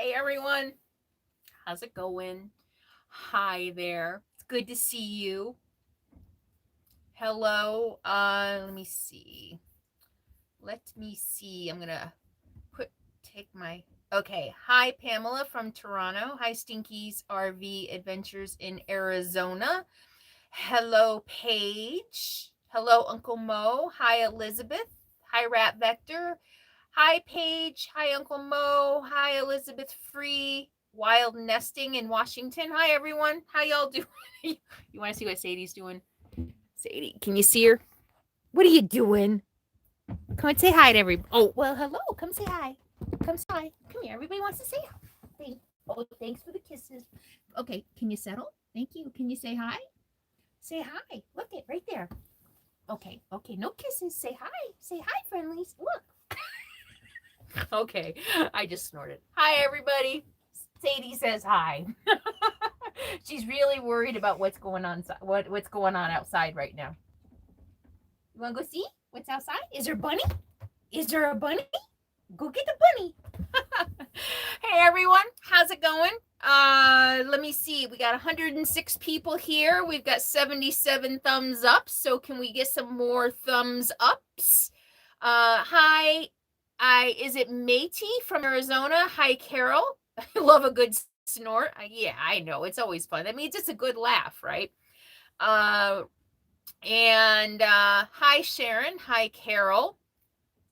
Hey everyone, how's it going? Hi there. It's good to see you. Hello. Let me see. I'm gonna put take my okay. Hi Pamela from Toronto. Hi Stinky's RV Adventures in Arizona. Hello Paige. Hello Uncle Mo. Hi Elizabeth. Hi Rat Vector. Hi Paige. Hi Uncle Mo. Hi Elizabeth Free. Wild nesting in Washington. Hi everyone. How y'all doing? You want to see what Sadie's doing? Sadie, can you see her? What are you doing? Come and say hi to everybody. Oh, well, hello. Come say hi. Come say hi. Come here. Everybody wants to say hi. Oh, thanks for the kisses. Okay, can you settle? Thank you. Can you say hi? Say hi. Look it right there. Okay. No kisses. Say hi. Say hi, friendlies. Look. Okay, I just snorted. Hi, everybody. Sadie says hi. She's really worried about what's going on. What's going on outside right now? You want to go see what's outside? Is there a bunny? Is there a bunny? Go get the bunny. Hey everyone, how's it going? Let me see. We got 106 people here. We've got 77 thumbs up. So can we get some more thumbs ups? Hi. Is it Métis from Arizona? Hi, Carol. I love a good snort. Yeah, I know. It's always fun. That means it's a good laugh, right? Hi, Sharon. Hi, Carol.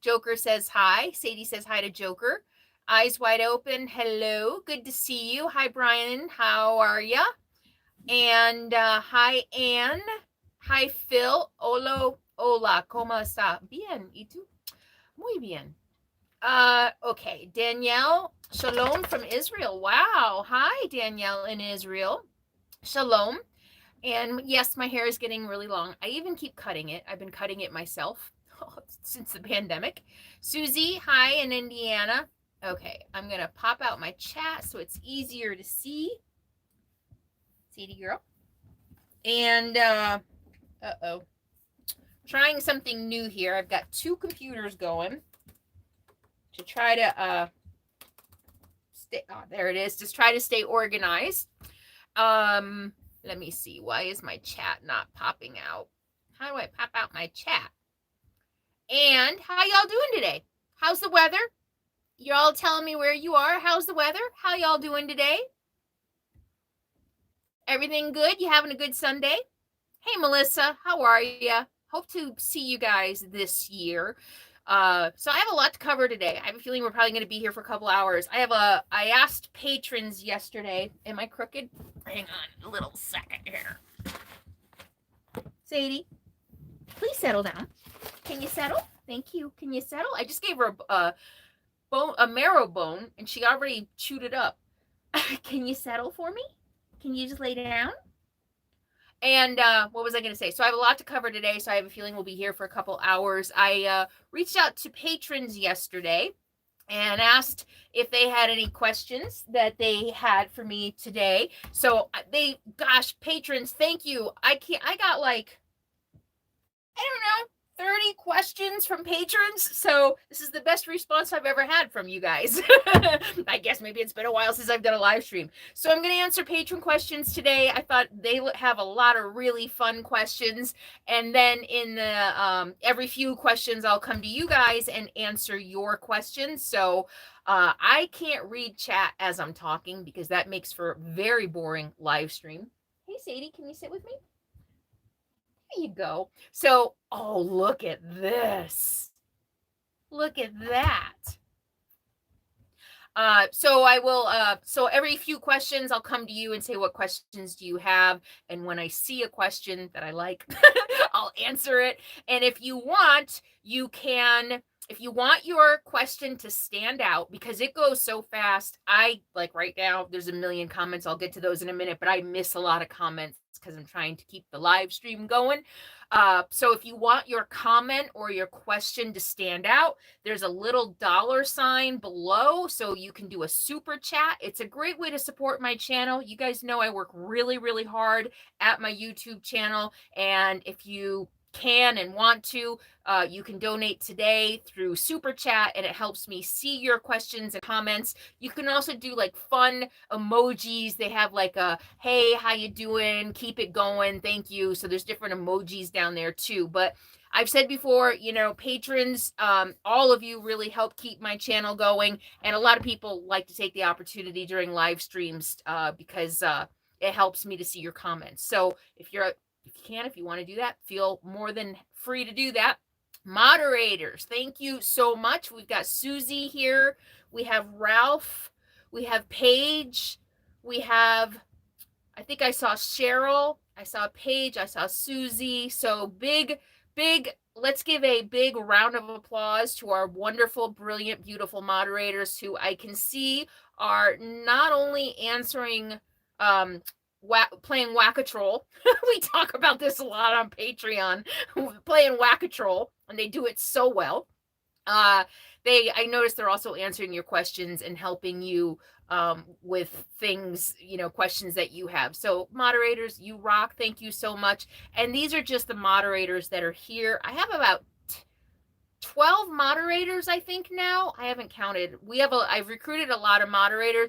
Joker says hi. Sadie says hi to Joker. Eyes wide open. Hello. Good to see you. Hi, Brian. How are ya? And hi, Anne. Hi, Phil. Hola. ¿Cómo está? Bien. ¿Y tú? Muy bien. Okay. Danielle. Shalom from Israel. Wow. Hi, Danielle in Israel. Shalom. And yes, my hair is getting really long. I even keep cutting it. I've been cutting it myself since the pandemic. Susie, hi in Indiana. Okay, I'm going to pop out my chat so it's easier to see. Sadie girl. And, uh-oh. Trying something new here. I've got two computers going to try to, there it is. Just try to stay organized. Let me see. Why is my chat not popping out? How do I pop out my chat? And how y'all doing today? How's the weather? Y'all telling me where you are. How's the weather? How y'all doing today? Everything good? You having a good Sunday? Hey, Melissa, how are you? Hope to see you guys this year. So I have a lot to cover today. I have a feeling we're probably going to be here for a couple hours. I asked patrons yesterday. Am I crooked? Hang on a little second here. Sadie, please settle down. Can you settle? Thank you. Can you settle? I just gave her a marrow bone, and she already chewed it up. Can you settle for me? Can you just lay down? And what was I going to say? So I have a lot to cover today, so I have a feeling we'll be here for a couple hours. I reached out to patrons yesterday and asked if they had any questions that they had for me today. So gosh, patrons, thank you. I got like, I don't know, 30 questions from patrons. So this is the best response I've ever had from you guys. I guess maybe it's been a while since I've done a live stream. So I'm going to answer patron questions today. I thought they have a lot of really fun questions. And then in the every few questions, I'll come to you guys and answer your questions. So I can't read chat as I'm talking because that makes for a very boring live stream. Hey, Sadie, can you sit with me? There you go. So, oh, look at this. Look at that. So I will, so every few questions, I'll come to you and say, what questions do you have? And when I see a question that I like, I'll answer it. And if you want, you can, if you want your question to stand out, because it goes so fast, like right now, there's a million comments. I'll get to those in a minute, but I miss a lot of comments because I'm trying to keep the live stream going. So if you want your comment or your question to stand out, there's a little $ below, so you can do a super chat. It's a great way to support my channel. You guys know I work really, really hard at my YouTube channel. And if you can and want to, you can donate today through Super Chat, and it helps me see your questions and comments. You can also do like fun emojis. They have like a, hey, how you doing? Keep it going. Thank you. So there's different emojis down there too. But I've said before, patrons, all of you really help keep my channel going. And a lot of people like to take the opportunity during live streams because it helps me to see your comments. So if you can, if you want to do that, feel more than free to do that. Moderators, thank you so much. We've got Susie here. We have Ralph. We have Paige. We have, I think I saw Cheryl. I saw Paige. I saw Susie. So big, let's give a big round of applause to our wonderful, brilliant, beautiful moderators who I can see are not only answering playing Whack-A-Troll. We talk about this a lot on Patreon, playing Whack-A-Troll, and they do it so well. I noticed they're also answering your questions and helping you with things, questions that you have. So moderators, you rock. Thank you so much. And these are just the moderators that are here. I have about 12 moderators, I think now. I haven't counted. I've recruited a lot of moderators.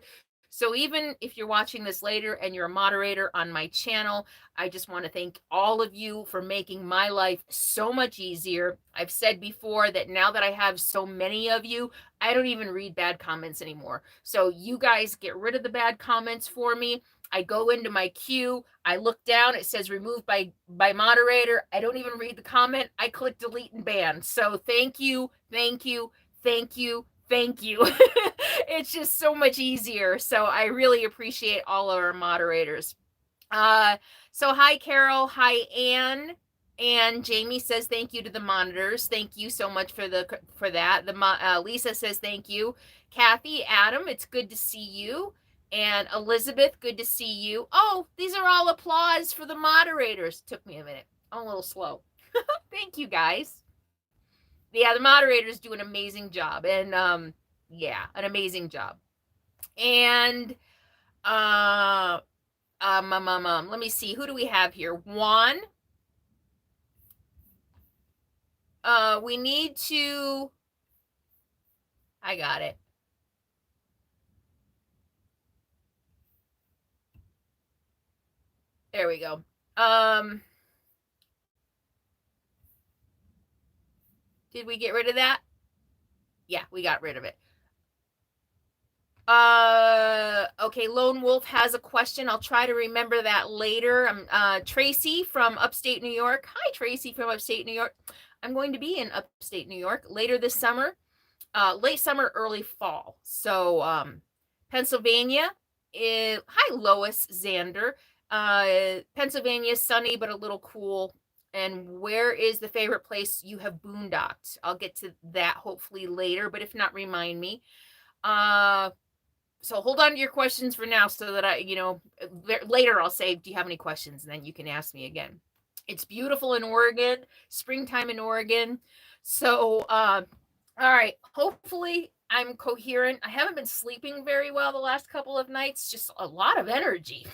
So even if you're watching this later and you're a moderator on my channel, I just want to thank all of you for making my life so much easier. I've said before that now that I have so many of you, I don't even read bad comments anymore. So you guys get rid of the bad comments for me. I go into my queue. I look down. It says removed by moderator. I don't even read the comment. I click delete and ban. So thank you, thank you, thank you, thank you. It's just so much easier. So I really appreciate all of our moderators. So hi, Carol. Hi, Anne. And Jamie says thank you to the monitors. Thank you so much for that. Lisa says thank you. Kathy, Adam, it's good to see you. And Elizabeth, good to see you. Oh, these are all applause for the moderators. Took me a minute. I'm a little slow. Thank you, guys. Yeah, the moderators do an amazing job. And an amazing job. And let me see. Who do we have here? Juan. We need to. I got it. There we go. Did we get rid of that? Yeah, we got rid of it. Okay, Lone Wolf has a question. I'll try to remember that later. Tracy from upstate New York. Hi, Tracy from upstate New York. I'm going to be in upstate New York later this summer, late summer, early fall. So, Pennsylvania. Hi, Lois Xander. Pennsylvania, sunny but a little cool. And where is the favorite place you have boondocked? I'll get to that hopefully later, but if not, remind me. So hold on to your questions for now so that later I'll say, do you have any questions? And then you can ask me again. It's beautiful in Oregon, springtime in Oregon. So, all right, hopefully I'm coherent. I haven't been sleeping very well the last couple of nights, just a lot of energy.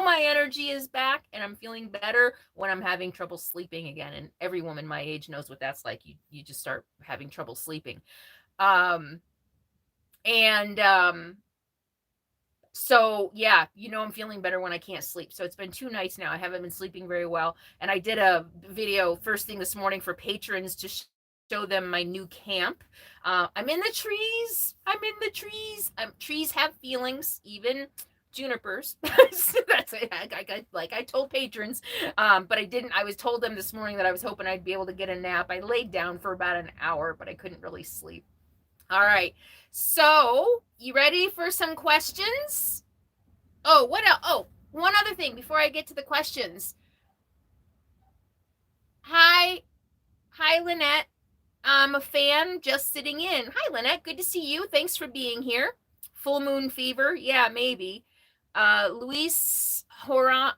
My energy is back and I'm feeling better when I'm having trouble sleeping again. And every woman my age knows what that's like. You just start having trouble sleeping. So yeah, I'm feeling better when I can't sleep. So it's been 2 nights now. I haven't been sleeping very well. And I did a video first thing this morning for patrons to show them my new camp. I'm in the trees. Trees have feelings, even junipers. That's it. I told patrons, but I didn't. I was told them this morning that I was hoping I'd be able to get a nap. I laid down for about an hour, but I couldn't really sleep. All right. So, you ready for some questions? Oh, what else? Oh, one other thing before I get to the questions. Hi, Lynette. I'm a fan just sitting in. Hi, Lynette. Good to see you. Thanks for being here. Full moon fever. Yeah, maybe. Luis Horan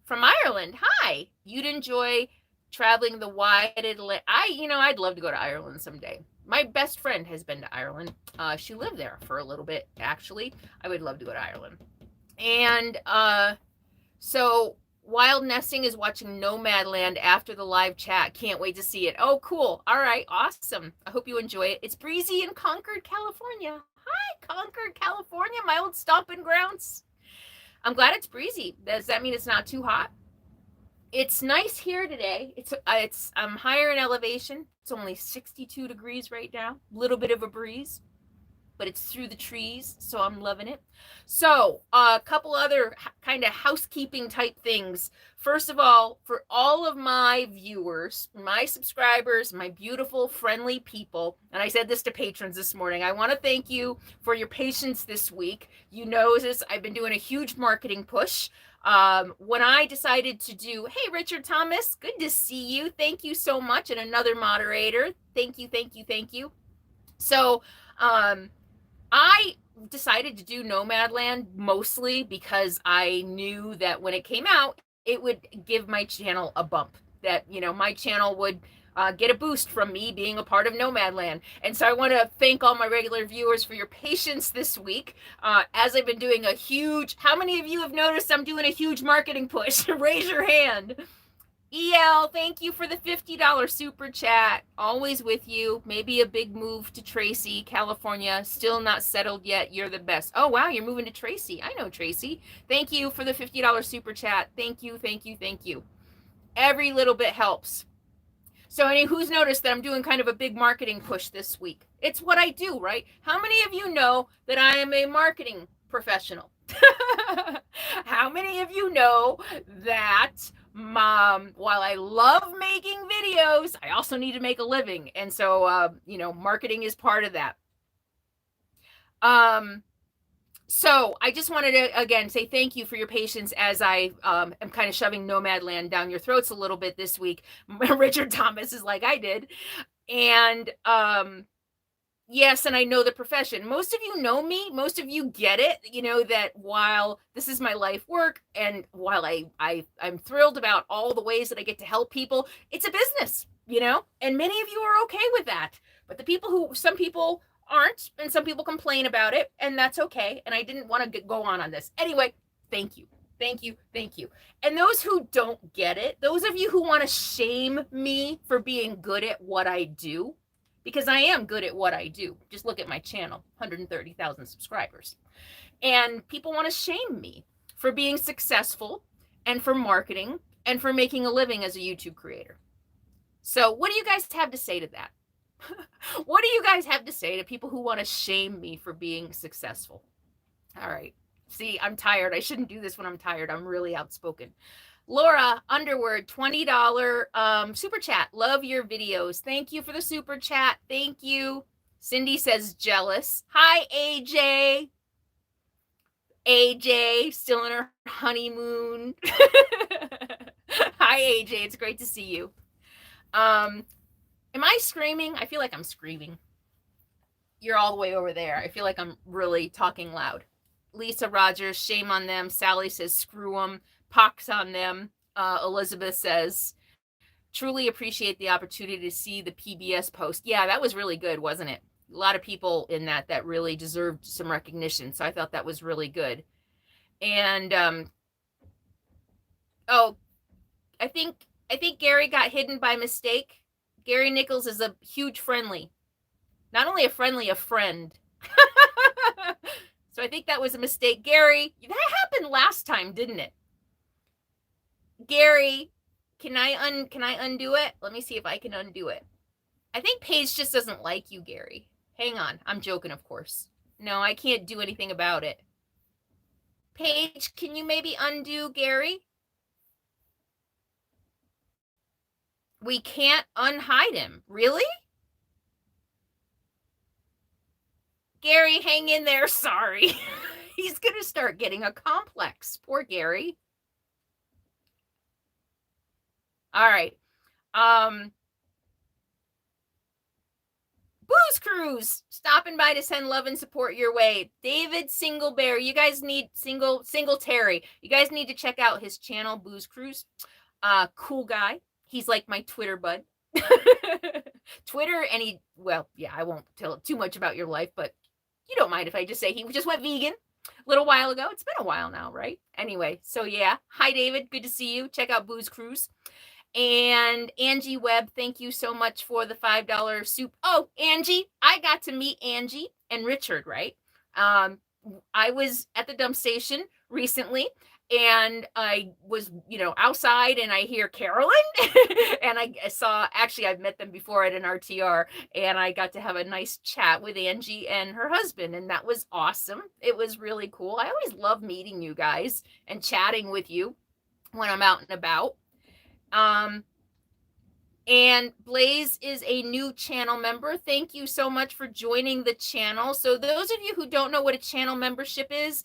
from Ireland. Hi. You'd enjoy traveling the wide Atlantic. I'd love to go to Ireland someday. My best friend has been to Ireland. She lived there for a little bit, actually. I would love to go to Ireland. And so Wild Nesting is watching Nomadland after the live chat. Can't wait to see it. Oh, cool. All right. Awesome. I hope you enjoy it. It's breezy in Concord, California. Hi, Concord, California, my old stomping grounds. I'm glad it's breezy. Does that mean it's not too hot? It's nice here today. I'm higher in elevation. It's only 62 degrees right now. A little bit of a breeze, but it's through the trees, so I'm loving it. So a couple other kind of housekeeping type things. First of all, for all of my viewers, my subscribers, my beautiful, friendly people, and I said this to patrons this morning, I want to thank you for your patience this week. You know this, I've been doing a huge marketing push. When I decided to do, hey, Richard Thomas, good to see you. Thank you so much. And another moderator. Thank you, thank you, thank you. So, I decided to do Nomadland mostly because I knew that when it came out, it would give my channel a bump, that, you know, my channel would get a boost from me being a part of Nomadland. And so I want to thank all my regular viewers for your patience this week. As I've been doing a huge, how many of you have noticed I'm doing a huge marketing push? Raise your hand. EL, thank you for the $50 super chat. Always with you. Maybe a big move to Tracy, California. Still not settled yet. You're the best. Oh, wow, you're moving to Tracy. I know Tracy. Thank you for the $50 super chat. Thank you, thank you, thank you. Every little bit helps. So who's noticed that I'm doing kind of a big marketing push this week? It's what I do, right? How many of you know that I am a marketing professional? How many of you know that while I love making videos, I also need to make a living? And so, marketing is part of that. So I just wanted to, again, say thank you for your patience as I am kind of shoving Nomadland down your throats a little bit this week. Richard Thomas is like I did. And yes, and I know the profession. Most of you know me. Most of you get it. You know that while this is my life work, and while I'm thrilled about all the ways that I get to help people, it's a business, you know, and many of you are okay with that. But some people aren't, and some people complain about it, and that's okay. And I didn't want to go on this. Anyway, thank you. Thank you. Thank you. And those who don't get it, those of you who want to shame me for being good at what I do, because I am good at what I do. Just look at my channel, 130,000 subscribers. And people want to shame me for being successful and for marketing and for making a living as a YouTube creator. So what do you guys have to say to that? What do you guys have to say to people who want to shame me for being successful? All right. See, I'm tired. I shouldn't do this when I'm tired. I'm really outspoken. Laura Underwood, $20 super chat. Love your videos. Thank you for the super chat. Thank you. Cindy says jealous. Hi, AJ. AJ, still in her honeymoon. Hi, AJ. It's great to see you. Am I screaming? I feel like I'm screaming. You're all the way over there. I feel like I'm really talking loud. Lisa Rogers, shame on them. Sally says, screw them. Pox on them. Elizabeth says, truly appreciate the opportunity to see the PBS post. Yeah, that was really good, wasn't it? A lot of people in that really deserved some recognition. So I thought that was really good. And I think Gary got hidden by mistake. Gary Nichols is a huge friendly. Not only a friendly, a friend. So I think that was a mistake. Gary, that happened last time, didn't it? Gary, can I undo it? Let me see if I can undo it. I think Paige just doesn't like you, Gary. Hang on. I'm joking, of course. No, I can't do anything about it. Paige, can you maybe undo Gary? We can't unhide him. Really? Gary, hang in there. Sorry. He's going to start getting a complex. Poor Gary. All right. Booze Cruise stopping by to send love and support your way. David Singleberry, you guys need Singletary. You guys need to check out his channel, Booze Cruise. Cool guy. He's like my Twitter bud. Twitter, and I won't tell too much about your life, but you don't mind if I just say he just went vegan. A little while ago. It's been a while now, right? Anyway, so yeah. Hi, David. Good to see you. Check out Booze Cruise. And Angie Webb, thank you so much for the $5 soup. Oh, Angie, I got to meet Angie and Richard, right? I was at the dump station recently and I was, outside and I hear Carolyn and I saw, actually, I've met them before at an RTR and I got to have a nice chat with Angie and her husband. And that was awesome. It was really cool. I always love meeting you guys and chatting with you when I'm out and about. And Blaze is a new channel member. Thank you so much for joining the channel. So those of you who don't know what a channel membership is,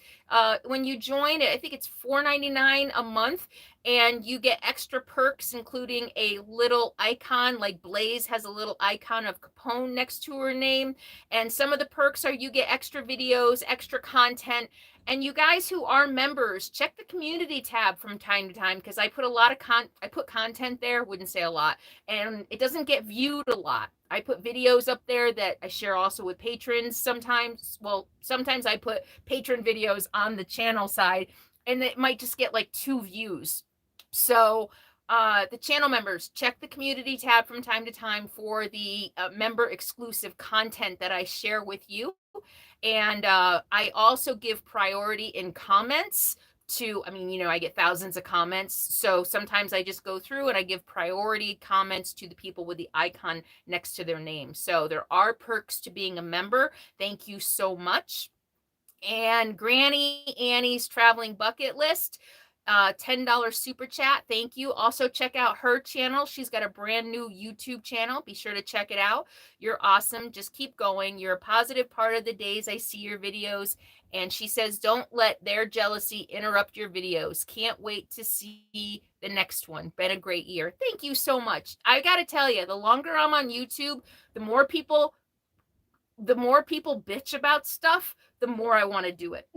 when you join, I think it's $4.99 a month, and you get extra perks, including a little icon, like Blaze has a little icon of Capone next to her name. And some of the perks are you get extra videos, extra content. And you guys who are members, check the community tab from time to time, because I put a lot of I put content there, wouldn't say a lot, and it doesn't get viewed a lot. I put videos up there that I share also with patrons sometimes. Well, sometimes I put patron videos on the channel side, and it might just get like 2 views. So the channel members, check the community tab from time to time for the member exclusive content that I share with you. And I also give priority in comments to, I get thousands of comments. So sometimes I just go through and I give priority comments to the people with the icon next to their name. So there are perks to being a member. Thank you so much. And Granny Annie's traveling bucket list, $10 super chat. Thank you. Also check out her channel. She's got a brand new YouTube channel. Be sure to check it out. You're awesome. Just keep going. You're a positive part of the days I see your videos. And she says, don't let their jealousy interrupt your videos. Can't wait to see the next one. Been a great year. Thank you so much. I got to tell you, the longer I'm on YouTube, the more people bitch about stuff, the more I want to do it.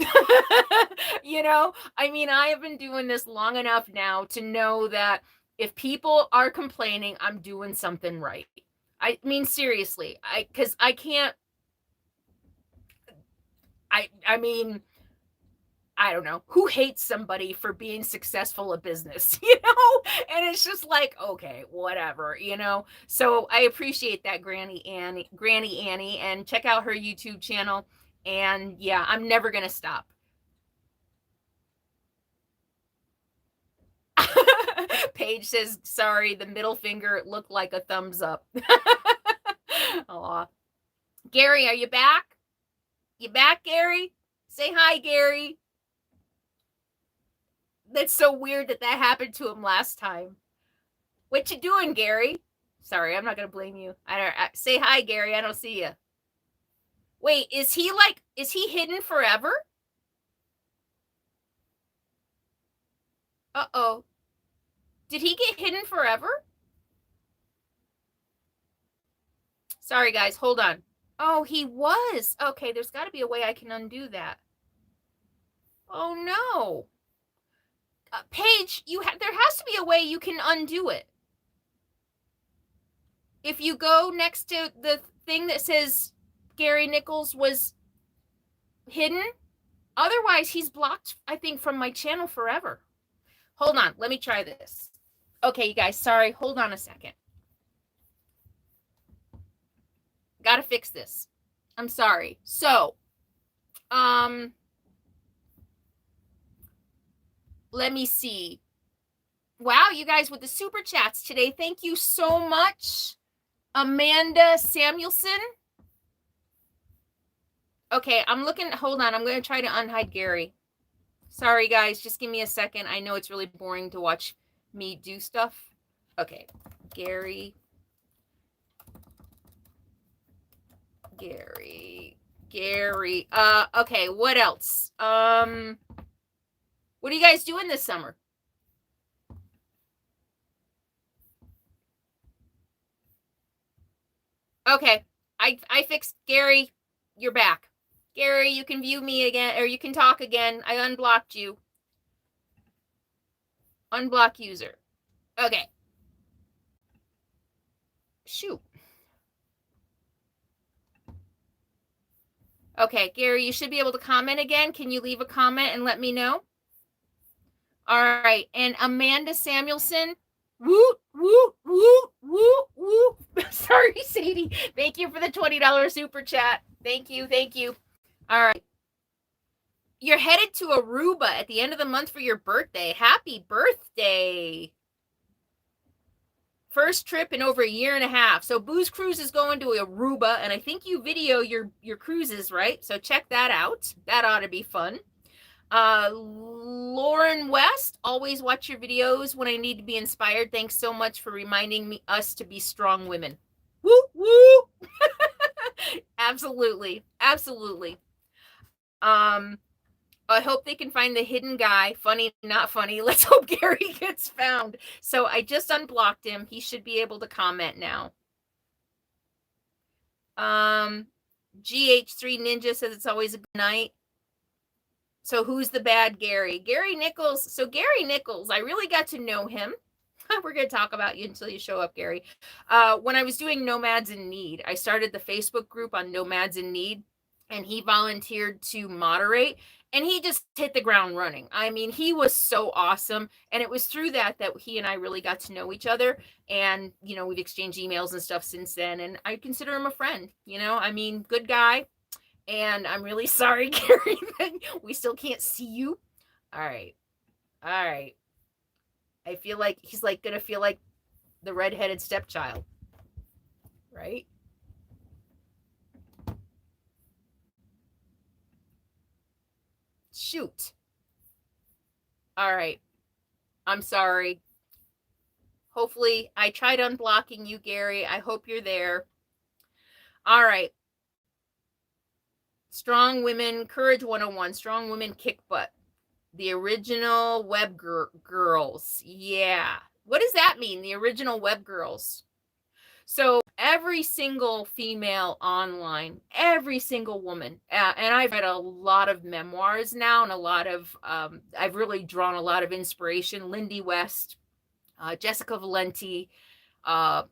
I have been doing this long enough now to know that if people are complaining, I'm doing something right. I mean, seriously, because I can't, I don't know who hates somebody for being successful at business, and it's just like, okay, whatever, so I appreciate that, Granny Annie, and check out her YouTube channel. And yeah, I'm never gonna stop. Paige says, sorry, the middle finger looked like a thumbs up. Aw. Gary, are you back? You back, Gary? Say hi, Gary. That's so weird that happened to him last time. What you doing, Gary? Sorry, I'm not gonna blame you. Say hi, Gary. I don't see you. Wait, is he hidden forever? Uh-oh. Did he get hidden forever? Sorry, guys. Hold on. Oh, he was. Okay, there's got to be a way I can undo that. Oh, no. Paige, there has to be a way you can undo it. If you go next to the thing that says Gary Nichols was hidden, otherwise he's blocked, I think, from my channel forever. Hold on, let me try this. Okay, you guys, sorry, hold on a second. Gotta fix this. I'm sorry. So, let me see. Wow, you guys with the super chats today. Thank you so much. Amanda Samuelson. Okay, I'm looking. Hold on. I'm going to try to unhide Gary. Sorry, guys. Just give me a second. I know it's really boring to watch me do stuff. Okay. Gary. Okay, what else? What are you guys doing this summer? Okay, I fixed Gary. You're back. Gary, you can view me again, or you can talk again. I unblocked you. Unblock user. Okay. Shoot. Okay, Gary, you should be able to comment again. Can you leave a comment and let me know? All right, and Amanda Samuelson, woo, woo, woo, woo, woo. Sorry, Sadie. Thank you for the $20 super chat. Thank you, thank you. All right. You're headed to Aruba at the end of the month for your birthday. Happy birthday. First trip in over a year and a half. So Booze Cruise is going to Aruba, and I think you video your cruises, right? So check that out. That ought to be fun. Lauren West, always watch your videos when I need to be inspired. Thanks so much for reminding us to be strong women. Woo woo. Absolutely, absolutely. I hope they can find the hidden guy. Funny, not funny. Let's hope Gary gets found. So I just unblocked him. He should be able to comment now. GH3 Ninja says it's always a good night. So who's the bad Gary? Gary Nichols. So Gary Nichols, I really got to know him. We're going to talk about you until you show up, Gary. When I was doing Nomads in Need, I started the Facebook group on Nomads in Need, and he volunteered to moderate, and he just hit the ground running. I mean, he was so awesome, and it was through that he and I really got to know each other, and, you know, we've exchanged emails and stuff since then, and I consider him a friend, you know? I mean, good guy, and I'm really sorry, Gary, that we still can't see you. All right. All right. I feel like he's like going to feel like the redheaded stepchild, right? Shoot. All right. I'm sorry. Hopefully, I tried unblocking you, Gary. I hope you're there. All right. Strong Women, Courage 101, Strong Women Kick Butt. The original web girls. Yeah. What does that mean? The original web girls. So every single female online, every single woman, and I've read a lot of memoirs now, and a lot of, I've really drawn a lot of inspiration. Lindy West, Jessica Valenti,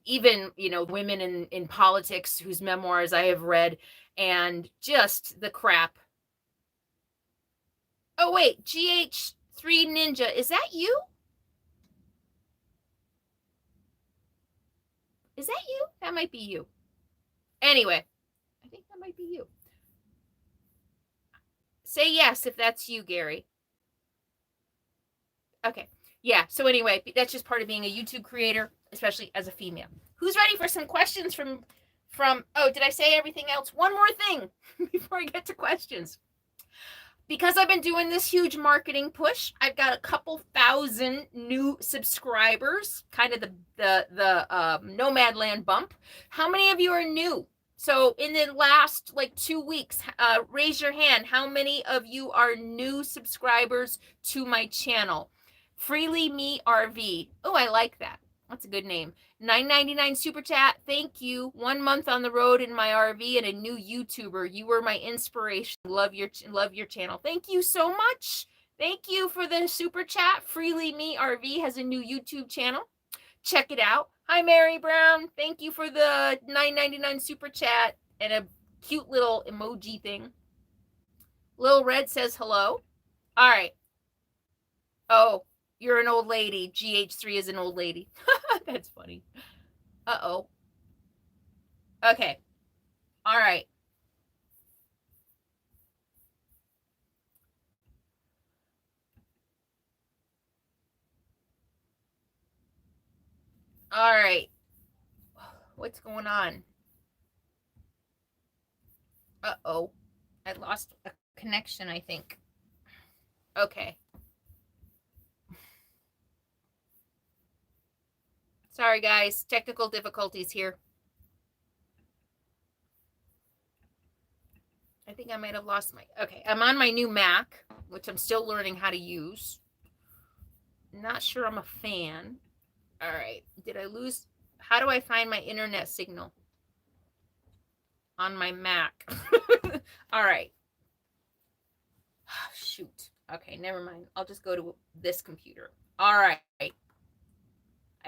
even, you know, women in politics whose memoirs I have read, and just the crap. Oh, wait, GH3 Ninja, is that you? Is that you? That might be you. Anyway, I think that might be you. Say yes if that's you, Gary. Okay. Yeah. So anyway, that's just part of being a YouTube creator, especially as a female. Who's ready for some questions from oh, did I say everything else? One more thing before I get to questions. Because I've been doing this huge marketing push, I've got a couple thousand new subscribers, kind of the Nomadland bump. How many of you are new? So in the last like 2 weeks, raise your hand. How many of you are new subscribers to my channel? Freely Me RV. Oh, I like that. That's a good name. $9.99 super chat. Thank you. 1 month on the road in my RV and a new YouTuber. You were my inspiration. Love your channel. Thank you so much. Thank you for the super chat. Freely Me RV has a new YouTube channel. Check it out. Hi, Mary Brown. Thank you for the $9.99 super chat and a cute little emoji thing. Lil Red says hello. All right. Oh, you're an old lady. GH3 is an old lady. That's funny. Uh-oh. Okay. All right. All right. What's going on? Uh-oh. I lost a connection, I think. Okay. Sorry, guys. Technical difficulties here. I think I might have lost my... Okay, I'm on my new Mac, which I'm still learning how to use. Not sure I'm a fan. All right. Did I lose... How do I find my internet signal on my Mac? All right. Shoot. Okay, never mind. I'll just go to this computer. All right. I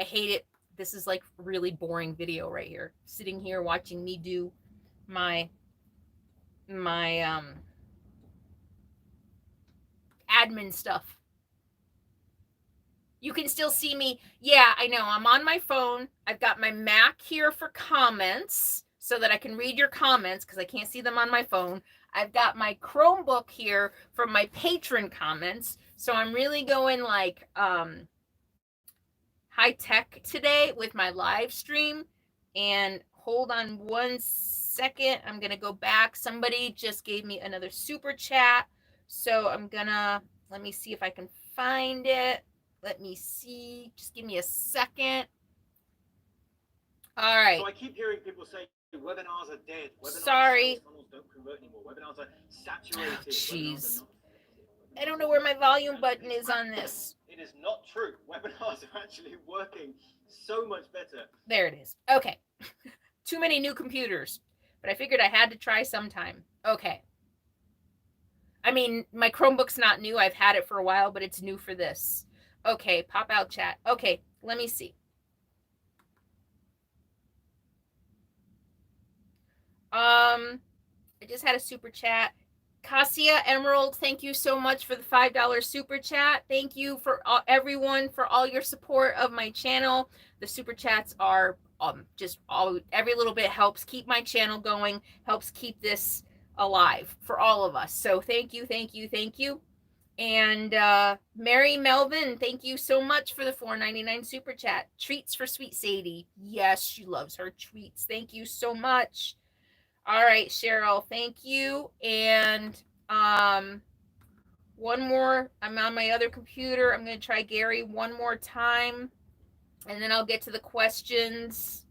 hate it. This is like really boring video right here. Sitting here watching me do my admin stuff. You can still see me. Yeah, I know. I'm on my phone. I've got my Mac here for comments so that I can read your comments because I can't see them on my phone. I've got my Chromebook here for my patron comments. So I'm really going like high tech today with my live stream. And hold on one second. I'm going to go back. Somebody just gave me another super chat. So I'm going to, let me see if I can find it. Let me see. Just give me a second. All right. So I keep hearing people say webinars are dead. Webinars, sorry. Funnels don't convert anymore. Webinars are saturated. Jeez. I don't know where my volume button is on this. It is not true. Webinars are actually working so much better. There it is. Okay. Too many new computers. But I figured I had to try sometime. Okay. I mean, my Chromebook's not new. I've had it for a while, but it's new for this. Okay, pop out chat. Okay, let me see. I just had a super chat. Cassia Emerald, thank you so much for the $5 super chat. Thank you for everyone for all your support of my channel. The super chats are just every little bit helps keep my channel going, helps keep this alive for all of us. So thank you, thank you, thank you. And Mary Melvin, thank you so much for the $4.99 super chat. Treats for Sweet Sadie. Yes, she loves her treats. Thank you so much. All right, Cheryl, thank you. And one more. I'm on my other computer. I'm going to try Gary one more time, and then I'll get to the questions.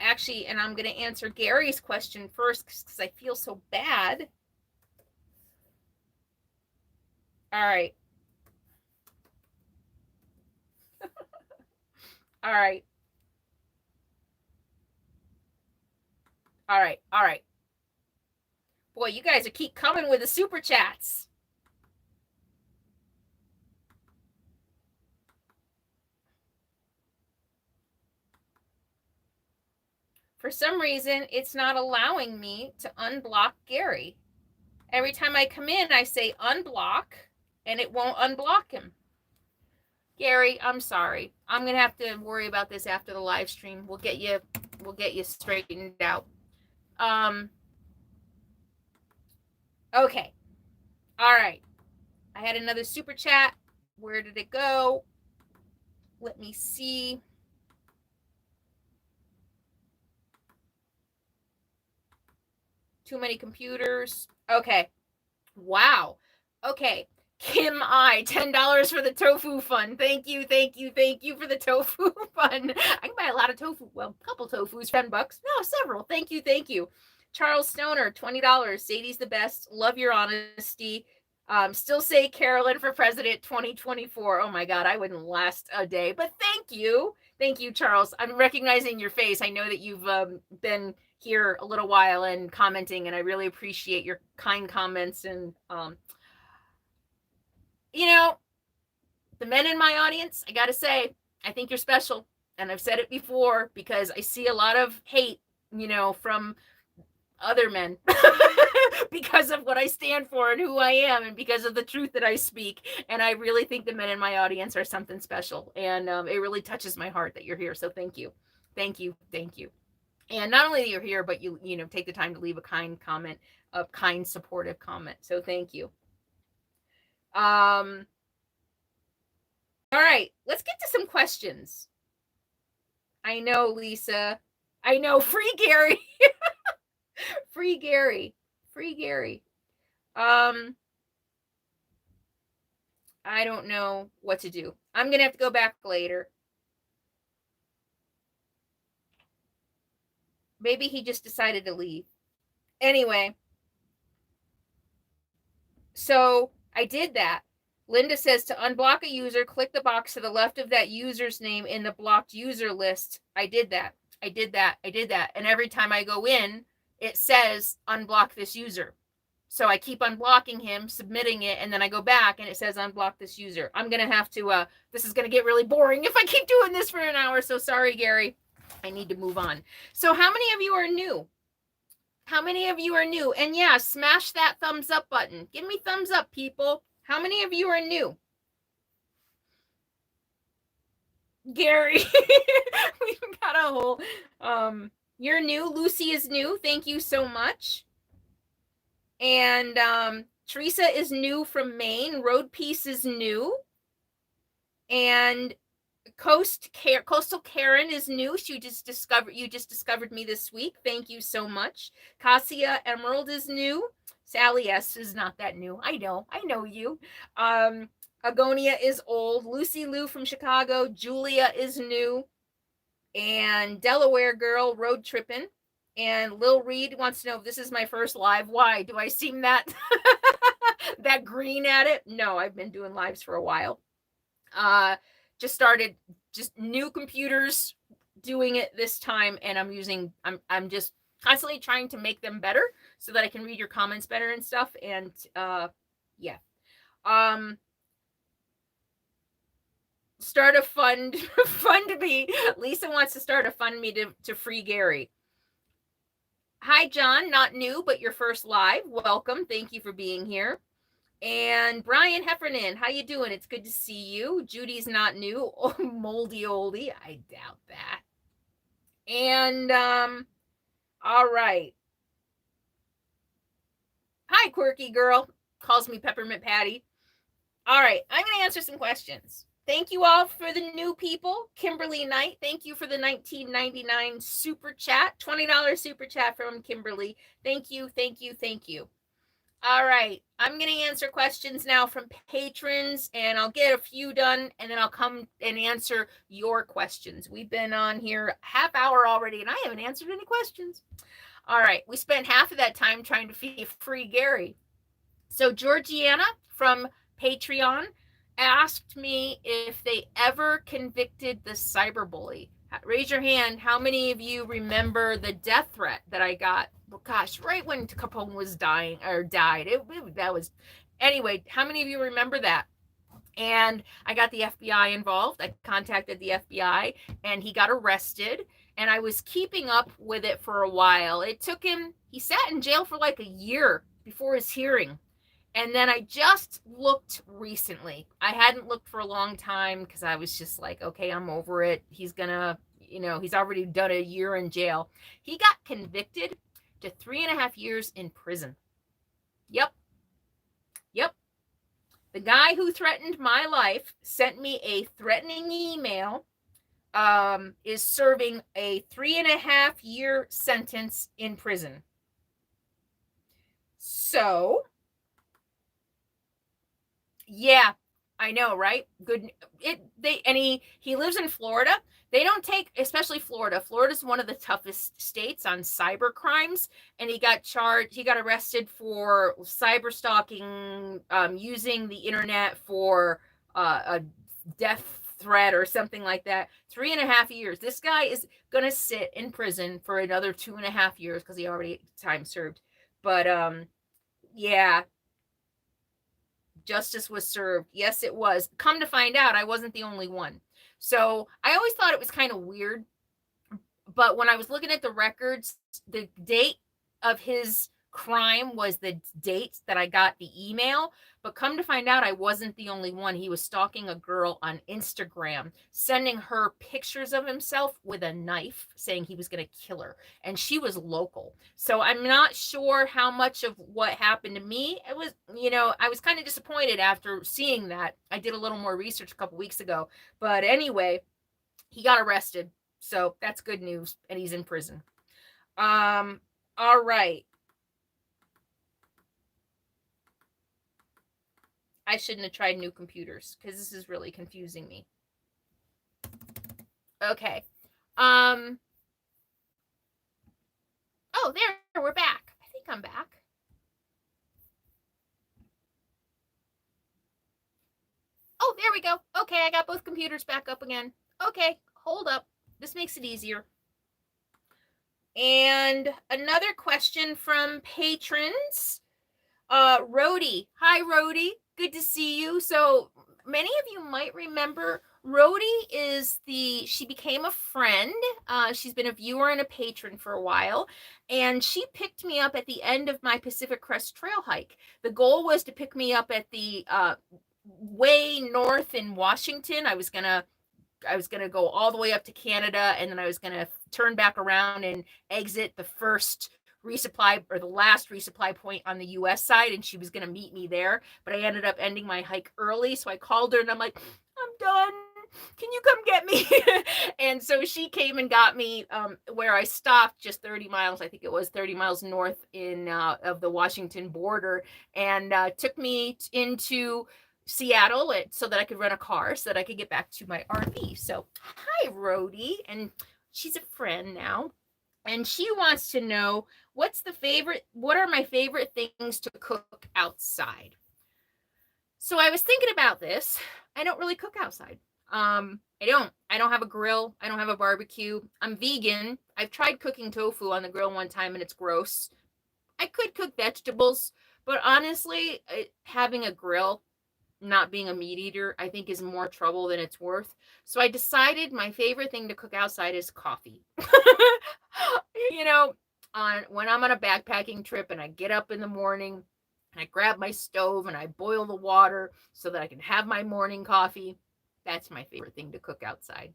Actually, and I'm going to answer Gary's question first because I feel so bad. All right. All right. All right. All right. Boy, you guys are keep coming with the super chats. For some reason, it's not allowing me to unblock Gary. Every time I come in, I say unblock, and it won't unblock him. Gary, I'm sorry. I'm gonna have to worry about this after the live stream. We'll get you straightened out. Okay. All right. I had another super chat. Where did it go? Let me see. Too many computers. Okay. Wow. Okay. Kim I, $10 for the tofu fund. Thank you, thank you, thank you for the tofu fund. I can buy a lot of tofu. Well, a couple tofus, $10. No, several. Thank you, thank you. Charles Stoner, $20. Sadie's the best. Love your honesty. Still say Carolyn for president 2024. Oh my God, I wouldn't last a day. But thank you. Thank you, Charles. I'm recognizing your face. I know that you've been here a little while and commenting, and I really appreciate your kind comments. And you know, the men in my audience, I gotta say, I think you're special. And I've said it before because I see a lot of hate, from other men because of what I stand for and who I am and because of the truth that I speak. And I really think the men in my audience are something special. And it really touches my heart that you're here. So thank you. Thank you. Thank you. And not only that you're here, but you take the time to leave a kind comment, a kind, supportive comment. So thank you. All right, let's get to some questions. I know, Lisa. I know, free Gary. Free Gary. Free Gary. I don't know what to do. I'm going to have to go back later. Maybe he just decided to leave. Anyway. So I did that. Linda says to unblock a user, click the box to the left of that user's name in the blocked user list. I did that. I did that. I did that. And every time I go in, it says unblock this user. So I keep unblocking him, submitting it, and then I go back and it says unblock this user. I'm going to have to, this is going to get really boring if I keep doing this for an hour. So sorry, Gary. I need to move on. So how many of you are new? How many of you are new? And yeah, smash that thumbs up button. Give me thumbs up, people. How many of you are new? Gary, we've got a whole. You're new. Lucy is new. Thank you so much. And Teresa is new from Maine. Road Piece is new. And Coastal Karen is new. You just discovered me this week. Thank you so much. Cassia Emerald is new. Sally S is not that new. I know you. Agonia is old. Lucy Lou from Chicago. Julia is new. And Delaware Girl road tripping. And Lil Reed wants to know if this is my first live. Why? Do I seem that that green at it? No, I've been doing lives for a while. Just started just new computers doing it this time, and I'm just constantly trying to make them better so that I can read your comments better and stuff. And yeah. Start a fund me. Lisa wants to start a fund me to free Gary. Hi, John, not new, but your first live. Welcome. Thank you for being here. And Brian Heffernan, how you doing? It's good to see you. Judy's not new. Oh, moldy oldie. I doubt that. And all right. Hi, quirky girl. Calls me Peppermint Patty. All right, I'm going to answer some questions. Thank you all for the new people. Kimberly Knight, thank you for the $19.99 super chat. $20 super chat from Kimberly. Thank you, thank you, thank you. All right, I'm going to answer questions now from patrons, and I'll get a few done, and then I'll come and answer your questions. We've been on here half hour already, and I haven't answered any questions. All right, we spent half of that time trying to free Gary. So Georgiana from Patreon asked me if they ever convicted the cyberbully. Raise your hand. How many of you remember the death threat that I got? Well, gosh, right when Capone was died. That was anyway. How many of you remember that? And I got the FBI involved. I contacted the FBI, and he got arrested. And I was keeping up with it for a while. It took him. He sat in jail for like a year before his hearing. And then I just looked recently. I hadn't looked for a long time because I was just like, okay, I'm over it. He's gonna, he's already done a year in jail. He got convicted to 3.5 years in prison. Yep. The guy who threatened my life sent me a threatening email, is serving a 3.5 year sentence in prison. So, yeah, I know, right? Good. He lives in Florida. They don't take, especially Florida. Florida's one of the toughest states on cyber crimes, and he got arrested for cyber stalking, using the internet for a death threat or something like that. 3.5 years. This guy is gonna sit in prison for another 2.5 years because he already time served. But yeah, justice was served. Yes, it was. Come to find out, I wasn't the only one. So I always thought it was kind of weird. But when I was looking at the records, the date of his crime was the date that I got the email. But come to find out, I wasn't the only one. He was stalking a girl on Instagram, sending her pictures of himself with a knife, saying he was going to kill her. And she was local. So I'm not sure how much of what happened to me. It was, I was kind of disappointed after seeing that. I did a little more research a couple weeks ago. But anyway, he got arrested. So that's good news. And he's in prison. All right. I shouldn't have tried new computers because this is really confusing me. Okay. Oh, there, we're back. I think I'm back. Oh, there we go. Okay, I got both computers back up again. Okay, hold up. This makes it easier. And another question from patrons. Rhodey. Hi, Rhodey. Good to see you. So many of you might remember Rhodey is she became a friend. She's been a viewer and a patron for a while, and she picked me up at the end of my Pacific Crest Trail hike. The goal was to pick me up at the way north in Washington. I was gonna go all the way up to Canada, and then I was gonna turn back around and exit the first resupply or the last resupply point on the US side, and she was gonna meet me there. But I ended up ending my hike early, so I called her and I'm like, I'm done. Can you come get me? And so she came and got me where I stopped, just 30 miles, I think it was 30 miles north of the Washington border, and took me into Seattle so that I could rent a car so that I could get back to my RV. So, hi, Rhodey. And she's a friend now. And she wants to know what are my favorite things to cook outside? So I was thinking about this. I don't really cook outside. I don't have a grill. I don't have a barbecue. I'm vegan. I've tried cooking tofu on the grill one time and it's gross. I could cook vegetables, but honestly, having a grill, not being a meat eater, I think is more trouble than it's worth. So I decided my favorite thing to cook outside is coffee. You know, when I'm on a backpacking trip and I get up in the morning and I grab my stove and I boil the water so that I can have my morning coffee, that's my favorite thing to cook outside.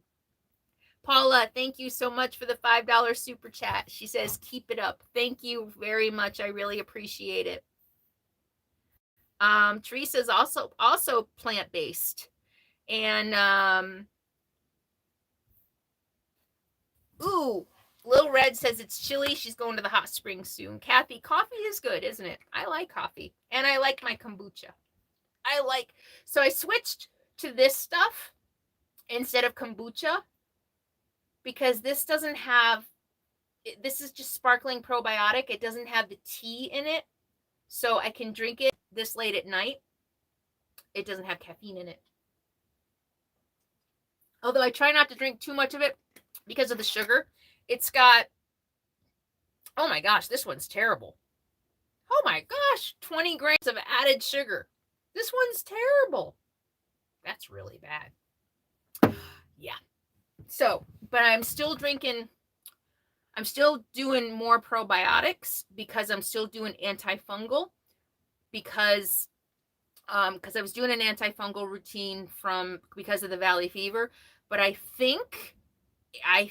Paula, thank you so much for the $5 super chat. She says, keep it up. Thank you very much. I really appreciate it. Teresa's also plant-based. And Lil Red says it's chilly. She's going to the hot springs soon. Kathy, coffee is good, isn't it? I like coffee. And I like my kombucha. So I switched to this stuff instead of kombucha because this is just sparkling probiotic. It doesn't have the tea in it. So I can drink it this late at night. It doesn't have caffeine in it. Although I try not to drink too much of it because of the sugar. It's got, oh my gosh, this one's terrible. Oh my gosh, 20 grams of added sugar. This one's terrible. That's really bad. Yeah. So, but I'm still doing more probiotics because I'm still doing antifungal because I was doing an antifungal routine because of the valley fever, but I think I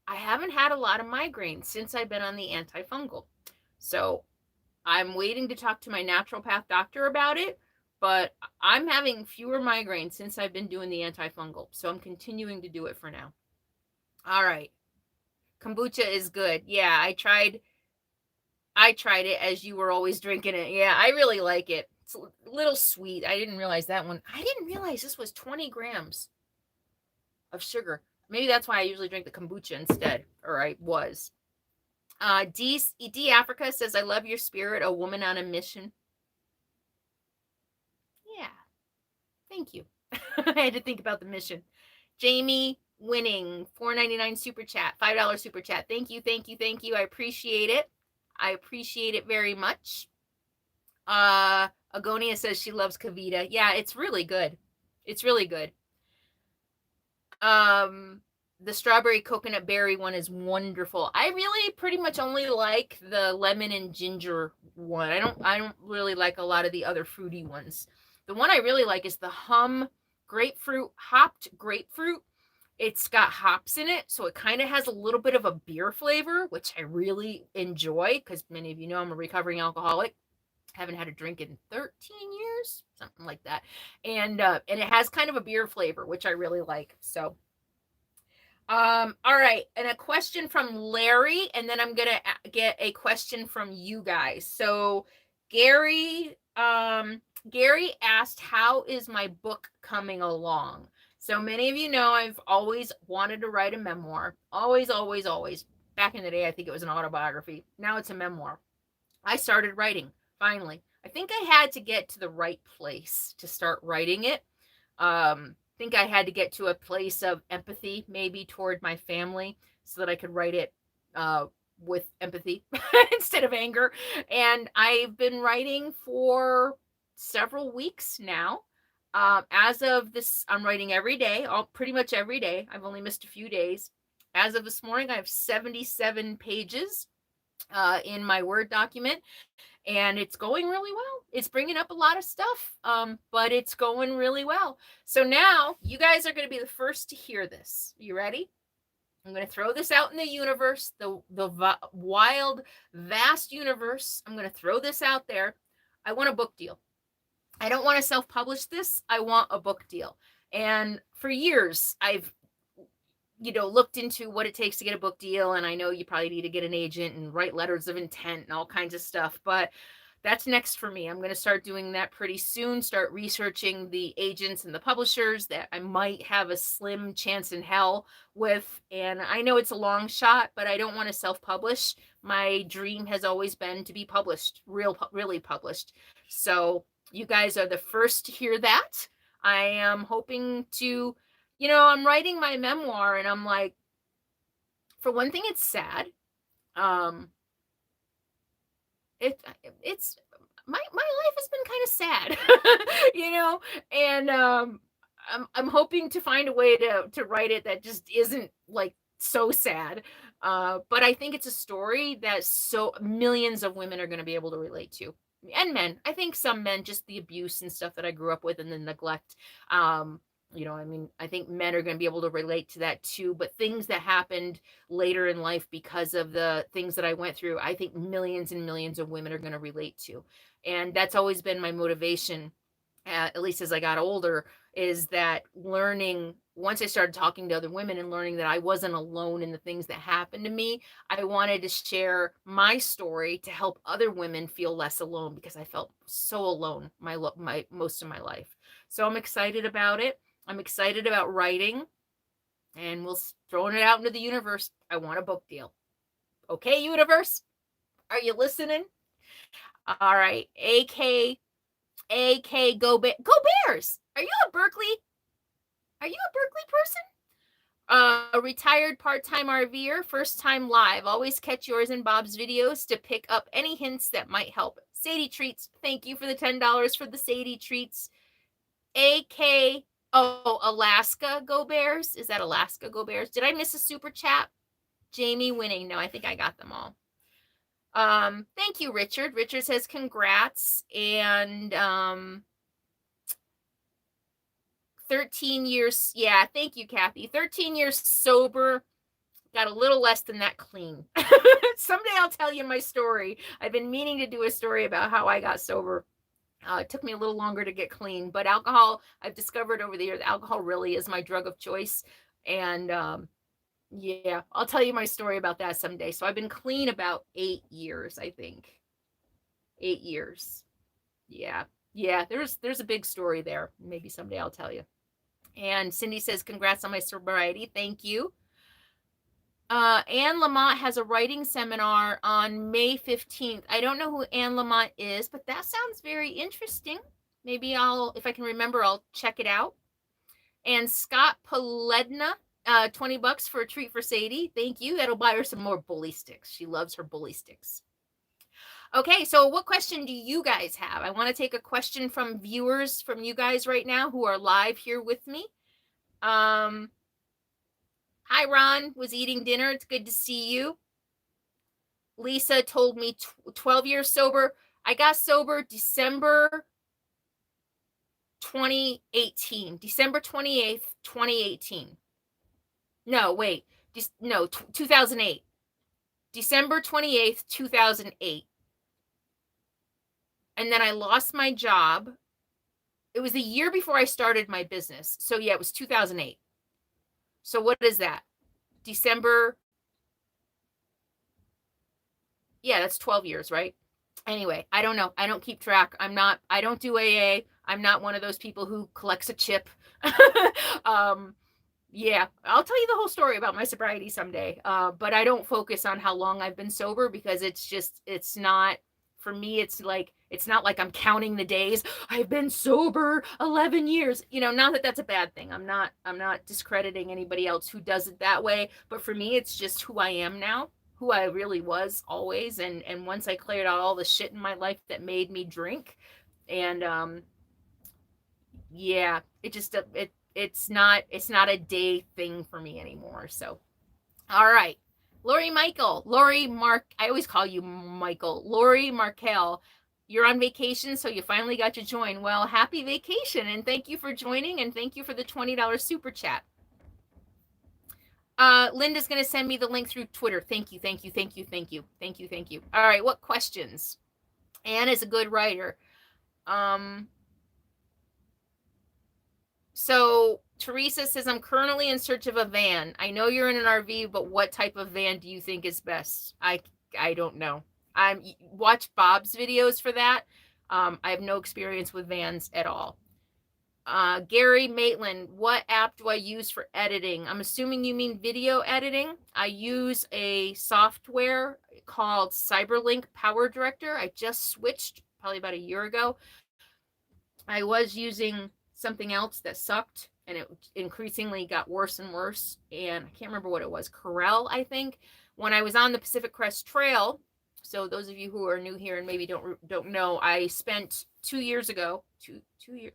haven't had a lot of migraines since I've been on the antifungal. So I'm waiting to talk to my naturopath doctor about it, but I'm having fewer migraines since I've been doing the antifungal. So I'm continuing to do it for now. All right. Kombucha is good. Yeah, I tried it as you were always drinking it. Yeah, I really like it. It's a little sweet. I didn't realize that one. I didn't realize this was 20 grams of sugar. Maybe that's why I usually drink the kombucha instead, or I was. D Africa says, I love your spirit, a woman on a mission. Yeah. Thank you. I had to think about the mission. Jamie Winning, $4.99 super chat, $5 super chat. Thank you. I appreciate it. I appreciate it very much. Agonia says she loves Kevita. Yeah, it's really good. It's really good. The strawberry coconut berry one is wonderful. I really pretty much only like the lemon and ginger one. I don't really like a lot of the other fruity ones. The one I really like is the hopped grapefruit. It's got hops in it, so it kind of has a little bit of a beer flavor, which I really enjoy because many of you know I'm a recovering alcoholic. Haven't had a drink in 13 years, something like that. And it has kind of a beer flavor, which I really like. So all right, and a question from Larry, and then I'm gonna get a question from you guys. So Gary asked, how is my book coming along? So many of you know I've always wanted to write a memoir. Always. Back in the day, I think it was an autobiography. Now it's a memoir. I started writing, finally. I think I had to get to the right place to start writing it. Think I had to get to a place of empathy, maybe toward my family, so that I could write it with empathy instead of anger. And I've been writing for several weeks now. As of this, I'm writing every day, pretty much every day. I've only missed a few days. As of this morning, I have 77 pages in my Word document, and it's going really well. It's bringing up a lot of stuff, but it's going really well. So now you guys are going to be the first to hear this. You ready? I'm going to throw this out in the universe, the wild, vast universe. I'm going to throw this out there. I want a book deal. I don't want to self-publish this. I want a book deal. And for years, I've looked into what it takes to get a book deal. And I know you probably need to get an agent and write letters of intent and all kinds of stuff, but that's next for me. I'm going to start doing that pretty soon, start researching the agents and the publishers that I might have a slim chance in hell with. And I know it's a long shot, but I don't want to self-publish. My dream has always been to be published, really published. So you guys are the first to hear that. I am hoping to, I'm writing my memoir, and I'm like, for one thing, it's sad. It's my life has been kind of sad, and I'm hoping to find a way to write it that just isn't like so sad. But I think it's a story that so millions of women are going to be able to relate to, and men. I think some men, just the abuse and stuff that I grew up with and the neglect. I think men are going to be able to relate to that too, but things that happened later in life because of the things that I went through, I think millions and millions of women are going to relate to. And that's always been my motivation, at least as I got older, is that learning, once I started talking to other women and learning that I wasn't alone in the things that happened to me, I wanted to share my story to help other women feel less alone, because I felt so alone my most of my life. So I'm excited about it. I'm excited about writing, and we'll throwing it out into the universe. I want a book deal. Okay, universe? Are you listening? All right. AK, go Bears. Are you a Berkeley person? A retired part-time RVer, first time live. Always catch yours and Bob's videos to pick up any hints that might help. Sadie Treats, thank you for the $10 for the Sadie Treats. AK, Alaska Go Bears. Is that Alaska Go Bears? Did I miss a super chat? Jamie winning. No, I think I got them all. Thank you, Richard. Richard says congrats. And 13 years. Yeah, thank you, Kathy. 13 years sober. Got a little less than that clean. Someday I'll tell you my story. I've been meaning to do a story about how I got sober. It took me a little longer to get clean, but alcohol, I've discovered over the years, alcohol really is my drug of choice. And yeah, I'll tell you my story about that someday. So I've been clean about 8 years, I think. 8 years. Yeah. There's a big story there. Maybe someday I'll tell you. And Cindy says, congrats on my sobriety. Thank you. Anne Lamont has a writing seminar on May 15th. I don't know who Anne Lamont is, but that sounds very interesting. Maybe if I can remember, I'll check it out. And Scott Paledna, $20 for a treat for Sadie. Thank you. That'll buy her some more bully sticks. She loves her bully sticks. Okay, so what question do you guys have? I want to take a question from viewers, from you guys right now who are live here with me. Hi, Ron. Was eating dinner. It's good to see you. Lisa told me 12 years sober. I got sober December 2018. December 28th, 2018. No, wait. No, 2008. December 28th, 2008. And then I lost my job. It was the year before I started my business. So yeah, it was 2008. So what is that? December. Yeah, that's 12 years, right? Anyway, I don't know. I don't keep track. I don't do AA. I'm not one of those people who collects a chip. Yeah, I'll tell you the whole story about my sobriety someday. But I don't focus on how long I've been sober, because it's not, for me, it's not like I'm counting the days. I've been sober 11 years. Not that that's a bad thing. I'm not discrediting anybody else who does it that way. But for me, it's just who I am now, who I really was always. And once I cleared out all the shit in my life that made me drink, and yeah, it's not a day thing for me anymore. So, all right. Lori Mark, I always call you Michael. Lori Markel, you're on vacation, so you finally got to join. Well, happy vacation, and thank you for joining, and thank you for the $20 super chat. Linda's going to send me the link through Twitter. Thank you, thank you, thank you, thank you, thank you, thank you. All right, what questions? Anne is a good writer. So Teresa says, I'm currently in search of a van. I know you're in an RV, but what type of van do you think is best? I don't know. I'm watch Bob's videos for that. I have no experience with vans at all. Gary Maitland, what app do I use for editing? I'm assuming you mean video editing. I use a software called Cyberlink Power Director. I just switched probably about a year ago. I was using something else that sucked, and it increasingly got worse and worse. And I can't remember what it was. Corel, I think. When I was on the Pacific Crest Trail, so those of you who are new here and maybe don't know, I spent 2 years ago, 2 years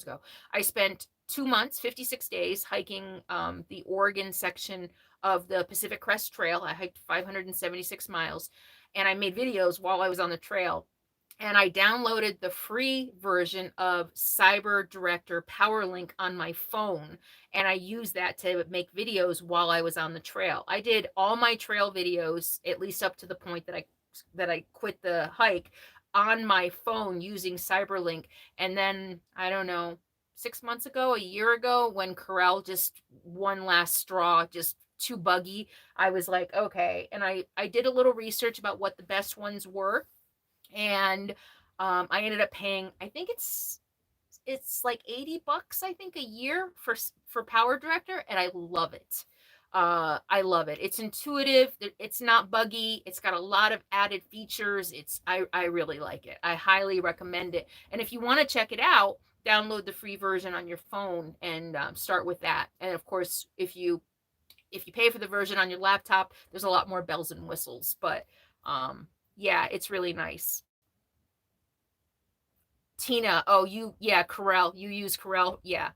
ago, I spent 2 months, 56 days hiking the Oregon section of the Pacific Crest Trail. I hiked 576 miles, and I made videos while I was on the trail. And I downloaded the free version of Cyber Director PowerLink on my phone, and I used that to make videos while I was on the trail. I did all my trail videos, at least up to the point that I quit the hike, on my phone using Cyberlink. And then, I don't know, 6 months ago, a year ago, when Corel just one last straw, just too buggy, I was like, okay. And I did a little research about what the best ones were, and I ended up paying, I think it's like $80, I think, a year for Power Director, and I love it. I love it. It's intuitive. It's not buggy. It's got a lot of added features. I really like it. I highly recommend it. And if you want to check it out, download the free version on your phone and start with that. And of course, if you pay for the version on your laptop, there's a lot more bells and whistles. But yeah, it's really nice. Tina, oh, yeah, Corel. You use Corel. Yeah.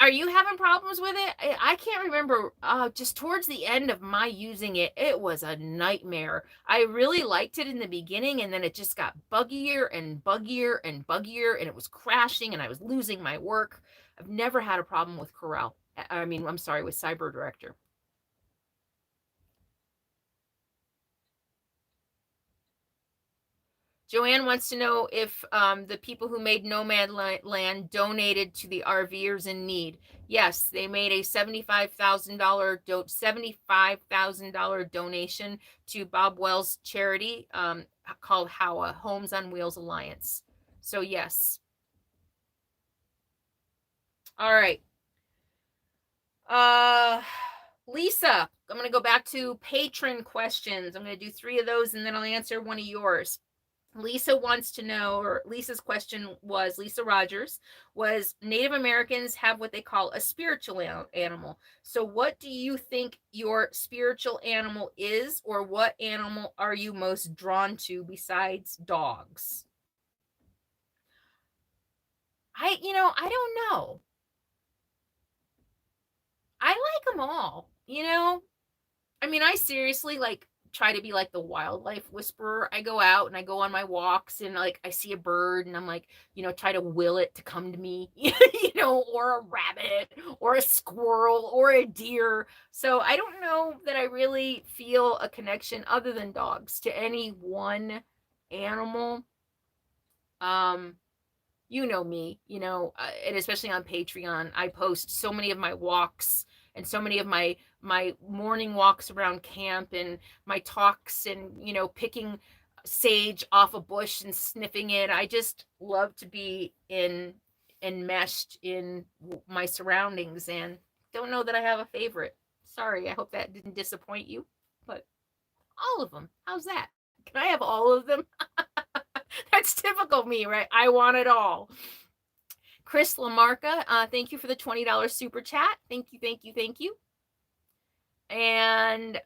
Are you having problems with it? I can't remember. Just towards the end of my using it, it was a nightmare. I really liked it in the beginning, and then it just got buggier and buggier and buggier, and it was crashing, and I was losing my work. I've never had a problem with Corel. I mean, I'm sorry, with Cyber Director. Joanne wants to know if the people who made Nomadland donated to the RVers in need. Yes, they made a $75,000 donation to Bob Wells' charity called HOWA, Homes on Wheels Alliance. So yes. All right. Lisa, I'm going to go back to patron questions. I'm going to do 3 of those, and then I'll answer one of yours. Lisa wants to know, or Lisa's question was, Lisa Rogers, was Native Americans have what they call a spiritual animal. So what do you think your spiritual animal is, or what animal are you most drawn to besides dogs? I don't know. I like them all, I mean, I seriously try to be like the wildlife whisperer. I go out and I go on my walks, and like I see a bird and I'm like, try to will it to come to me, or a rabbit or a squirrel or a deer. So I don't know that I really feel a connection other than dogs to any one animal. You know me, and especially on Patreon, I post so many of my walks and so many of my morning walks around camp, and my talks, and picking sage off a bush and sniffing it. I just love to be enmeshed in my surroundings, and don't know that I have a favorite. Sorry, I hope that didn't disappoint you, but all of them. How's that? Can I have all of them? That's typical me, right? I want it all. Chris Lamarca, thank you for the $20 super chat. Thank you, thank you, thank you. And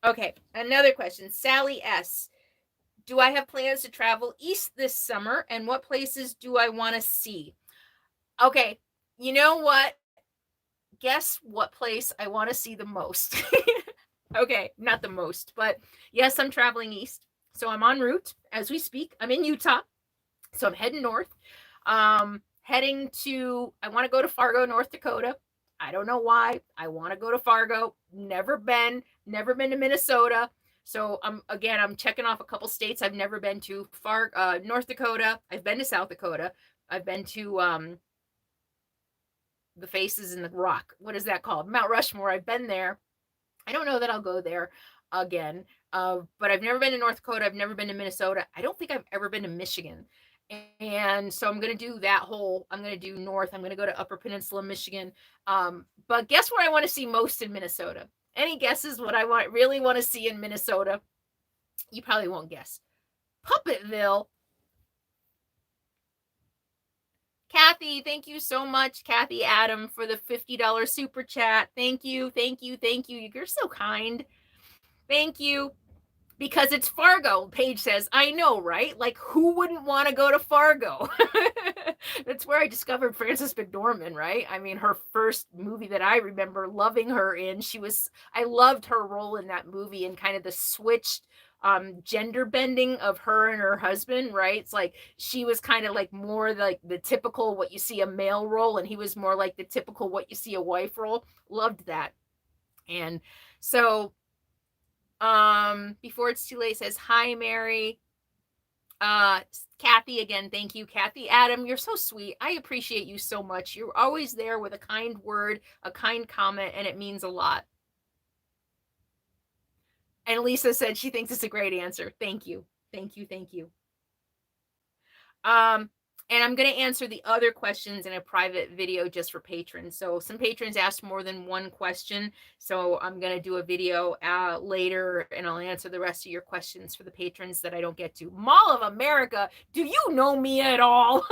okay, another question. Sally S. do I have plans to travel east this summer, and what places do I want to see? Okay, you know what? Guess what place I want to see the most. Okay, not the most, but yes, I'm traveling east. So I'm en route as we speak. I'm in Utah. So I'm heading north. Heading to, I want to go to Fargo, North Dakota. I don't know why. I want to go to Fargo. Never been to Minnesota. So I'm checking off a couple states I've never been to. North Dakota. I've been to South Dakota. I've been to the Faces in the Rock. What is that called? Mount Rushmore. I've been there. I don't know that I'll go there again. But I've never been to North Dakota. I've never been to Minnesota. I don't think I've ever been to Michigan. And so I'm going to do that whole, I'm going to do north. I'm going to go to Upper Peninsula, Michigan. But guess where I want to see most in Minnesota? Any guesses what I really want to see in Minnesota? You probably won't guess. Puppetville. Kathy, thank you so much, Kathy Adam, for the $50 super chat. Thank you. You're so kind. Thank you. Because it's Fargo, Paige says. I know, right? Like, who wouldn't want to go to Fargo? That's where I discovered Frances McDormand, right? I mean, her first movie that I remember loving her in, I loved her role in that movie and kind of the switched gender bending of her and her husband, right? It's like she was kind of like more like the typical what you see a male role, and he was more like the typical what you see a wife role. Loved that. And so before it's too late says, hi Mary. Kathy again, thank you. Kathy Adam, you're so sweet. I appreciate you so much. You're always there with a kind word, a kind comment, and it means a lot. And Lisa said she thinks it's a great answer. Thank you. And I'm going to answer the other questions in a private video just for patrons. So some patrons asked more than one question. So I'm going to do a video later and I'll answer the rest of your questions for the patrons that I don't get to. Mall of America, do you know me at all?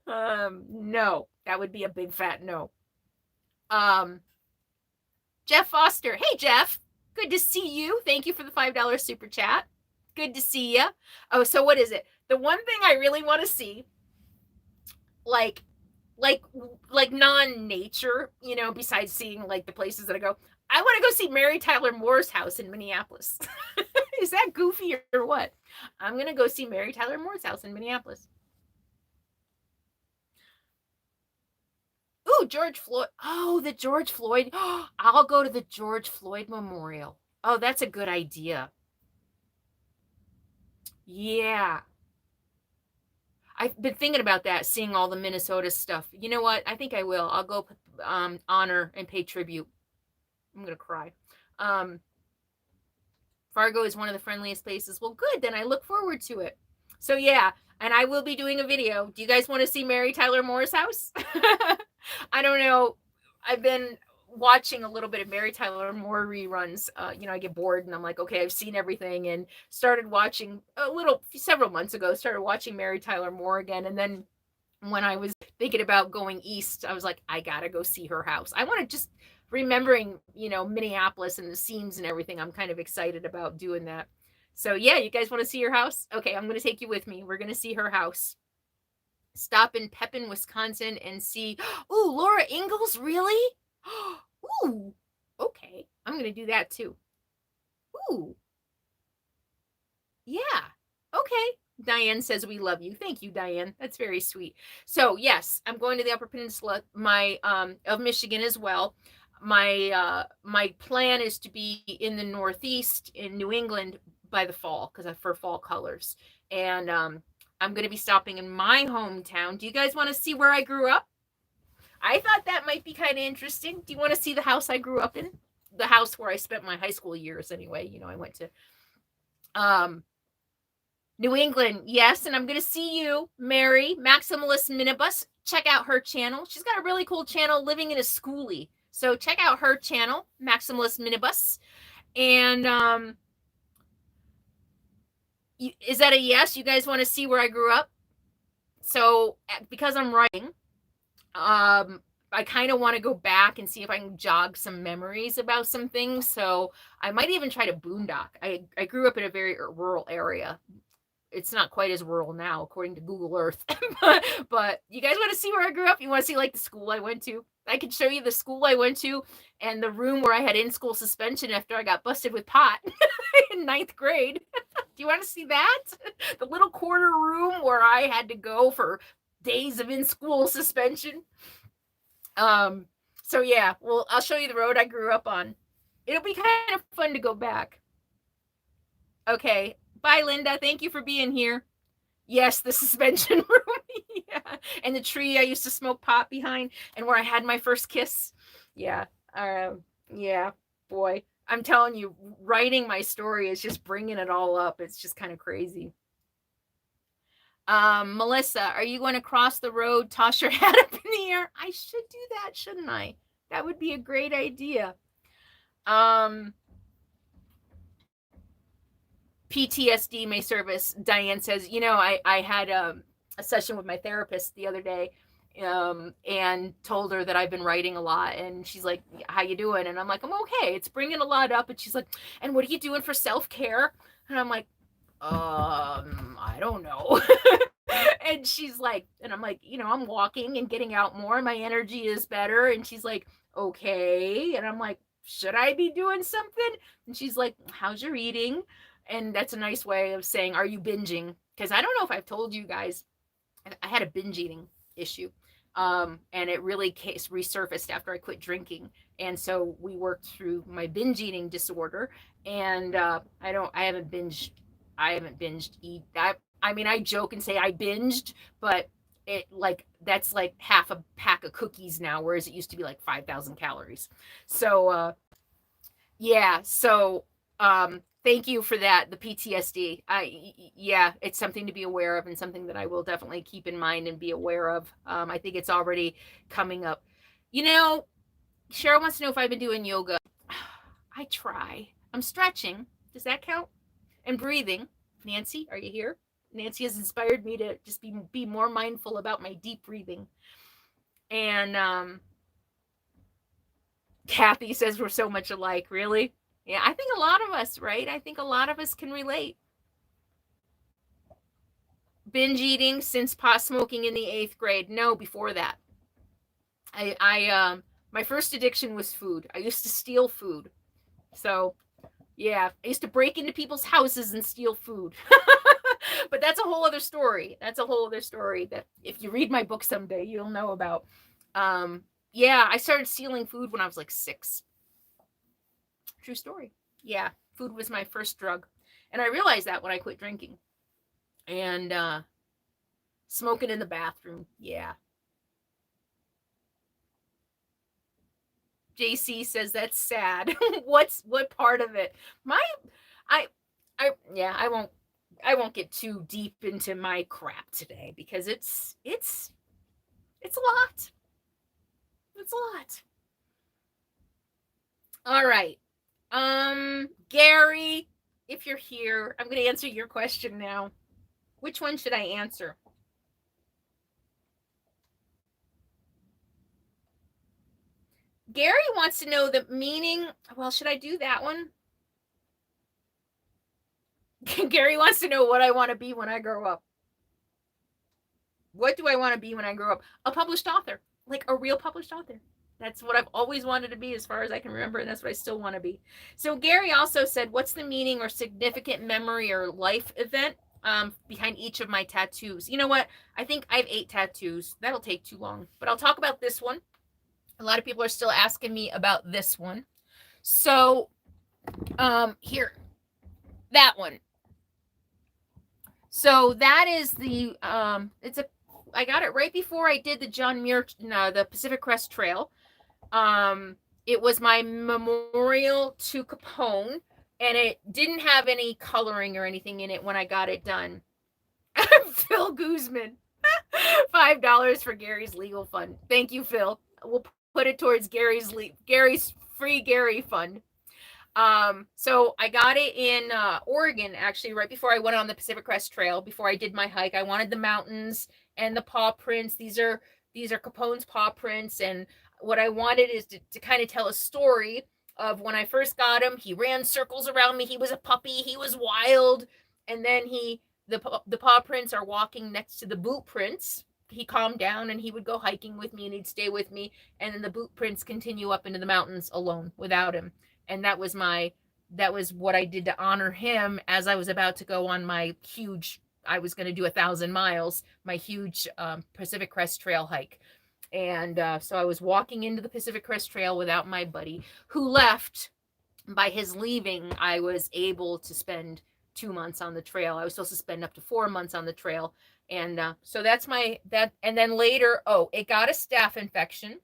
No, that would be a big fat no. Jeff Foster. Hey, Jeff. Good to see you. Thank you for the $5 super chat. Good to see you. Oh, so what is it? The one thing I really want to see, like non-nature, you know, besides seeing like the places that I go, I want to go see Mary Tyler Moore's house in Minneapolis. Is that goofy or what? I'm going to go see Mary Tyler Moore's house in Minneapolis. Ooh, George Floyd. Oh, the George Floyd. I'll go to the George Floyd Memorial. Oh, that's a good idea. Yeah. I've been thinking about that, seeing all the Minnesota stuff. You know what? I think I will. I'll go honor and pay tribute. I'm going to cry. Fargo is one of the friendliest places. Well, good. Then I look forward to it. So, yeah. And I will be doing a video. Do you guys want to see Mary Tyler Moore's house? I don't know. I've been watching a little bit of Mary Tyler Moore reruns. You know, I get bored and I'm like, okay, I've seen everything, and started watching several months ago, started watching Mary Tyler Moore again. And then when I was thinking about going east, I was like, I gotta go see her house. I want to just remembering, you know, Minneapolis and the scenes and everything. I'm kind of excited about doing that. So yeah, you guys want to see her house? Okay, I'm going to take you with me. We're going to see her house. Stop in Pepin, Wisconsin and see, ooh, Laura Ingalls, really? Ooh, okay. I'm going to do that too. Ooh. Yeah. Okay. Diane says we love you. Thank you, Diane. That's very sweet. So yes, I'm going to the Upper Peninsula, of Michigan as well. My plan is to be in the Northeast in New England by the fall, because for fall colors. And I'm going to be stopping in my hometown. Do you guys want to see where I grew up? I thought that might be kind of interesting. Do you want to see the house I grew up in? The house where I spent my high school years anyway. You know, I went to New England, yes, and I'm going to see you, Mary, Maximalist Minibus. Check out her channel. She's got a really cool channel, Living in a Schoolie. So check out her channel, Maximalist Minibus. And is that a yes? You guys want to see where I grew up? So because I'm writing, I kind of want to go back and see if I can jog some memories about some things. So I might even try to boondock. I grew up in a very rural area. It's not quite as rural now, according to Google Earth. but you guys want to see where I grew up? You want to see like the school I went to? I can show you the school I went to and the room where I had in-school suspension after I got busted with pot in 9th grade. Do you want to see that? The little corner room where I had to go for days of in-school suspension. So yeah, well, I'll show you the road I grew up on. It'll be kind of fun to go back. Okay. Bye, Linda. Thank you for being here. Yes, the suspension room. Yeah. And the tree I used to smoke pot behind and where I had my first kiss. Yeah. Yeah, boy. I'm telling you, writing my story is just bringing it all up. It's just kind of crazy. Melissa, are you going to cross the road, toss your hat up in the air? I should do that, shouldn't I? That would be a great idea. PTSD may service. Diane says, I had a session with my therapist the other day, and told her that I've been writing a lot, and she's like, how you doing? And I'm like, I'm okay. It's bringing a lot up. And she's like, and what are you doing for self-care? And I'm like, I don't know. And she's like, and I'm like, I'm walking and getting out more. My energy is better. And she's like, okay. And I'm like, should I be doing something? And she's like, how's your eating? And that's a nice way of saying, are you binging? Because I don't know if I've told you guys, I had a binge eating issue. And it really resurfaced after I quit drinking. And so we worked through my binge eating disorder. And I haven't binged eat. I joke and say I binged, but that's like half a pack of cookies now, whereas it used to be like 5,000 calories. So yeah. So thank you for that. The PTSD. It's something to be aware of and something that I will definitely keep in mind and be aware of. I think it's already coming up. Cheryl wants to know if I've been doing yoga. I try. I'm stretching. Does that count? And breathing. Nancy, are you here? Nancy has inspired me to just be more mindful about my deep breathing. And Kathy says we're so much alike. Really? Yeah, I think a lot of us, right? I think a lot of us can relate. Binge eating since pot smoking in the 8th grade. No, before that. My first addiction was food. I used to steal food. So, yeah, I used to break into people's houses and steal food. But that's a whole other story. That if you read my book someday, you'll know about. Yeah, I started stealing food when I was like 6. True story. Yeah, food was my first drug. And I realized that when I quit drinking. And smoking in the bathroom. Yeah. JC says that's sad. What part of it? I won't get too deep into my crap today because it's a lot. It's a lot. All right. Gary, if you're here, I'm going to answer your question now. Which one should I answer? Gary wants to know the meaning. Well, should I do that one? Gary wants to know what I want to be when I grow up. What do I want to be when I grow up? A published author, like a real published author. That's what I've always wanted to be as far as I can remember, and that's what I still want to be. So Gary also said, what's the meaning or significant memory or life event behind each of my tattoos? You know what? I think I have 8 tattoos. That'll take too long, but I'll talk about this one. A lot of people are still asking me about this one. So here, that one. So that is the I got it right before I did the John Muir, the Pacific Crest Trail. It was my memorial to Capone, and it didn't have any coloring or anything in it when I got it done. Phil Guzman, $5 for Gary's legal fund. Thank you, Phil. We'll put it towards Gary's free Gary fund. So I got it in Oregon, actually, right before I went on the Pacific Crest Trail, before I did my hike. I wanted the mountains and the paw prints. These are Capone's paw prints, and What I wanted is to kind of tell a story of when I first got him. He ran circles around me. He was a puppy. He was wild. And then the paw prints are walking next to the boot prints. He calmed down and he would go hiking with me and he'd stay with me. And then the boot prints continue up into the mountains alone without him. And that was what I did to honor him as I was about to go on my huge, I was going to do 1,000 miles, my huge Pacific Crest Trail hike. And so I was walking into the Pacific Crest Trail without my buddy, who left. By his leaving, I was able to spend 2 months on the trail. I was supposed to spend up to 4 months on the trail. And so that's that. And then later, it got a staph infection.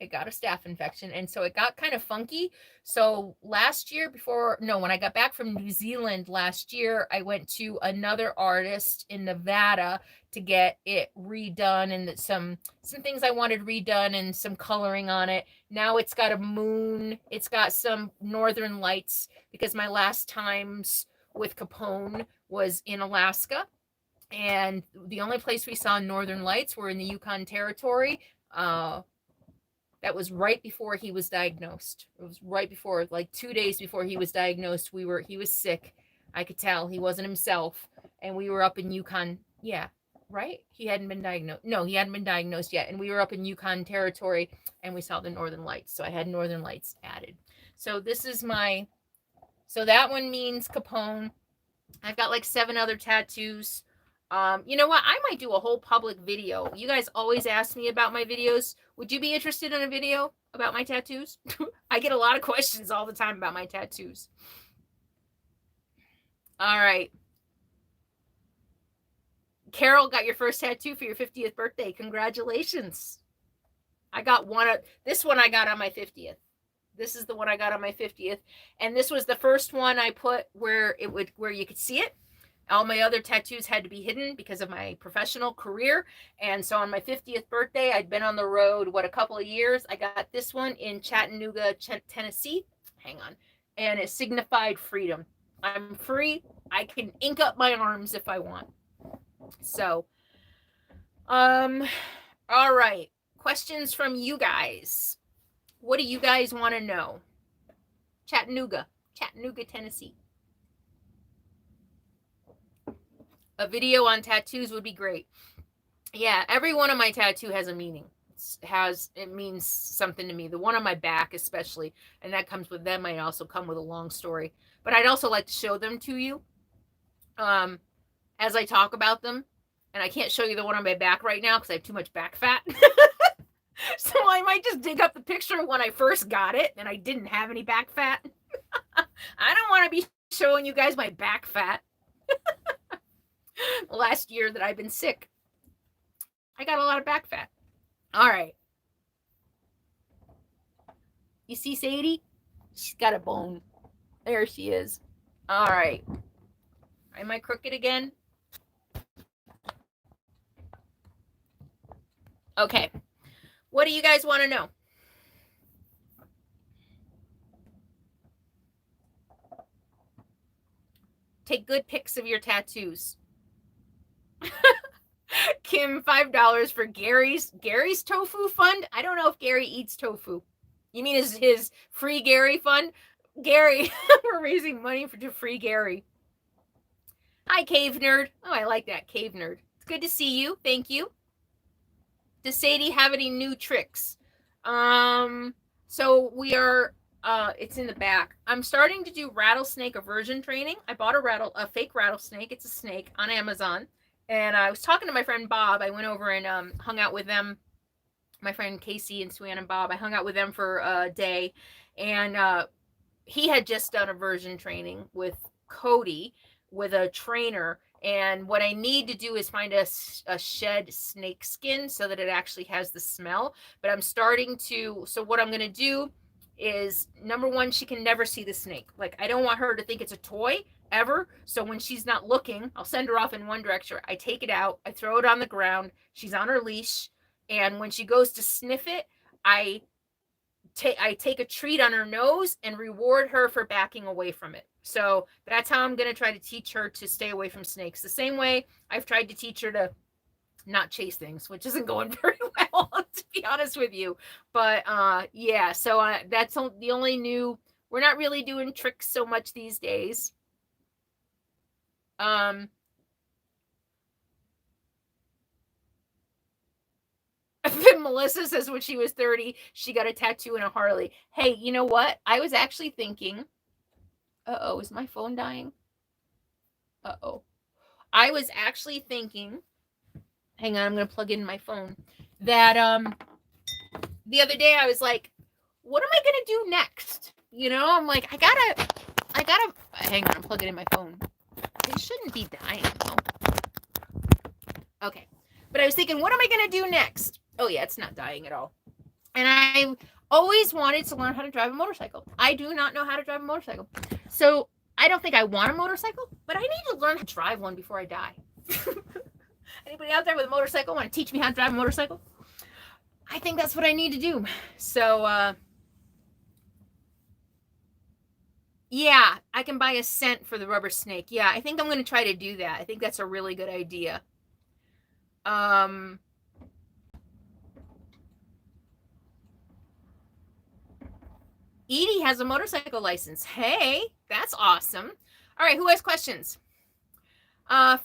And so it got kind of funky. So last year, when I got back from New Zealand last year, I went to another artist in Nevada to get it redone, and some things I wanted redone and some coloring on it. Now it's got a moon, it's got some northern lights, because my last times with Capone was in Alaska, and the only place we saw northern lights were in the Yukon Territory. That was right before he was diagnosed. It was right before, like 2 days before he was diagnosed. He was sick. I could tell he wasn't himself. And we were up in Yukon. Yeah, right? He hadn't been diagnosed. No, he hadn't been diagnosed yet. And we were up in Yukon Territory and we saw the northern lights. So I had northern lights added. So so that one means Capone. I've got like 7 other tattoos. You know what? I might do a whole public video. You guys always ask me about my videos. Would you be interested in a video about my tattoos? I get a lot of questions all the time about my tattoos. All right. Carol, got your first tattoo for your 50th birthday. Congratulations. I got this one I got on my 50th. This is the one I got on my 50th. And this was the first one I put where you could see it. All my other tattoos had to be hidden because of my professional career. And so on my 50th birthday, I'd been on the road, a couple of years. I got this one in Chattanooga, Tennessee. Hang on. And it signified freedom. I'm free. I can ink up my arms if I want. So, all right. Questions from you guys. What do you guys want to know? Chattanooga, Tennessee. A video on tattoos would be great. Yeah, every one of my tattoo has a meaning. It means something to me. The one on my back especially, and that comes with them. I also come with a long story. But I'd also like to show them to you as I talk about them. And I can't show you the one on my back right now because I have too much back fat. So I might just dig up the picture of when I first got it and I didn't have any back fat. I don't want to be showing you guys my back fat. Last year that I've been sick, I got a lot of back fat. All right. You see Sadie? She's got a bone. There she is. All right. Am I crooked again? Okay. What do you guys want to know? Take good pics of your tattoos. Kim, $5 for Gary's tofu fund. I don't know if Gary eats tofu. You mean his free Gary fund? Gary, we're raising money for free Gary. Hi, Cave Nerd. Oh, I like that, Cave Nerd. It's good to see you. Thank you. Does Sadie have any new tricks? So we are, it's in the back. I'm starting to do rattlesnake aversion training. I bought a fake rattlesnake. It's a snake on Amazon. And I was talking to my friend Bob. I went over and hung out with them. My friend Casey and Swan and Bob. I hung out with them for a day. And he had just done aversion training with Cody, with a trainer. And what I need to do is find a shed snake skin so that it actually has the smell. But I'm starting to, so what I'm going to do is, number one, she can never see the snake. Like, I don't want her to think it's a toy ever. So when she's not looking, I'll send her off in one direction. I take it out, I throw it on the ground. She's on her leash. And when she goes to sniff it, I take a treat on her nose and reward her for backing away from it. So that's how I'm going to try to teach her to stay away from snakes. The same way I've tried to teach her to not chase things, which isn't going very well, to be honest with you. But yeah, so that's the only new. We're not really doing tricks so much these days. Melissa says when she was 30, she got a tattoo and a Harley. Hey, you know what? I was actually thinking, uh-oh, is my phone dying? Uh-oh. I was actually thinking, hang on, I'm going to plug in my phone, that the other day I was like, what am I going to do next? You know, I'm like, I gotta, hang on, I'm plugging in my phone. It shouldn't be dying, though. Okay. But I was thinking, what am I going to do next? Oh, yeah, it's not dying at all. And I always wanted to learn how to drive a motorcycle. I do not know how to drive a motorcycle. So I don't think I want a motorcycle, but I need to learn how to drive one before I die. Anybody out there with a motorcycle want to teach me how to drive a motorcycle? I think that's what I need to do. So, yeah, I can buy a scent for the rubber snake. Yeah, I think I'm going to try to do that. I think that's a really good idea. Edie has a motorcycle license. Hey, that's awesome. All right, who has questions?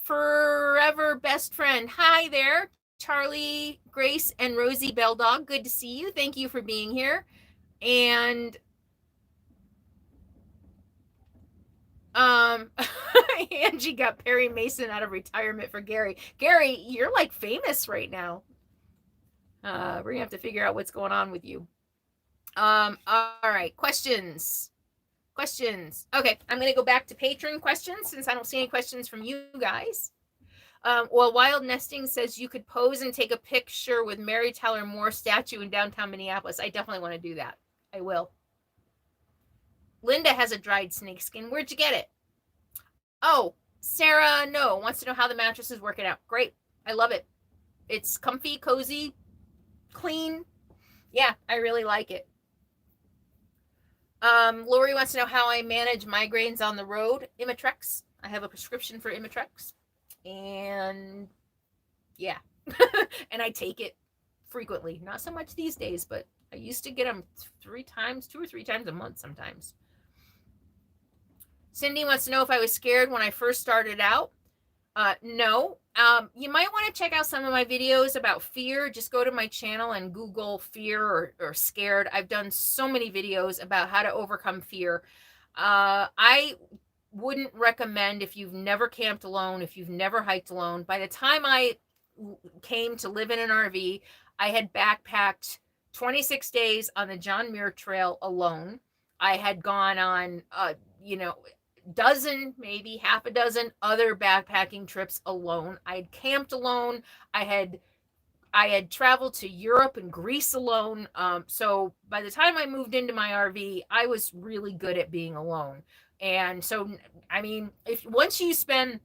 Forever best friend. Hi there, Charlie, Grace, and Rosie Belldog. Good to see you. Thank you for being here. And Angie got Perry Mason out of retirement for Gary. Gary, you're like famous right now. We're gonna have to figure out what's going on with you. All right, questions. Okay, I'm gonna go back to patron questions since I don't see any questions from you guys. Well, Wild Nesting says you could pose and take a picture with Mary Tyler Moore statue in downtown Minneapolis. I definitely want to do that. I will. Linda has a dried snake skin. Where'd you get it? Oh, Sarah No wants to know how the mattress is working out. Great. I love it. It's comfy, cozy, clean. Yeah, I really like it. Lori wants to know how I manage migraines on the road. Imitrex. I have a prescription for Imitrex. And yeah. And I take it frequently. Not so much these days, but I used to get them 2 or 3 times a month sometimes. Cindy wants to know if I was scared when I first started out. No. You might want to check out some of my videos about fear. Just go to my channel and Google fear or scared. I've done so many videos about how to overcome fear. I wouldn't recommend if you've never camped alone, if you've never hiked alone. By the time I came to live in an RV, I had backpacked 26 days on the John Muir Trail alone. I had gone on, dozen, maybe half a dozen other backpacking trips alone. I had camped alone. I had traveled to Europe and Greece alone. So by the time I moved into my RV, I was really good at being alone. And so, I mean, if once you spend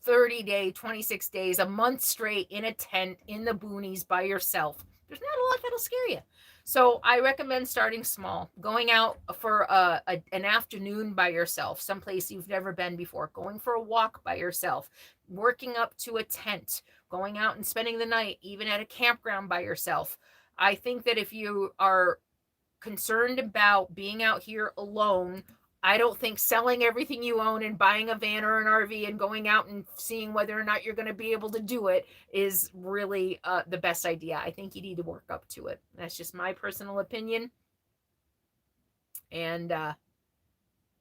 30 days, 26 days, a month straight in a tent in the boonies by yourself, there's not a lot that'll scare you. So I recommend starting small, going out for an afternoon by yourself, someplace you've never been before, going for a walk by yourself, working up to a tent, going out and spending the night, even at a campground by yourself. I think that if you are concerned about being out here alone, I don't think selling everything you own and buying a van or an RV and going out and seeing whether or not you're going to be able to do it is really the best idea. I think you need to work up to it. That's just my personal opinion. And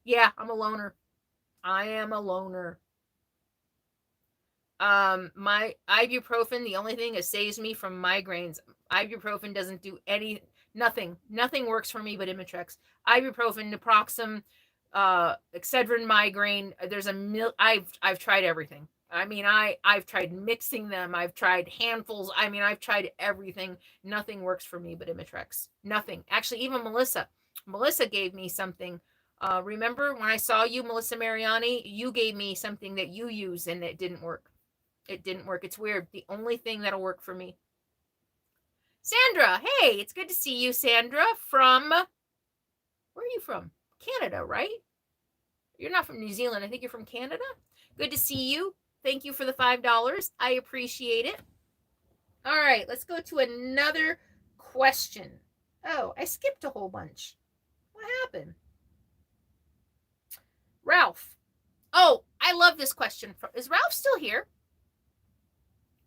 yeah, I'm a loner. I am a loner. My ibuprofen, the only thing that saves me from migraines. Ibuprofen doesn't do nothing works for me but Imitrex. Ibuprofen, naproxen, Excedrin migraine. There's I've tried everything. I mean, I've tried mixing them. I've tried handfuls. I mean, I've tried everything. Nothing works for me but Imitrex. Nothing. Actually, even Melissa gave me something. Remember when I saw you, Melissa Mariani, you gave me something that you use and it didn't work. It didn't work. It's weird. The only thing that'll work for me. Sandra, hey, it's good to see you, Sandra, from, where are you from? Canada, right? You're not from New Zealand. I think you're from Canada. Good to see you. Thank you for the $5. I appreciate it. All right, let's go to another question. Oh, I skipped a whole bunch. What happened? Ralph. Oh, I love this question. Is Ralph still here?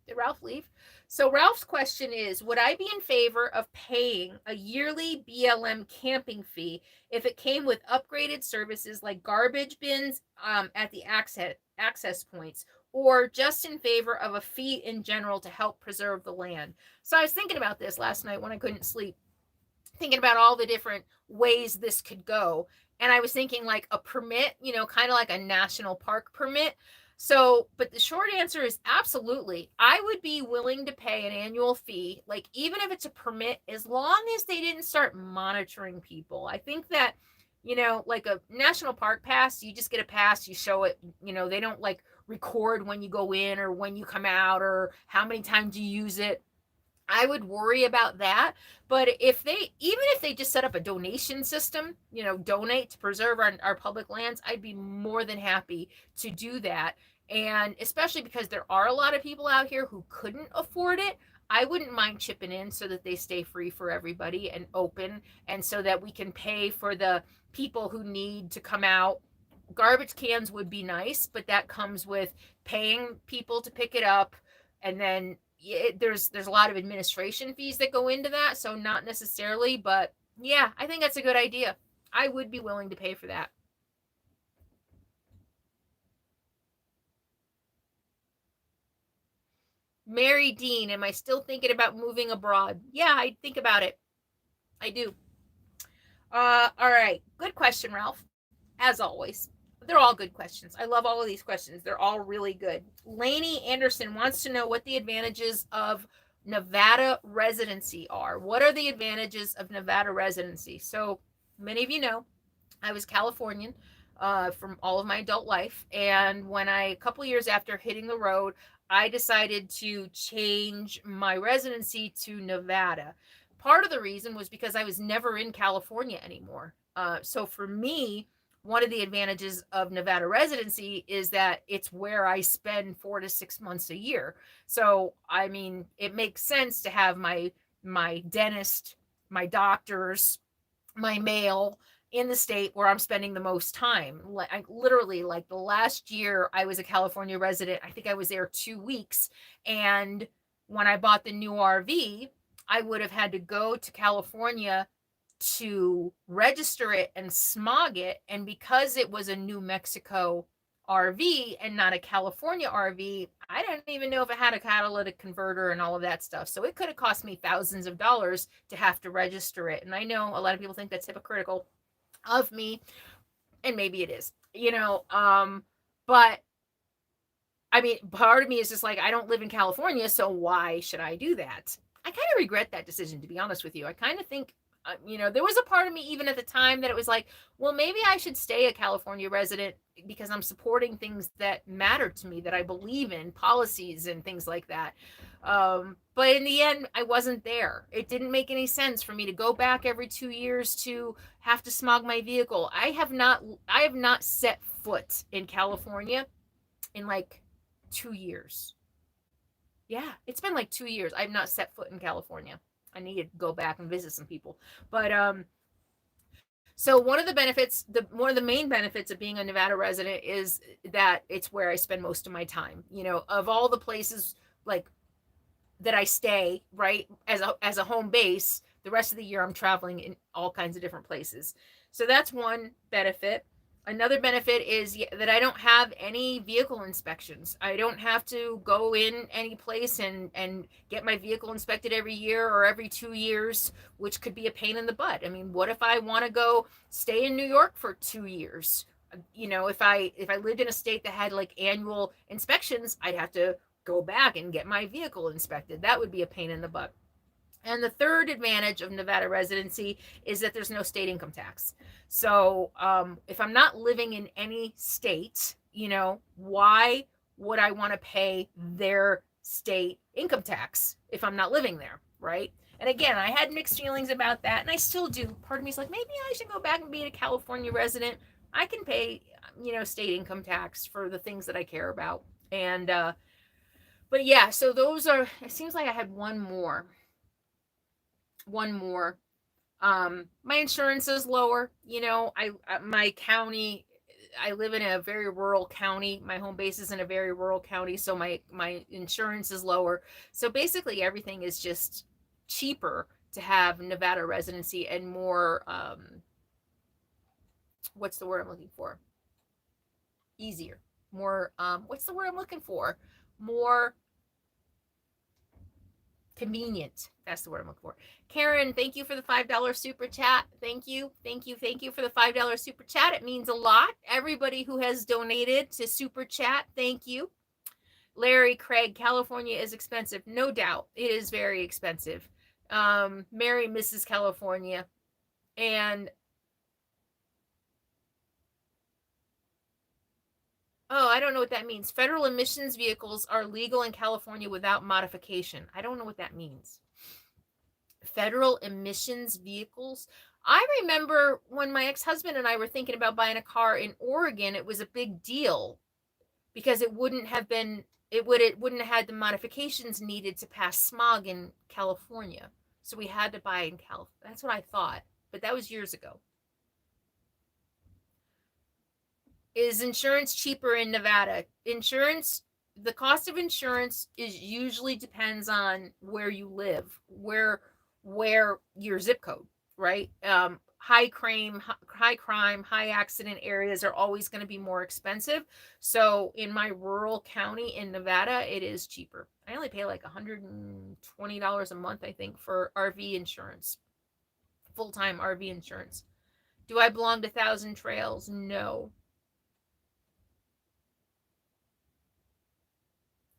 Did Ralph leave? So Ralph's question is, would I be in favor of paying a yearly BLM camping fee if it came with upgraded services like garbage bins at the access points, or just in favor of a fee in general to help preserve the land? So I was thinking about this last night when I couldn't sleep, thinking about all the different ways this could go. And I was thinking like a permit, kind of like a national park permit. So, but the short answer is absolutely. I would be willing to pay an annual fee, like even if it's a permit, as long as they didn't start monitoring people. I think that, like a national park pass, you just get a pass, you show it, they don't like record when you go in or when you come out or how many times you use it. I would worry about that. But even if they just set up a donation system, donate to preserve our public lands, I'd be more than happy to do that. And especially because there are a lot of people out here who couldn't afford it, I wouldn't mind chipping in so that they stay free for everybody and open, and so that we can pay for the people who need to come out. Garbage cans would be nice, but that comes with paying people to pick it up, and then there's a lot of administration fees that go into that, so not necessarily, but yeah, I think that's a good idea. I would be willing to pay for that. Mary Dean, am I still thinking about moving abroad? Yeah, I think about it. I do. All right. Good question, Ralph. As always. They're all good questions. I love all of these questions. They're all really good. Lainey Anderson wants to know what the advantages of Nevada residency are. What are the advantages of Nevada residency? So many of you know I was Californian from all of my adult life. And when a couple years after hitting the road, I decided to change my residency to Nevada. Part of the reason was because I was never in California anymore. So for me, one of the advantages of Nevada residency is that it's where I spend 4 to 6 months a year. So, I mean, it makes sense to have my dentist, my doctors, my mail in the state where I'm spending the most time. Like literally, like the last year I was a California resident, I think I was there 2 weeks. And when I bought the new RV, I would have had to go to California to register it and smog it. And because it was a New Mexico RV and not a California RV, I don't even know if it had a catalytic converter and all of that stuff. So it could have cost me thousands of dollars to have to register it. And I know a lot of people think that's hypocritical of me, and maybe it is, but I mean, part of me is just like, I don't live in California, so why should I do that? I kind of regret that decision, to be honest with you. I kind of think, there was a part of me even at the time that it was like, well, maybe I should stay a California resident because I'm supporting things that matter to me, that I believe in, policies and things like that. But in the end, I wasn't there. It didn't make any sense for me to go back every 2 years to have to smog my vehicle. I have not set foot in California in like 2 years. Yeah, it's been like 2 years. I've not set foot in California. I need to go back and visit some people. But so one of the main benefits of being a Nevada resident is that it's where I spend most of my time. Of all the places like that I stay, right, as a home base, the rest of the year I'm traveling in all kinds of different places. So that's one benefit. Another benefit is that I don't have any vehicle inspections. I don't have to go in any place and get my vehicle inspected every year or every 2 years, which could be a pain in the butt. I mean, what if I want to go stay in New York for 2 years? If I lived in a state that had like annual inspections, I'd have to go back and get my vehicle inspected. That would be a pain in the butt. And the third advantage of Nevada residency is that there's no state income tax. So if I'm not living in any state, why would I want to pay their state income tax if I'm not living there, right? And again, I had mixed feelings about that, and I still do. Part of me is like, maybe I should go back and be a California resident. I can pay, state income tax for the things that I care about. And But yeah, so those are, it seems like I had one more. My insurance is lower. My county, I live in a very rural county. My home base is in a very rural county, so my insurance is lower. So basically everything is just cheaper to have Nevada residency and more what's the word I'm looking for? Easier. More what's the word I'm looking for? More convenient. That's the word I'm looking for. Karen, thank you for the $5 super chat. Thank you for the $5 super chat. It means a lot. Everybody who has donated to super chat, thank you. Larry Craig, California is expensive. No doubt. It is very expensive. Mary Mrs. California. And oh, I don't know what that means. Federal emissions vehicles are legal in California without modification. I don't know what that means. Federal emissions vehicles. I remember when my ex-husband and I were thinking about buying a car in Oregon, it was a big deal because it wouldn't have had the modifications needed to pass smog in California. So we had to buy in California. That's what I thought, but that was years ago. Is insurance cheaper in Nevada? The cost of insurance is usually depends on where you live, where your zip code, right? High crime, high accident areas are always going to be more expensive. So in my rural county in Nevada, it is cheaper. I only pay like $120 a month, I think, for RV insurance, full-time RV insurance. Do I belong to Thousand Trails? No.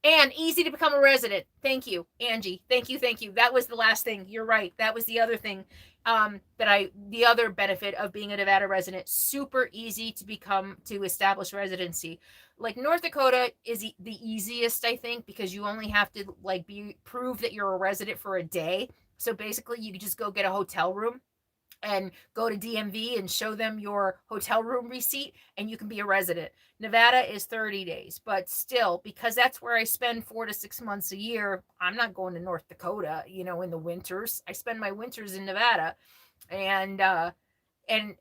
And easy to become a resident. Thank you, Angie. Thank you. That was the last thing. You're right. That was the other thing the other benefit of being a Nevada resident. Super easy to establish residency. Like North Dakota is the easiest, I think, because you only have to prove that you're a resident for a day. So basically you just go get a hotel room and go to DMV and show them your hotel room receipt and you can be a resident. Nevada is 30 days, but still, because that's where I spend 4 to 6 months a year, I'm not going to North Dakota, in the winters. I spend my winters in Nevada. And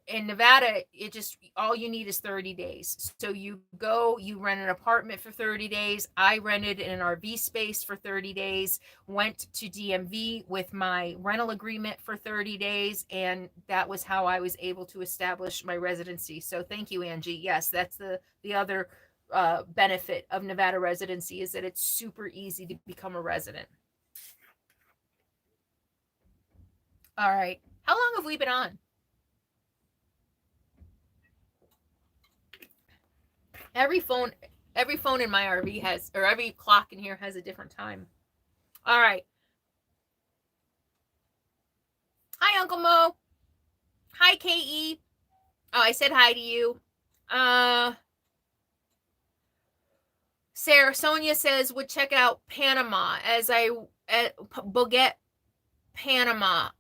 in Nevada, it just, all you need is 30 days. So you rent an apartment for 30 days. I rented an RV space for 30 days, went to DMV with my rental agreement for 30 days. And that was how I was able to establish my residency. So thank you, Angie. Yes, that's the other benefit of Nevada residency, is that it's super easy to become a resident. All right. How long have we been on? Every phone in my RV has, or every clock in here has a different time. All right. Hi, Uncle Mo. Hi, KE. Oh, I said hi to you. Sarah Sonia says would check out Panama at Boguet, Panama.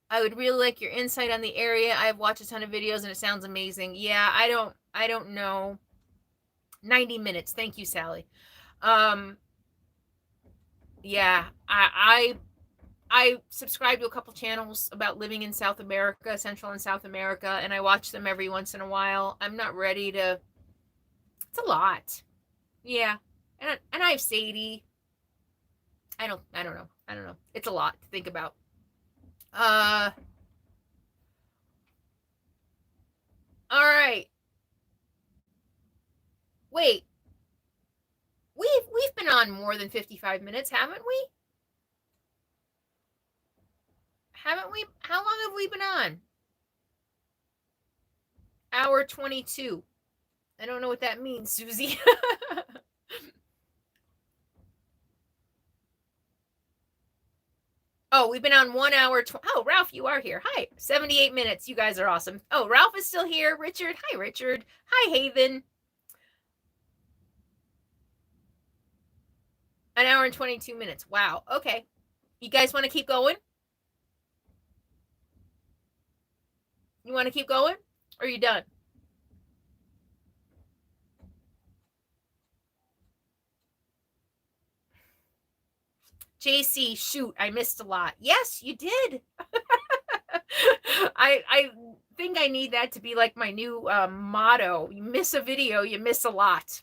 I would really like your insight on the area. I've watched a ton of videos and it sounds amazing. Yeah, I don't know. 90 minutes. Thank you, Sally. Yeah, I subscribe to a couple channels about living in South America, Central and South America, and I watch them every once in a while. I'm not ready to. It's a lot. Yeah, and I have Sadie. I don't know. It's a lot to think about. All right. Wait. We've been on more than 55 minutes, haven't we? Haven't we? How long have we been on? Hour 22. I don't know what that means, Susie. Oh, we've been on 1 hour. Oh, Ralph, you are here. Hi. 78 minutes. You guys are awesome. Oh, Ralph is still here. Richard. Hi, Richard. Hi, Haven. 1 hour and 22 minutes. Wow. Okay. You guys want to keep going? You want to keep going? Or are you done? JC, shoot, I missed a lot. Yes, you did. I think I need that to be like my new motto. You miss a video, you miss a lot.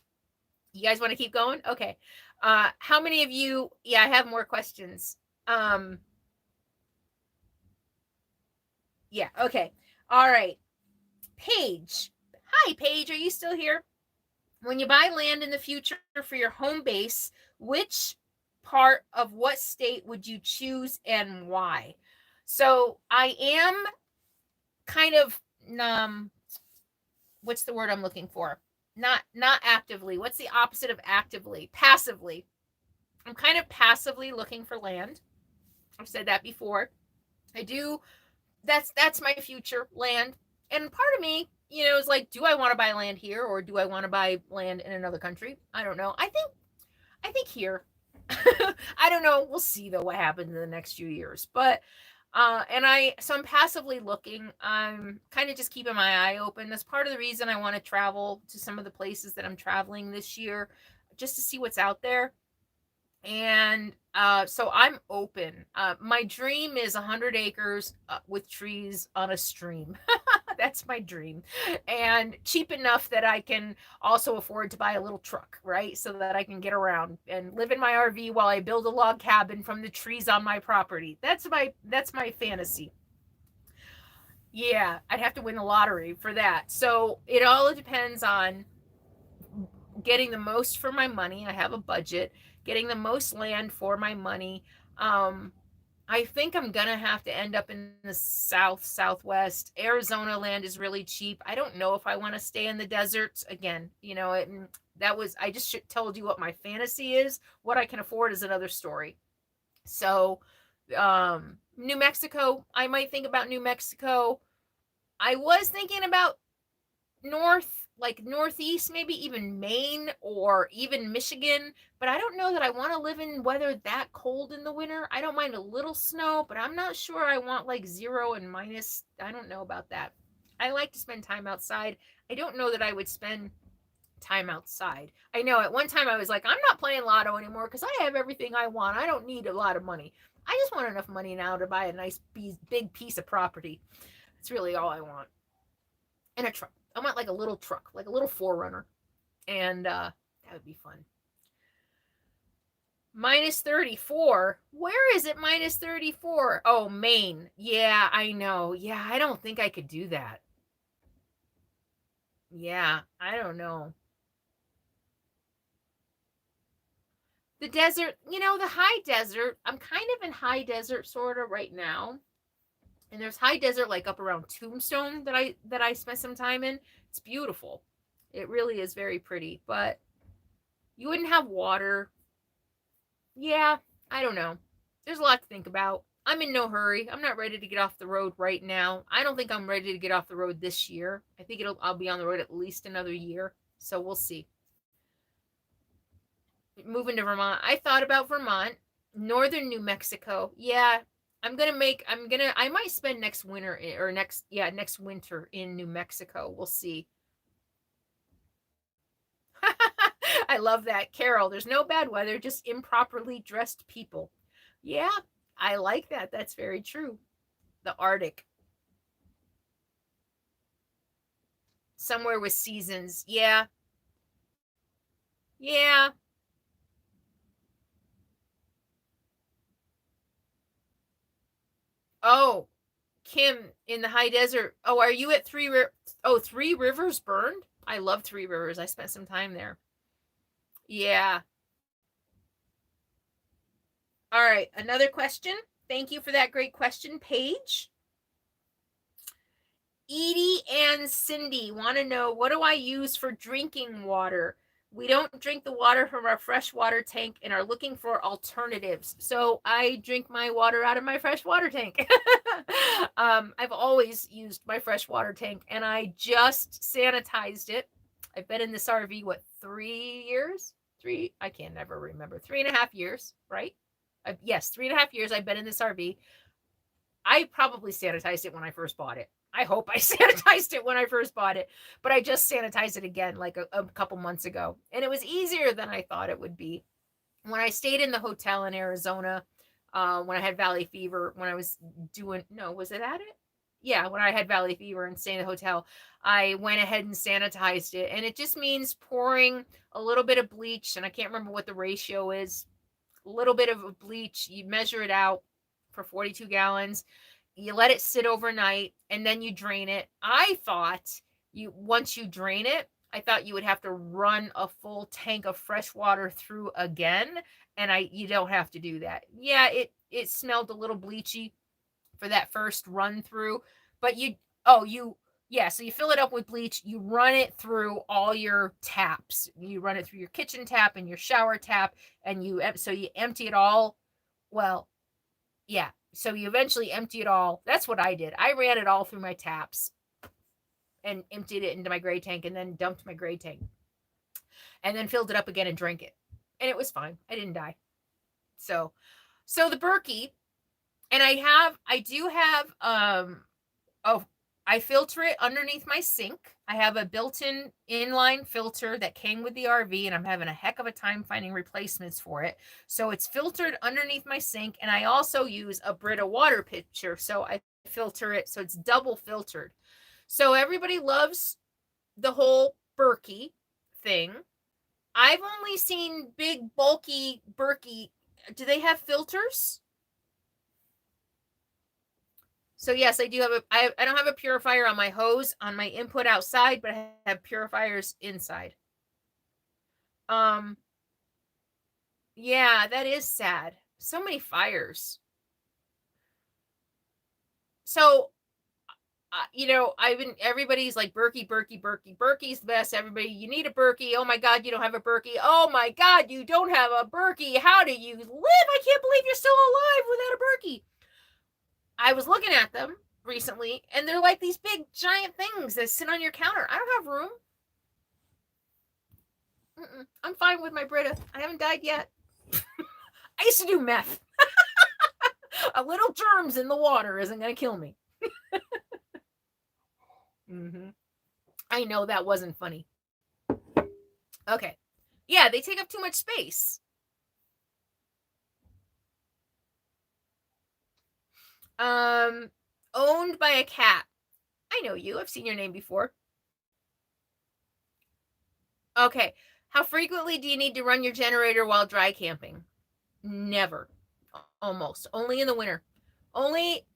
You guys want to keep going? Okay. How many of you? Yeah, I have more questions. Yeah, okay. All right. Paige. Hi, Paige. Are you still here? When you buy land in the future for your home base, which part of what state would you choose and why? So I am kind of what's the word I'm looking for? Not actively. What's the opposite of actively? Passively. I'm kind of passively looking for land. I've said that before. I do. That's my future land. And part of me, is like, do I want to buy land here or do I want to buy land in another country? I don't know. I think here. I don't know. We'll see though what happens in the next few years. But so I'm passively looking. I'm kind of just keeping my eye open. That's part of the reason I want to travel to some of the places that I'm traveling this year, just to see what's out there. And so I'm open. My dream is 100 acres with trees on a stream. That's my dream. And cheap enough that I can also afford to buy a little truck, right? So that I can get around and live in my RV while I build a log cabin from the trees on my property. That's my fantasy. Yeah, I'd have to win the lottery for that. So it all depends on getting the most for my money. I have a budget, getting the most land for my money. I think I'm gonna have to end up in the southwest. Arizona land is really cheap. I don't know if I want to stay in the deserts again. I just told you what my fantasy is. What I can afford is another story. So, New Mexico. I might think about New Mexico. I was thinking about northeast, maybe even Maine or even Michigan, but I don't know that I want to live in weather that cold in the winter. I don't mind a little snow, but I'm not sure I want like 0 and minus. I don't know about that. I like to spend time outside. I don't know that I would spend time outside. I know at one time I was like, I'm not playing lotto anymore because I have everything I want. I don't need a lot of money. I just want enough money now to buy a nice big piece of property. That's really all I want. And a truck. I want like a little truck, like a little 4Runner. And that would be fun. Minus 34. Where is it minus 34? Oh, Maine. Yeah, I know. Yeah, I don't think I could do that. Yeah, I don't know. The desert, the high desert, I'm kind of in high desert sort of right now. And there's high desert like up around Tombstone that I spent some time in. It's beautiful. It really is very pretty, but you wouldn't have water. Yeah, I don't know. There's a lot to think about. I'm in no hurry. I'm not ready to get off the road right now. I don't think I'm ready to get off the road this year. I think I'll be on the road at least another year. So we'll see. Moving to Vermont. I thought about Vermont, northern New Mexico. Yeah, I might spend next winter or next winter in New Mexico. We'll see. I love that. Carol, there's no bad weather, just improperly dressed people. Yeah, I like that. That's very true. The Arctic. Somewhere with seasons. Yeah. Yeah. Oh, Kim in the high desert. Oh, are you at Three Rivers burned? I love Three Rivers. I spent some time there. Yeah. All right, another question. Thank you for that great question, Paige. Edie and Cindy want to know, what do I use for drinking water? We don't drink the water from our freshwater tank and are looking for alternatives. So I drink my water out of my freshwater tank. I've always used my freshwater tank and I just sanitized it. I've been in this RV, 3 years? I can never remember. 3.5 years, right? Yes, 3.5 years I've been in this RV. I probably sanitized it when I first bought it. I hope I sanitized it when I first bought it, but I just sanitized it again like a couple months ago. And it was easier than I thought it would be. When I stayed in the hotel in Arizona, when I had valley fever, when I was doing, no, was it at it? Yeah, when I had valley fever and staying in the hotel, I went ahead and sanitized it. And it just means pouring a little bit of bleach, and I can't remember what the ratio is. A little bit of bleach, you measure it out for 42 gallons. You let it sit overnight and then you drain it. I thought once you drain it, I thought you would have to run a full tank of fresh water through again, and you don't have to do that. Yeah, it smelled a little bleachy for that first run through, but so you fill it up with bleach, you run it through all your taps. You run it through your kitchen tap and your shower tap, and you empty it all. Well, yeah. So you eventually empty it all. That's what I did. I ran it all through my taps and emptied it into my gray tank, and then dumped my gray tank, and then filled it up again and drank it. And it was fine. I didn't die. So the Berkey, and I do have oh, I filter it underneath my sink. I have a built-in inline filter that came with the RV, and I'm having a heck of a time finding replacements for it. So it's filtered underneath my sink, and I also use a Brita water pitcher, so I filter it so it's double filtered. So everybody loves the whole Berkey thing. I've only seen big, bulky Berkey. Do they have filters? So yes, I do have I don't have a purifier on my hose on my input outside, but I have purifiers inside. Yeah, that is sad. So many fires. So everybody's like Berkey's the best. Everybody, you need a Berkey. Oh my God, you don't have a Berkey. Oh my God, you don't have a Berkey. How do you live? I can't believe you're still alive without a Berkey. I was looking at them recently, and they're like these big giant things that sit on your counter. I don't have room. I'm fine with my Brita. I haven't died yet. I used to do meth. A little germs in the water isn't going to kill me. Mm-hmm. I know that wasn't funny. Okay. Yeah, they take up too much space. Owned by a cat. I know you. I've seen your name before. Okay. How frequently do you need to run your generator while dry camping? Never. Almost. Only in the winter. Only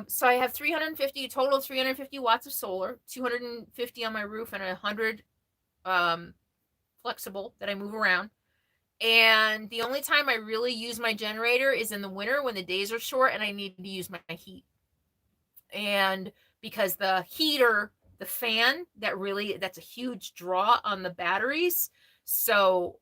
so I have 350 total 350 watts of solar, 250 on my roof, and 100 flexible that I move around. And the only time I really use my generator is in the winter when the days are short and I need to use my heat. And because the heater, the fan, that's a huge draw on the batteries. So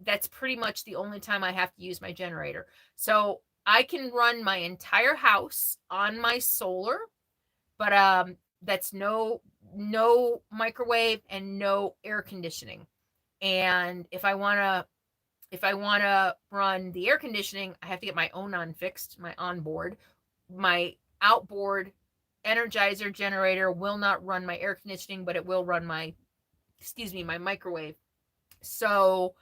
that's pretty much the only time I have to use my generator. So I can run my entire house on my solar, but that's no microwave and no air conditioning. And if I want to run the air conditioning, I have to get my own fixed, my onboard. My outboard energizer generator will not run my air conditioning, but it will run my microwave. So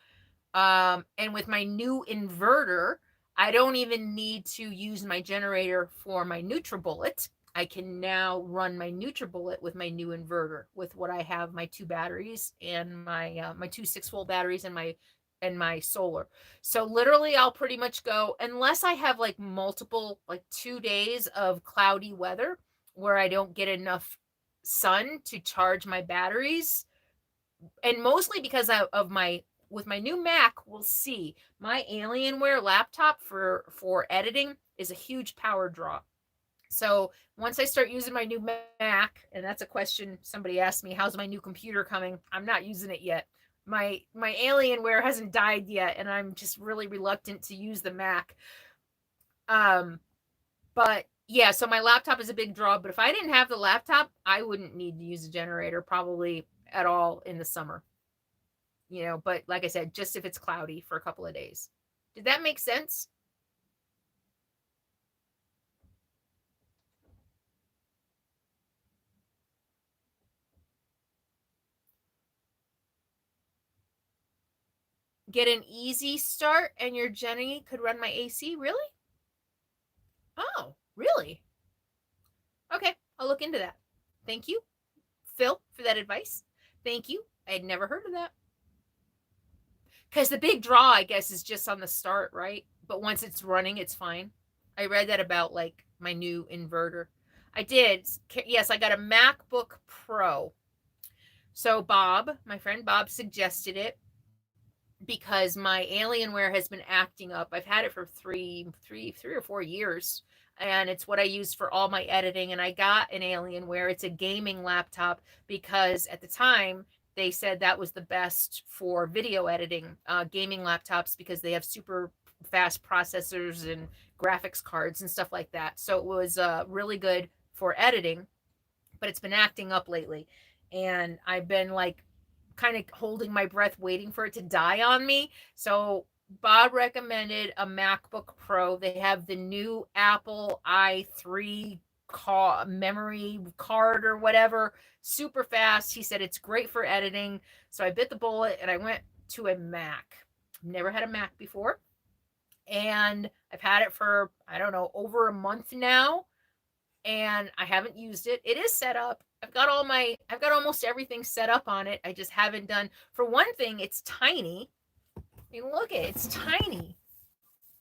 and with my new inverter, I don't even need to use my generator for my NutriBullet. I can now run my NutriBullet with my new inverter, with what I have, my 2 batteries and my 2 6-volt batteries and my solar. So literally I'll pretty much go, unless I have like multiple, like 2 days of cloudy weather where I don't get enough sun to charge my batteries. And mostly because of my with my new Mac, we'll see. My Alienware laptop for editing is a huge power draw. So once I start using my new Mac, and that's a question somebody asked me, how's my new computer coming? I'm not using it yet. My Alienware hasn't died yet, and I'm just really reluctant to use the Mac. But yeah, so my laptop is a big draw. But if I didn't have the laptop, I wouldn't need to use a generator probably at all in the summer. But like I said, just if it's cloudy for a couple of days. Did that make sense? Get an easy start and your Jenny could run my AC? Really? Oh, really? Okay, I'll look into that. Thank you, Phil, for that advice. Thank you. I had never heard of that. Because the big draw, I guess, is just on the start, right? But once it's running, it's fine. I read that about like my new inverter. I did. Yes, I got a MacBook Pro. So Bob, my friend Bob, suggested it because my Alienware has been acting up. I've had it for three or 4 years, and it's what I use for all my editing. And I got an Alienware. It's a gaming laptop because at the time they said that was the best for video editing, gaming laptops, because they have super fast processors and graphics cards and stuff like that. So it was really good for editing, but it's been acting up lately. And I've been like kind of holding my breath, waiting for it to die on me. So Bob recommended a MacBook Pro. They have the new Apple i3 memory card or whatever, super fast. He said it's great for editing. So I bit the bullet and I went to a Mac. Never had a Mac before. And I've had it for, I don't know, over a month now. And I haven't used it. It is set up. I've got almost everything set up on it. I just haven't done, for one thing, it's tiny. I mean, look at it, it's tiny.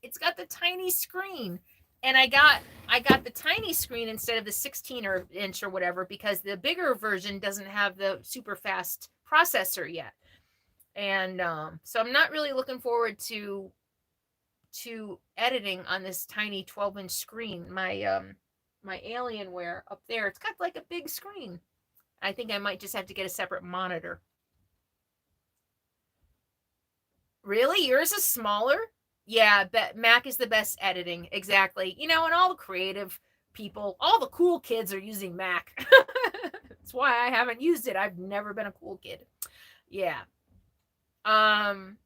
It's got the tiny screen. And I got the tiny screen instead of the 16-inch or whatever, because the bigger version doesn't have the super fast processor yet. And so I'm not really looking forward to editing on this tiny 12-inch screen. My Alienware up there, it's got like a big screen. I think I might just have to get a separate monitor. Really? Yours is smaller? Yeah, Mac is the best editing. Exactly. And all the creative people, all the cool kids are using Mac. That's why I haven't used it. I've never been a cool kid. Yeah. Um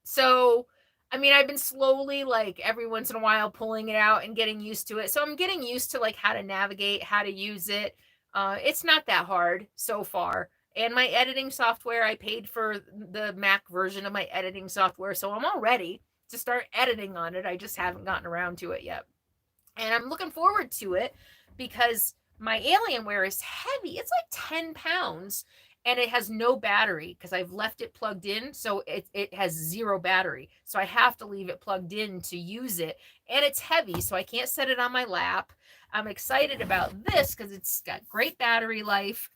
so I mean, I've been slowly, like, every once in a while pulling it out and getting used to it. So I'm getting used to like how to navigate, how to use it. It's not that hard so far. And my editing software, I paid for the Mac version of my editing software, so I'm all ready to start editing on it. I just haven't gotten around to it yet. And I'm looking forward to it because my Alienware is heavy. It's like 10 pounds, and it has no battery because I've left it plugged in. So it has zero battery. So I have to leave it plugged in to use it. And it's heavy, so I can't set it on my lap. I'm excited about this because it's got great battery life.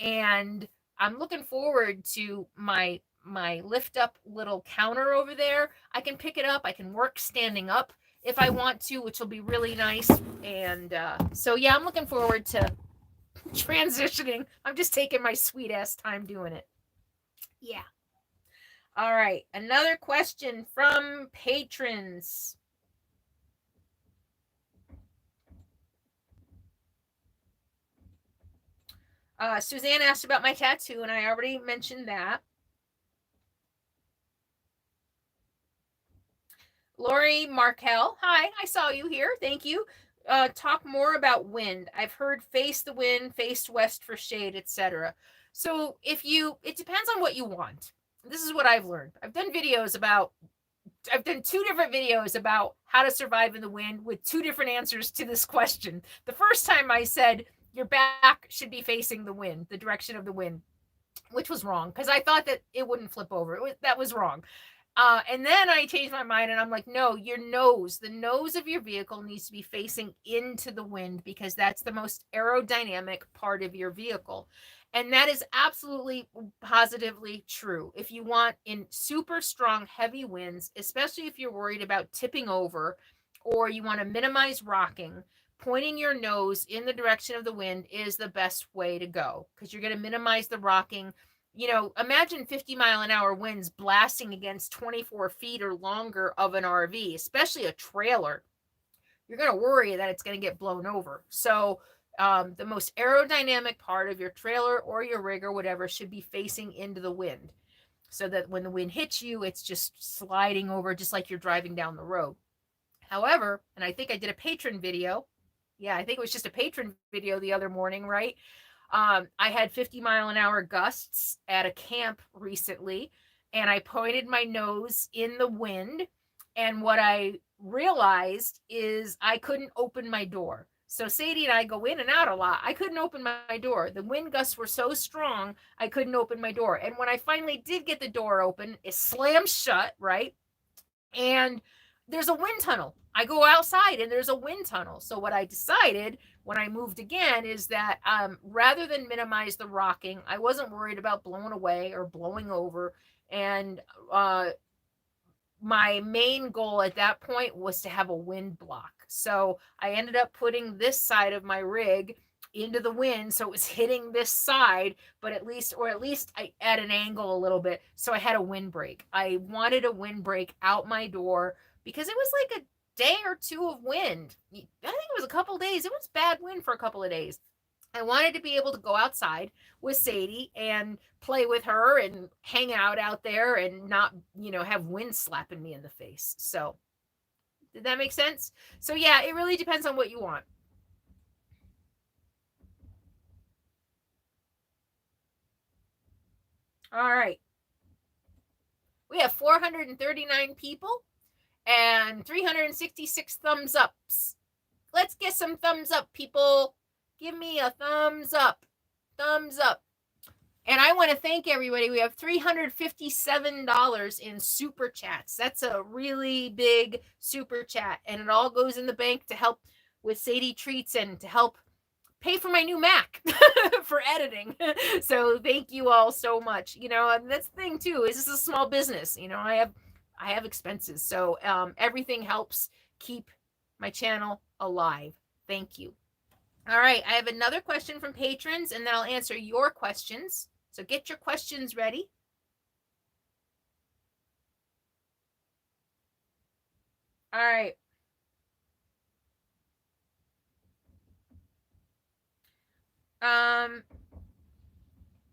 And I'm looking forward to my lift up little counter over there. I can pick it up. I can work standing up if I want to, which will be really nice. And so, yeah, I'm looking forward to transitioning. I'm just taking my sweet ass time doing it. Yeah. All right. Another question from patrons. Suzanne asked about my tattoo, and I already mentioned that. Lori Markel, hi, I saw you here. Thank you. Talk more about wind. I've heard face the wind, face west for shade, etc. So it depends on what you want. This is what I've learned. I've done two different videos about how to survive in the wind with two different answers to this question. The first time I said your back should be facing the wind, the direction of the wind, which was wrong because I thought that it wouldn't flip over. That was wrong. And then I changed my mind and I'm like, no, the nose of your vehicle needs to be facing into the wind because that's the most aerodynamic part of your vehicle. And that is absolutely positively true. If you want in super strong, heavy winds, especially if you're worried about tipping over or you want to minimize rocking, pointing your nose in the direction of the wind is the best way to go because you're going to minimize the rocking. Imagine 50-mile-an-hour winds blasting against 24 feet or longer of an RV, especially a trailer. You're going to worry that it's going to get blown over. So the most aerodynamic part of your trailer or your rig or whatever should be facing into the wind so that when the wind hits you, it's just sliding over just like you're driving down the road. However, and I think I did a patron video. Yeah, I think it was just a patron video the other morning, right? I had 50-mile-an-hour gusts at a camp recently, and I pointed my nose in the wind. And what I realized is I couldn't open my door. So Sadie and I go in and out a lot. I couldn't open my door. The wind gusts were so strong, I couldn't open my door. And when I finally did get the door open, it slammed shut, right? And there's a wind tunnel. I go outside and there's a wind tunnel. So what I decided when I moved again is that rather than minimize the rocking, I wasn't worried about blowing away or blowing over. And my main goal at that point was to have a wind block. So I ended up putting this side of my rig into the wind, so it was hitting this side, but at least I at an angle a little bit, so I had a windbreak. I wanted a windbreak out my door because it was like a day or two of wind. I think it was a couple of days. It was bad wind for a couple of days. I wanted to be able to go outside with Sadie and play with her and hang out there and not, have wind slapping me in the face. So, did that make sense? So, yeah, it really depends on what you want. All right. We have 439 people and 366 thumbs ups. Let's get some thumbs up, people. Give me a thumbs up. Thumbs up. And I want to thank everybody. We have $357 in super chats. That's a really big super chat. And it all goes in the bank to help with Sadie Treats and to help pay for my new Mac for editing. So thank you all so much. And that's the thing too, is this is a small business. I have expenses. So everything helps keep my channel alive. Thank you. All right, I have another question from patrons, and then I'll answer your questions. So get your questions ready. All right.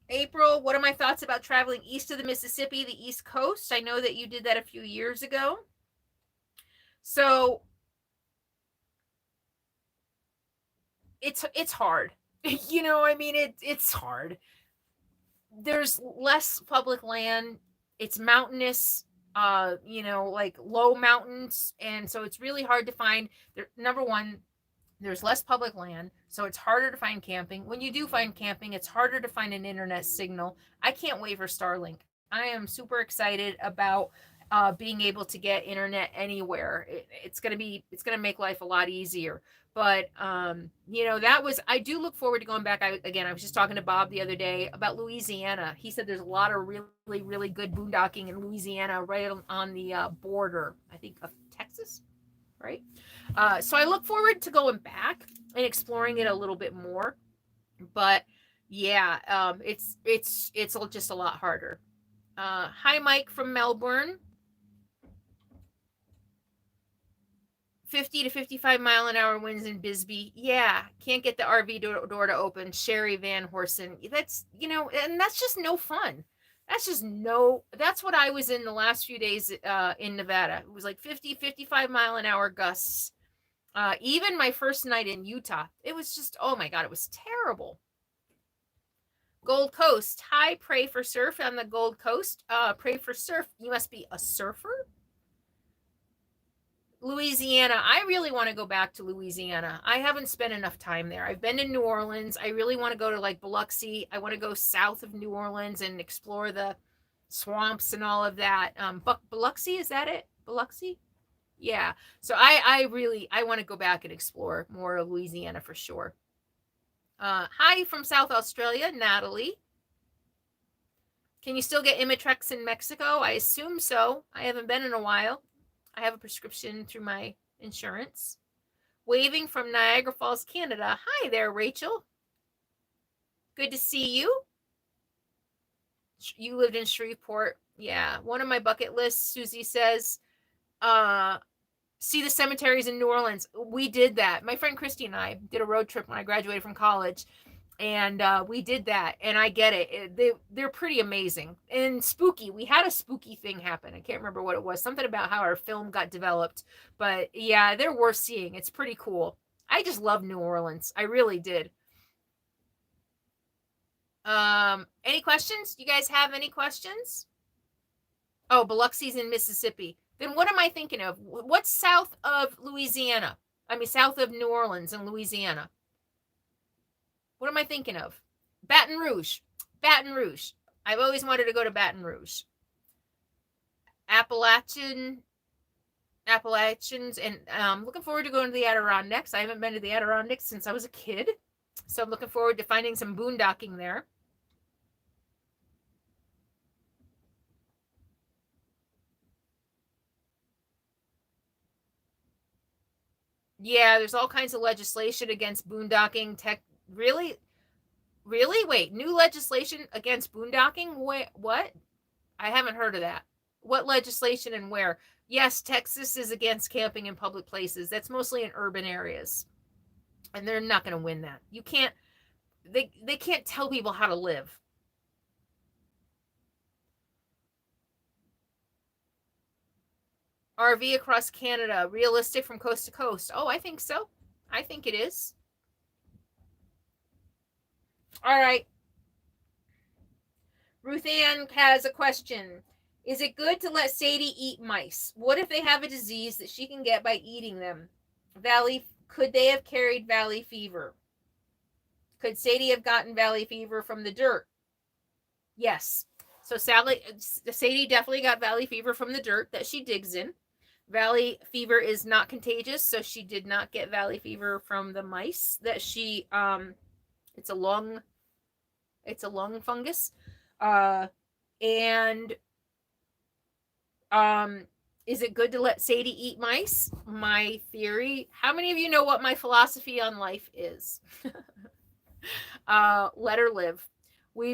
April, what are my thoughts about traveling east of the Mississippi, the East Coast? I know that you did that a few years ago. So it's hard. It's hard. There's less public land. It's mountainous, like low mountains, and so it's really hard to find. Number one, there's less public land, so it's harder to find camping. When you do find camping, it's harder to find an internet signal. I can't wait for Starlink. I am super excited about being able to get internet anywhere. It's gonna make life a lot easier. But I do look forward to going back. I was just talking to Bob the other day about Louisiana. He said there's a lot of really, really good boondocking in Louisiana, right on the border, I think, of Texas, right? So I look forward to going back and exploring it a little bit more. But yeah, it's just a lot harder. Hi, Mike from Melbourne. 50 to 55 mile an hour winds in Bisbee. Yeah, can't get the RV door to open. Sherry Van Horsen. That's, and that's just no fun. That's what I was in the last few days in Nevada. It was like 50, 55 mile an hour gusts. Even my first night in Utah, it was just, oh my God, it was terrible. Gold Coast. Hi, pray for surf on the Gold Coast. Pray for surf. You must be a surfer? Louisiana. I really want to go back to Louisiana. I haven't spent enough time there. I've been in New Orleans. I really want to go to like Biloxi. I want to go south of New Orleans and explore the swamps and all of that. Biloxi, is that it? Biloxi? Yeah. So I want to go back and explore more of Louisiana for sure. Hi from South Australia, Natalie. Can you still get Imitrex in Mexico? I assume so. I haven't been in a while. I have a prescription through my insurance. Waving from Niagara Falls, Canada. Hi there, Rachel. Good to see you. You lived in Shreveport. Yeah. One of my bucket lists, Susie says, see the cemeteries in New Orleans. We did that. My friend Christy and I did a road trip when I graduated from college. And we did that, and I get it. They're pretty amazing and spooky. We had a spooky thing happen. I can't remember what it was. Something about how our film got developed, but yeah, they're worth seeing. It's pretty cool. I just love New Orleans. I really did. Any questions? You guys have any questions? Oh, Biloxi's in Mississippi. Then what am I thinking of? What's south of Louisiana? I mean, south of New Orleans and Louisiana. What am I thinking of? Baton Rouge. Baton Rouge. I've always wanted to go to Baton Rouge. Appalachians, and I'm looking forward to going to the Adirondacks. I haven't been to the Adirondacks since I was a kid, so I'm looking forward to finding some boondocking there. Yeah, there's all kinds of legislation against boondocking. Tech, really, really? Wait, new legislation against boondocking? Wait, what? I haven't heard of that. What legislation and where? Yes, Texas is against camping in public places. That's mostly in urban areas, and they're not going to win that. You can't. They can't tell people how to live. RV across Canada, realistic from coast to coast. Oh, I think so. I think it is. All right. Ruth Ann has a question. Is it good to let Sadie eat mice? What if they have a disease that she can get by eating them? Could they have carried valley fever? Could Sadie have gotten valley fever from the dirt? Yes. So Sadie definitely got valley fever from the dirt that she digs in. Valley fever is not contagious, so she did not get valley fever from the mice that she it's a lung fungus. And is it good to let Sadie eat mice? My theory, how many of you know what my philosophy on life is? Let her live.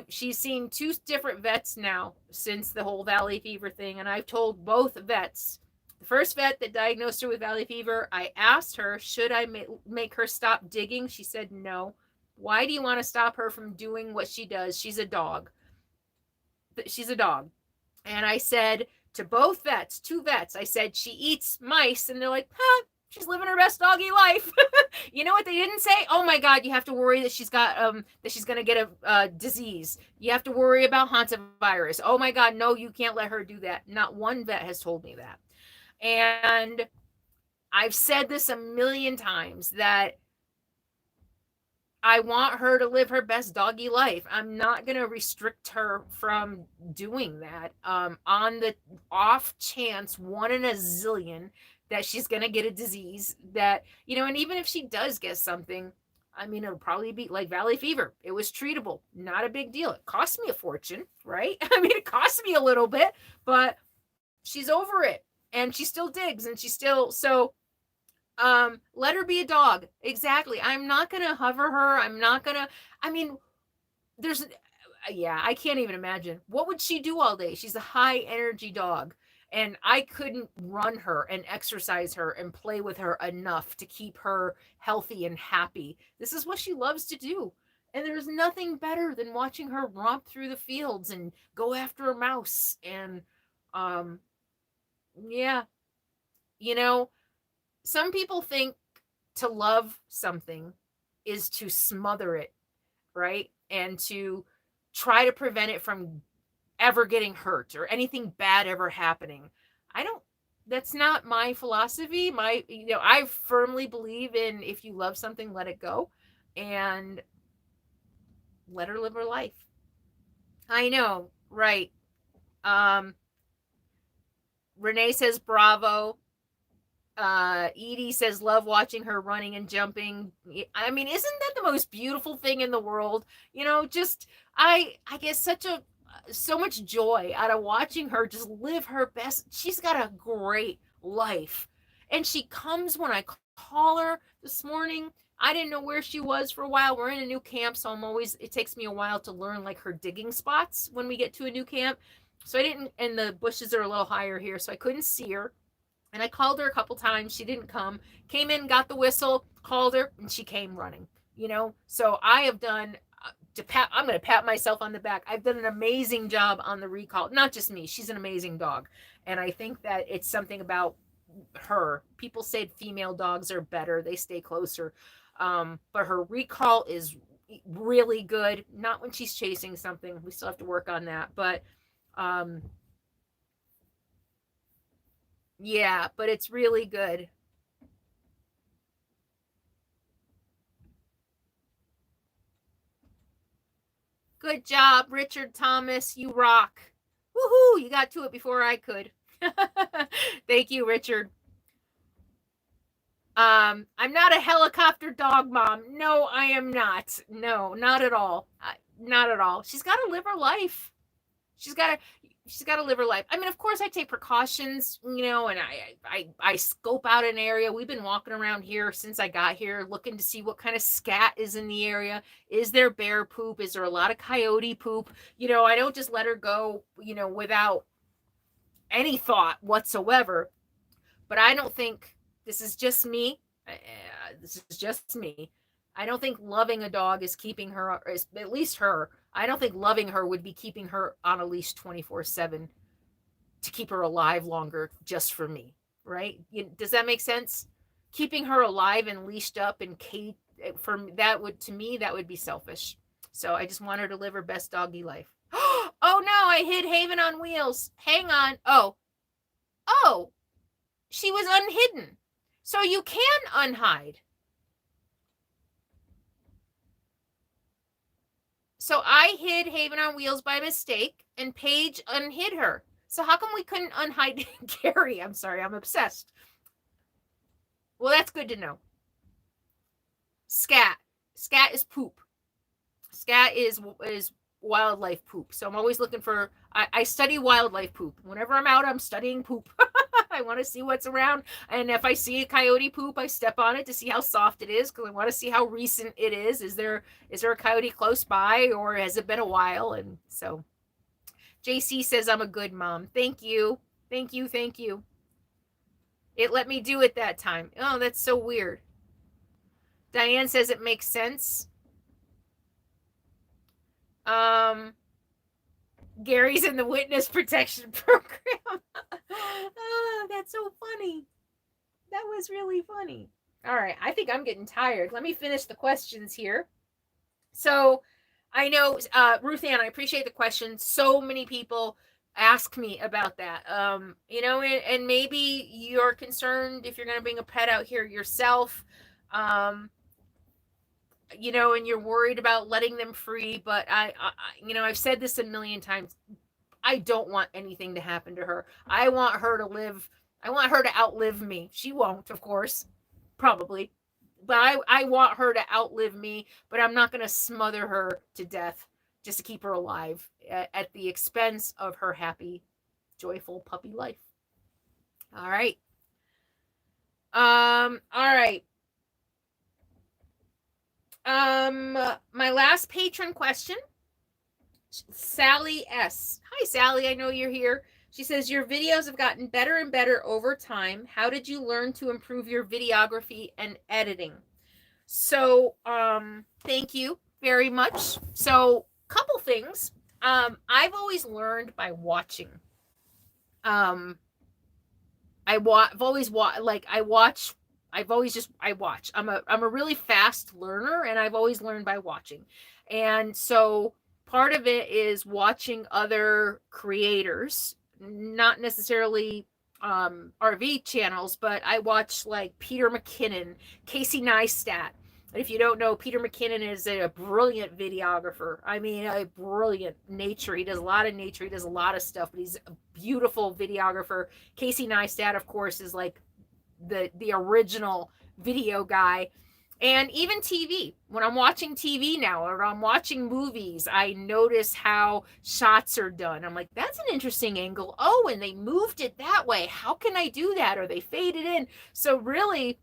She's seen 2 different vets now since the whole valley fever thing, and I've told both vets. The first vet that diagnosed her with valley fever, I asked her, should I make her stop digging? She said no. Why do you want to stop her from doing what she does? She's a dog. She's a dog. And I said to both vets, 2 vets, I said, she eats mice. And they're like, huh, she's living her best doggy life. You know what they didn't say? Oh my God, you have to worry that she's got that she's gonna get a disease. You have to worry about hantavirus. Oh my God, no, you can't let her do that. Not one vet has told me that. And I've said this a million times that I want her to live her best doggy life. I'm not going to restrict her from doing that on the off chance, 1 in a zillion, that she's going to get a disease that, and even if she does get something, I mean, it'll probably be like valley fever. It was treatable. Not a big deal. It cost me a fortune, right? I mean, it cost me a little bit, but she's over it and she still digs and she still, so let her be a dog. Exactly. I'm not gonna hover her. I'm not gonna, I mean, there's, yeah, I can't even imagine. What would she do all day? She's a high energy dog. And I couldn't run her and exercise her and play with her enough to keep her healthy and happy. This is what she loves to do. And there's nothing better than watching her romp through the fields and go after a mouse. And, yeah, you know, some people think to love something is to smother it, right? And to try to prevent it from ever getting hurt or anything bad ever happening. I don't, that's not my philosophy. I firmly believe in, if you love something, let it go and let her live her life. I know, right. Um, Renee says bravo. Edie says love watching her running and jumping. I mean, isn't that the most beautiful thing in the world? Just I get so much joy out of watching her just live her best. She's got a great life, and she comes when I call her. This morning I didn't know where she was for a while. We're in a new camp, so it takes me a while to learn like her digging spots when we get to a new camp. So I didn't, and the bushes are a little higher here, so I couldn't see her. And I called her a couple times. She didn't come. Came in, got the whistle, called her, and she came running. So I have done, I'm going to pat myself on the back. I've done an amazing job on the recall. Not just me. She's an amazing dog. And I think that it's something about her. People say female dogs are better. They stay closer. But her recall is really good. Not when she's chasing something. We still have to work on that. But Yeah, but it's really good. Good job, Richard Thomas. You rock. Woohoo! You got to it before I could. Thank you, Richard. I'm not a helicopter dog mom. No, I am not. No, not at all. Not at all. She's got to live her life. She's got to she's got to live her life. I mean, of course I take precautions, you know, and I scope out an area. We've been walking around here since I got here looking to see what kind of scat is in the area. Is there bear poop? Is there a lot of coyote poop? You know, I don't just let her go, you know, without any thought whatsoever. But I don't think, this is just me. This is just me. I don't think loving a dog is keeping her, at least her. I don't think loving her would be keeping her on a leash 24/7 to keep her alive longer just for me, right? Does that make sense? Keeping her alive and leashed up and caged, for that would, to me, that would be selfish. So I just want her to live her best doggy life. Oh no, I hid Haven on wheels. Hang on. Oh, she was unhidden. So you can unhide. So I hid Haven on wheels by mistake, and Paige unhid her. So how come we couldn't unhide Gary? I'm sorry, I'm obsessed. Well, that's good to know. Scat. Scat is poop. Scat is wildlife poop. So I'm always looking for, I study wildlife poop. Whenever I'm out, I'm studying poop. I want to see what's around. And if I see a coyote poop, I step on it to see how soft it is, because I want to see how recent it is. Is there a coyote close by, or has it been a while? And so JC says I'm a good mom. Thank you. Thank you. Thank you. It let me do it that time. Oh, that's so weird. Diane says it makes sense. Gary's in the witness protection program. Oh, that's so funny. That was really funny. All right, I think I'm getting tired. Let me finish the questions here. So I know, Ruth Ann, I appreciate the question. So many people ask me about that. You know, and maybe you're concerned if you're going to bring a pet out here yourself. You know, and you're worried about letting them free, but I you know, I've said this a million times. I don't want anything to happen to her. I want her to live. I want her to outlive me. She won't, of course, probably, but I want her to outlive me. But I'm not going to smother her to death just to keep her alive at the expense of her happy, joyful puppy life. All right. All right. My last patron question, Sally S. Hi, Sally. I know you're here. She says, your videos have gotten better and better over time. How did you learn to improve your videography and editing? So, thank you very much. So, couple things. I've always learned by watching. I've always I watch. I watch. I'm a really fast learner, and I've always learned by watching. And so part of it is watching other creators, not necessarily RV channels, but I watch like Peter McKinnon, Casey Neistat. If you don't know, Peter McKinnon is a brilliant videographer. I mean, a brilliant nature. He does a lot of nature. He does a lot of stuff, but he's a beautiful videographer. Casey Neistat, of course, is like the original video guy. And even TV, when I'm watching TV now, or I'm watching movies, I notice how shots are done. I'm like, that's an interesting angle. Oh, and they moved it that way. How can I do that? Or they faded in. So really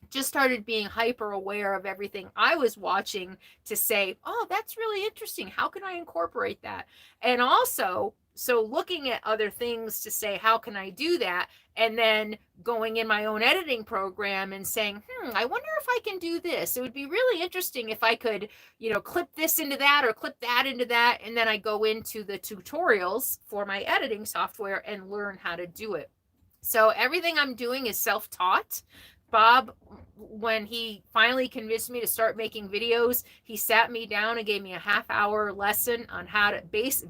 just started being hyper aware of everything I was watching to say, oh, that's really interesting. How can I incorporate that? And also, so looking at other things to say, how can I do that? And then going in my own editing program and saying, I wonder if I can do this. It would be really interesting if I could, you know, clip this into that or clip that into that. And then I go into the tutorials for my editing software and learn how to do it. So everything I'm doing is self-taught. Bob when he finally convinced me to start making videos, he sat me down and gave me a half-hour lesson on how to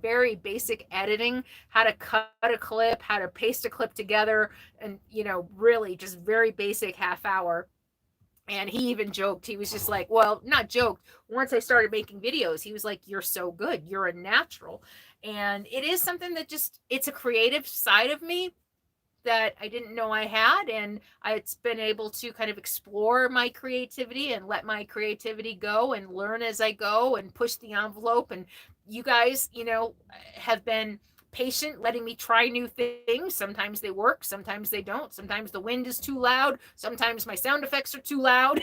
very basic editing, how to cut a clip, how to paste a clip together, and really just very basic half hour. And he even joked. He was just like, well, not joked. Once I started making videos, he was like, you're so good. You're a natural. And it is something that it's a creative side of me that I didn't know I had. And it's been able to kind of explore my creativity and let my creativity go and learn as I go and push the envelope. And you guys, have been patient letting me try new things. Sometimes they work, sometimes they don't. Sometimes the wind is too loud, sometimes my sound effects are too loud.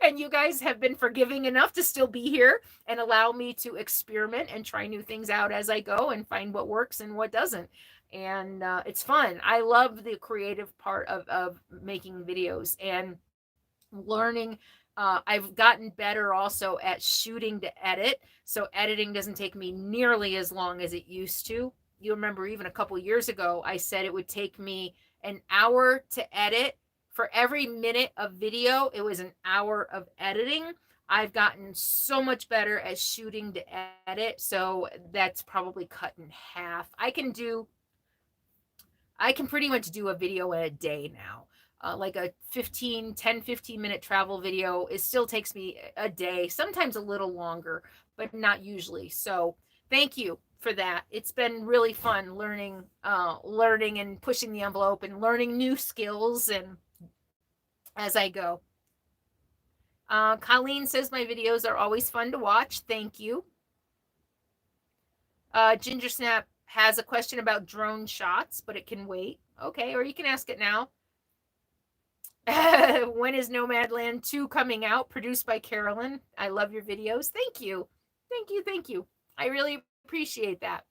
And you guys have been forgiving enough to still be here and allow me to experiment and try new things out as I go and find what works and what doesn't. And it's fun. I love the creative part of making videos and learning. I've gotten better also at shooting to edit, so editing doesn't take me nearly as long as it used to. You remember even a couple years ago, I said it would take me an hour to edit. For every minute of video, it was an hour of editing. I've gotten so much better at shooting to edit, so that's probably cut in half. I can pretty much do a video in a day now. Like a 15 minute travel video, it still takes me a day, sometimes a little longer, but not usually. So thank you for that. It's been really fun learning and pushing the envelope and learning new skills and as I go. Colleen says my videos are always fun to watch. Thank you. Ginger Snap has a question about drone shots, but it can wait. Okay, or you can ask it now. When is Nomadland 2 coming out? Produced by Carolyn. I love your videos. Thank you. Thank you. Thank you. I really appreciate that.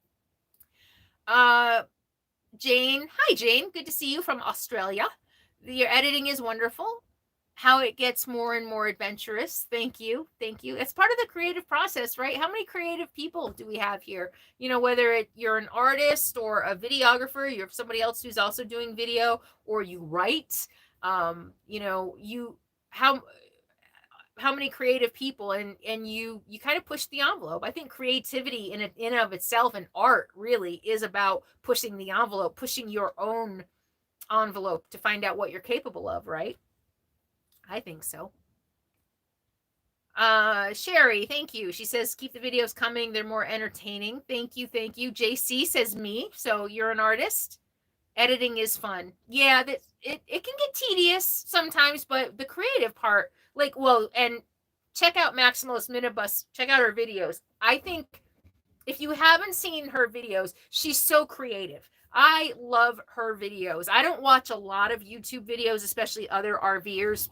Jane. Hi, Jane. Good to see you from Australia. Your editing is wonderful. How it gets more and more adventurous. Thank you. Thank you. It's part of the creative process, right? How many creative people do we have here? Whether you're an artist or a videographer, you're somebody else who's also doing video, or you write, how many creative people, and you kind of push the envelope. I think creativity in and of itself, and art really is about pushing the envelope, pushing your own envelope to find out what you're capable of, right? I think so. Sherry, thank you. She says, keep the videos coming. They're more entertaining. Thank you. Thank you. JC says me. So you're an artist. Editing is fun. Yeah, it can get tedious sometimes, but the creative part, and check out Maximalist Minibus. Check out her videos. I think if you haven't seen her videos, she's so creative. I love her videos. I don't watch a lot of YouTube videos, especially other RVers.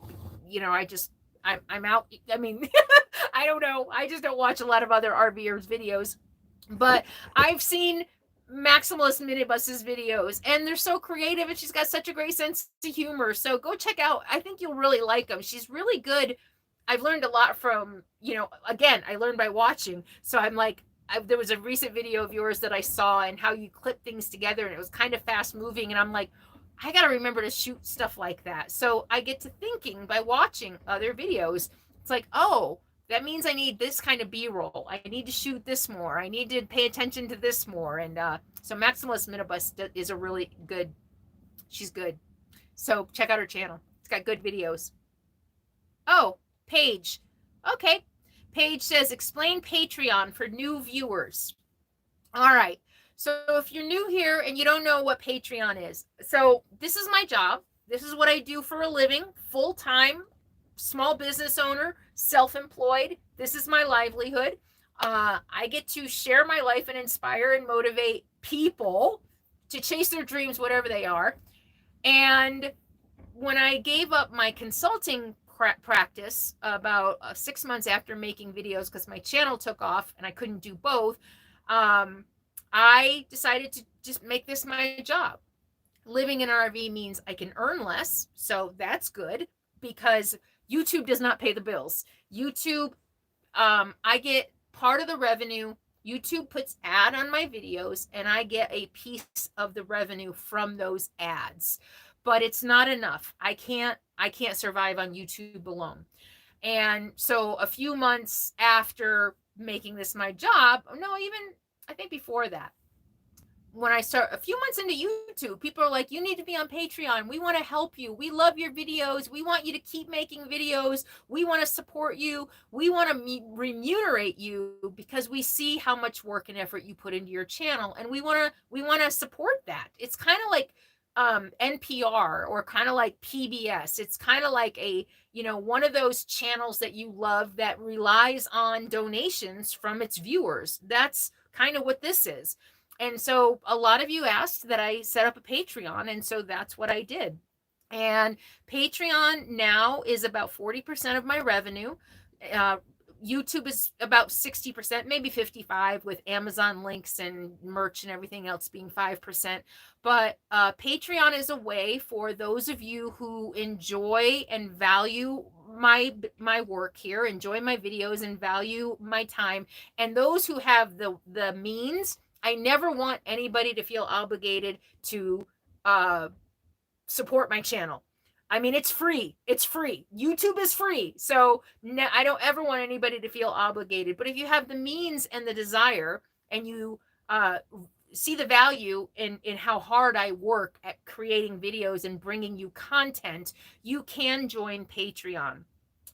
I'm out. I mean, I don't know. I just don't watch a lot of other RVers videos. But I've seen Maximalist Minibus's videos, and they're so creative, and she's got such a great sense of humor. So go check out. I think you'll really like them. She's really good. I've learned a lot from, again, I learned by watching. So I'm like, there was a recent video of yours that I saw and how you clip things together, and it was kind of fast moving. And I'm like, I got to remember to shoot stuff like that. So I get to thinking by watching other videos. It's like, oh, that means I need this kind of B-roll. I need to shoot this more. I need to pay attention to this more. And so Maximalist Minibus is a really good, she's good. So check out her channel. It's got good videos. Oh, Paige. Okay. Paige says, explain Patreon for new viewers. All right. So if you're new here and you don't know what Patreon is, so this is my job. This is what I do for a living, full-time, small business owner, self-employed. This is my livelihood. I get to share my life and inspire and motivate people to chase their dreams, whatever they are. And when I gave up my consulting practice about 6 months after making videos, because my channel took off and I couldn't do both, I decided to just make this my job. Living in an RV means I can earn less, so that's good, because YouTube does not pay the bills. YouTube, I get part of the revenue. YouTube puts ad on my videos, and I get a piece of the revenue from those ads. But it's not enough. I can't I can't survive on YouTube alone. And so a few months after making this my job, no, even I think before that, when I start a few months into YouTube, people are like, you need to be on Patreon. We want to help you. We love your videos. We want you to keep making videos. We want to support you. We want to remunerate you because we see how much work and effort you put into your channel. And we want to support that. It's kind of like NPR or kind of like PBS. It's kind of like one of those channels that you love that relies on donations from its viewers. That's kind of what this is. And so a lot of you asked that I set up a Patreon, and so that's what I did. And Patreon now is about 40% of my revenue. YouTube is about 60%, maybe 55, with Amazon links and merch and everything else being 5%. But Patreon is a way for those of you who enjoy and value my work here, enjoy my videos and value my time, and those who have the means. I never want anybody to feel obligated to support my channel. I mean, it's free. It's free. YouTube is free. So I don't ever want anybody to feel obligated. But if you have the means and the desire, and you see the value in how hard I work at creating videos and bringing you content, you can join Patreon.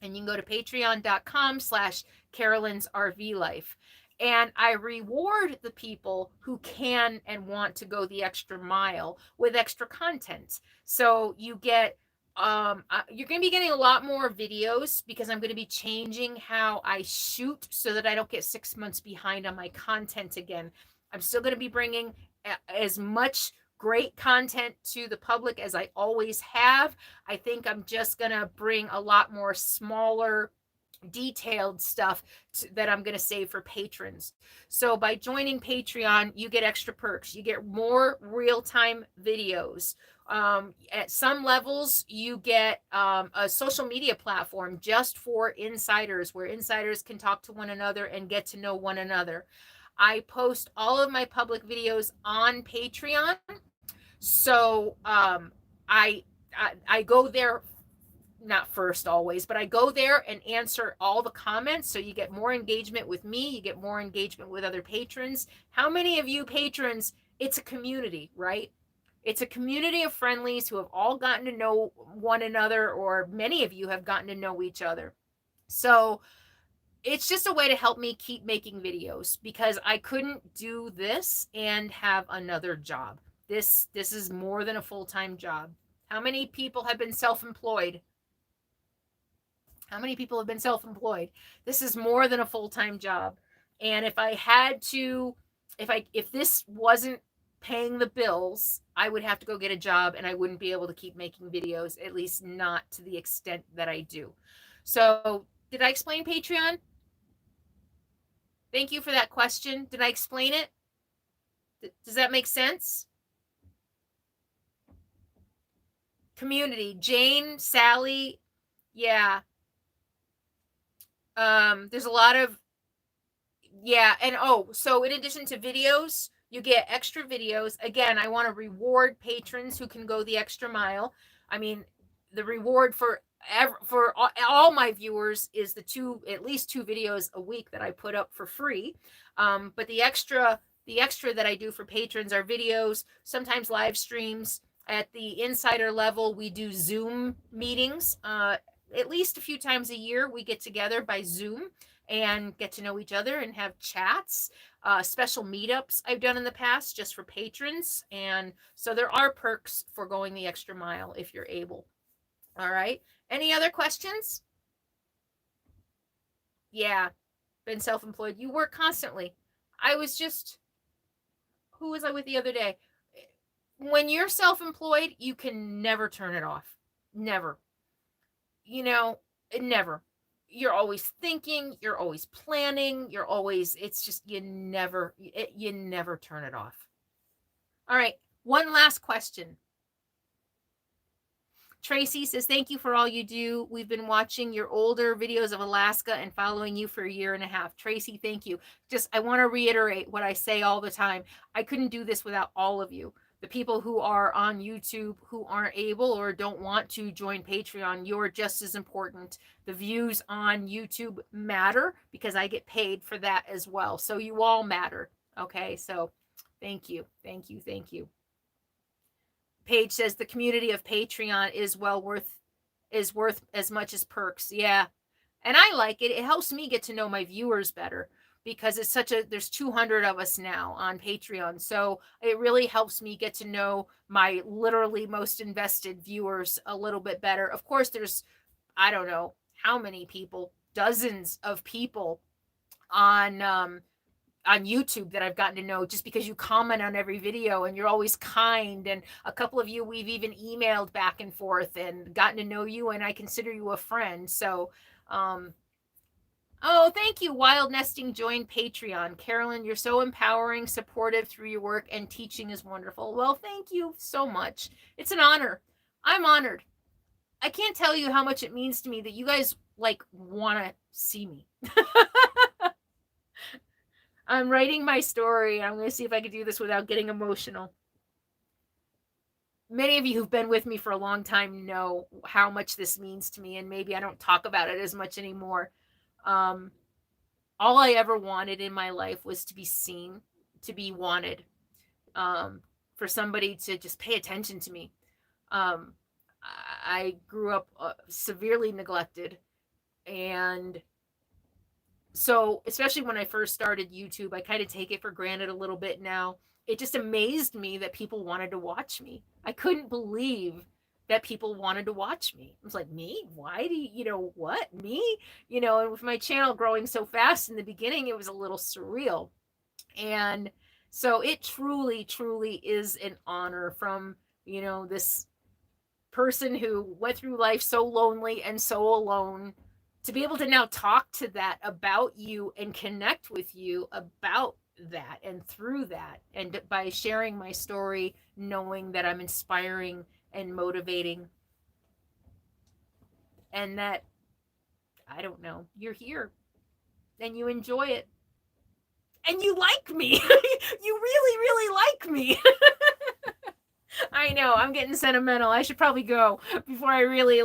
And you can go to patreon.com/Carolyn's RV Life. And I reward the people who can and want to go the extra mile with extra content. So you get, you're going to be getting a lot more videos because I'm going to be changing how I shoot so that I don't get 6 months behind on my content again. I'm still going to be bringing as much great content to the public as I always have. I think I'm just going to bring a lot more smaller, detailed stuff that I'm going to save for patrons. So by joining Patreon, you get extra perks. You get more real-time videos. At some levels, you get a social media platform just for insiders, where insiders can talk to one another and get to know one another. I post all of my public videos on Patreon. So I go there, not first always, but I go there and answer all the comments. So you get more engagement with me. You get more engagement with other patrons. How many of you patrons, it's a community, right? It's a community of friendlies who have all gotten to know one another, or many of you have gotten to know each other. So it's just a way to help me keep making videos, because I couldn't do this and have another job. This is more than a full-time job. How many people have been self-employed? How many people have been self-employed? This is more than a full-time job. And if I had to, if this wasn't paying the bills, I would have to go get a job, and I wouldn't be able to keep making videos, at least not to the extent that I do. So did I explain Patreon? Thank you for that question. Did I explain it? Does that make sense? Community, Jane, Sally, yeah. There's a lot of, yeah. And so in addition to videos, you get extra videos. Again, I want to reward patrons who can go the extra mile. I mean, the reward for all my viewers is at least two videos a week that I put up for free. But the extra that I do for patrons are videos, sometimes live streams. At the insider level, we do Zoom meetings. At least a few times a year, we get together by Zoom and get to know each other and have chats. Special meetups I've done in the past just for patrons. And so there are perks for going the extra mile if you're able. All right. Any other questions? Yeah. Been self-employed. You work constantly. Who was I with the other day? When you're self-employed, you can never turn it off. Never. Never. You're always thinking, you're always planning, it's just, you never turn it off. All right. One last question. Tracy says, thank you for all you do. We've been watching your older videos of Alaska and following you for a year and a half. Tracy, thank you. I want to reiterate what I say all the time. I couldn't do this without all of you. The people who are on YouTube who aren't able or don't want to join Patreon, you're just as important. The views on YouTube matter because I get paid for that as well. So you all matter. Okay, so thank you. Thank you. Thank you. Paige says the community of Patreon is worth as much as perks. Yeah. And I like it. It helps me get to know my viewers better because there's 200 of us now on Patreon. So it really helps me get to know my literally most invested viewers a little bit better. Of course, there's, I don't know how many people, dozens of people on YouTube that I've gotten to know just because you comment on every video and you're always kind. And a couple of you, we've even emailed back and forth and gotten to know you, and I consider you a friend. So, oh, thank you. Wild Nesting joined Patreon. Carolyn, you're so empowering, supportive through your work, and teaching is wonderful. Well, thank you so much. It's an honor. I'm honored. I can't tell you how much it means to me that you guys want to see me. I'm writing my story. I'm going to see if I can do this without getting emotional. Many of you who've been with me for a long time know how much this means to me, and maybe I don't talk about it as much anymore. All I ever wanted in my life was to be seen, to be wanted, for somebody to just pay attention to me. I grew up severely neglected, and so especially when I first started YouTube, I kind of take it for granted a little bit now. It just amazed me that people wanted to watch me. I couldn't believe that people wanted to watch me. I was like, me? Why do you, what? Me? And with my channel growing so fast in the beginning, it was a little surreal. And so it truly, truly is an honor from, this person who went through life so lonely and so alone, to be able to now talk to that about you and connect with you about that and through that, and by sharing my story, knowing that I'm inspiring and motivating, and that, I don't know, you're here and you enjoy it and you like me. You really, really like me. I know, I'm getting sentimental. I should probably go before I really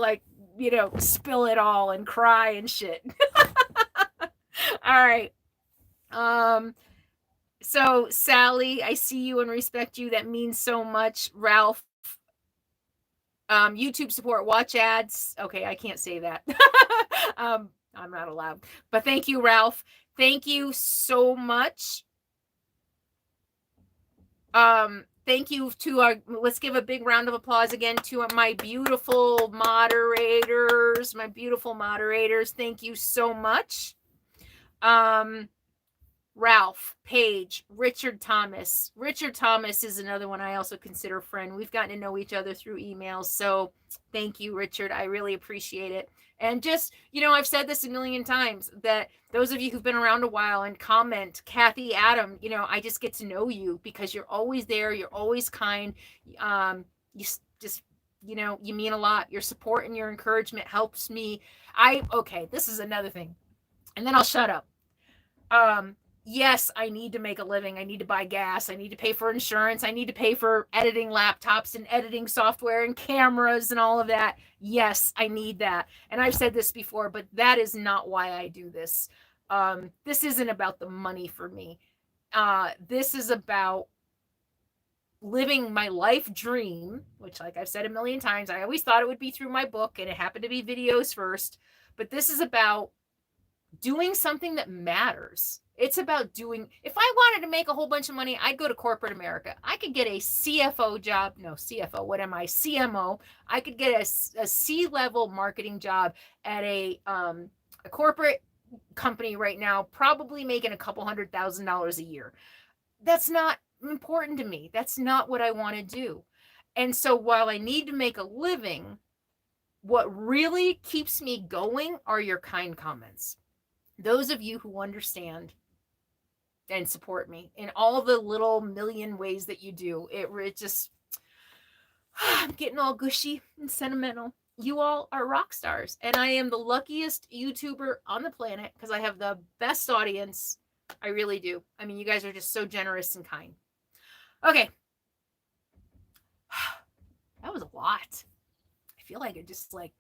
spill it all and cry and shit. All right. So Sally, I see you and respect you. That means so much. Ralph, YouTube support, watch ads. Okay, I can't say that. I'm not allowed. But thank you, Ralph. Thank you so much. Thank you to let's give a big round of applause again to my beautiful moderators. Thank you so much. Ralph, Paige, Richard Thomas. Richard Thomas is another one I also consider a friend. We've gotten to know each other through emails. So thank you, Richard. I really appreciate it. And just, I've said this a million times, that those of you who've been around a while and comment, Kathy, Adam, I just get to know you because you're always there. You're always kind. You just, you mean a lot. Your support and your encouragement helps me. Okay, this is another thing. And then I'll shut up. Yes, I need to make a living. I need to buy gas. I need to pay for insurance. I need to pay for editing laptops and editing software and cameras and all of that. Yes, I need that. And I've said this before, but that is not why I do this. This isn't about the money for me. This is about living my life dream, which, like I've said a million times, I always thought it would be through my book, and it happened to be videos first. But this is about doing something that matters. It's about if I wanted to make a whole bunch of money, I'd go to corporate America. I could get a CFO job. No, CFO, what am I? CMO. I could get a C-level marketing job at a corporate company right now, probably making a couple $100,000 a year. That's not important to me. That's not what I want to do. And so while I need to make a living, what really keeps me going are your kind comments. Those of you who understand and support me in all the little million ways that you do, it just, I'm getting all gushy and sentimental. You all are rock stars, and I am the luckiest YouTuber on the planet because I have the best audience. I really do. I mean, you guys are just so generous and kind. Okay. That was a lot. I feel like it just like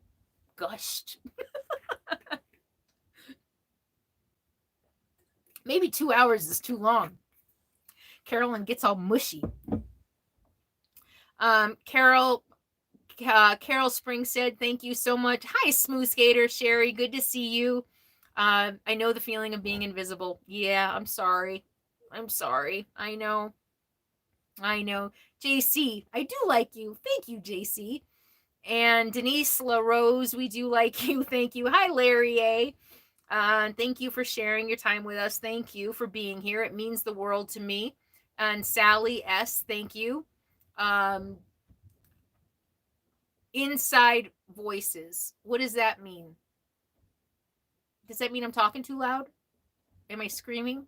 gushed. Maybe 2 hours is too long. Carolyn gets all mushy. Carol Spring said, thank you so much. Hi, Smooth Skater. Sherry, good to see you. I know the feeling of being invisible. Yeah, I'm sorry. I'm sorry. I know. JC, I do like you. Thank you, JC. And Denise LaRose, we do like you. Thank you. Hi, Larry A. Thank you for sharing your time with us. Thank you for being here. It means the world to me. And Sally S., thank you. Inside voices. What does that mean? Does that mean I'm talking too loud? Am I screaming?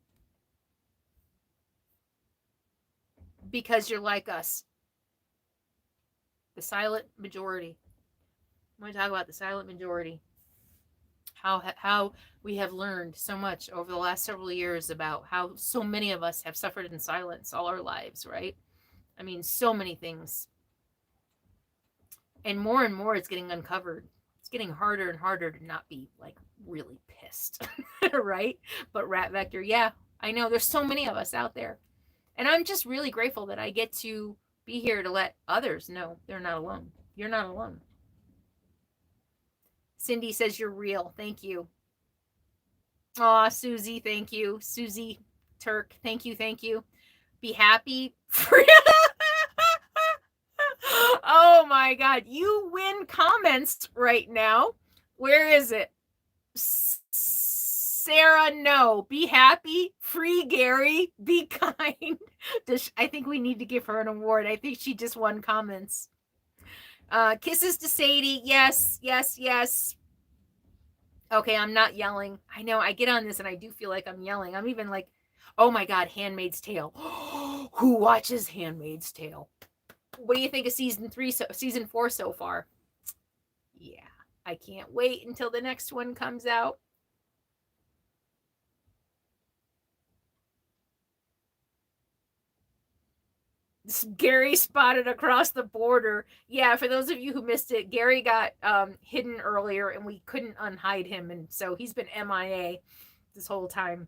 Because you're like us. The silent majority. I want to talk about the silent majority. How we have learned so much over the last several years about how so many of us have suffered in silence all our lives, right? I mean, so many things. And more it's getting uncovered. It's getting harder and harder to not be like really pissed, right? But Rat Vector, yeah, I know there's so many of us out there. And I'm just really grateful that I get to be here to let others know they're not alone. You're not alone. Cindy says you're real. Thank you. Aw, Susie, thank you. Susie Turk, thank you, thank you. Be happy. Oh my God, you win comments right now. Where is it? Sarah, no. Be happy. Free Gary. Be kind. I think we need to give her an award. I think she just won comments. Kisses to Sadie. Yes, yes, yes. Okay, I'm not yelling. I know I get on this and I do feel like I'm yelling. I'm even like, oh my God, Handmaid's Tale. Who watches Handmaid's Tale? What do you think of season 4 so far? Yeah, I can't wait until the next one comes out. Gary spotted across the border. Yeah, for those of you who missed it, Gary got hidden earlier and we couldn't unhide him. And so he's been MIA this whole time.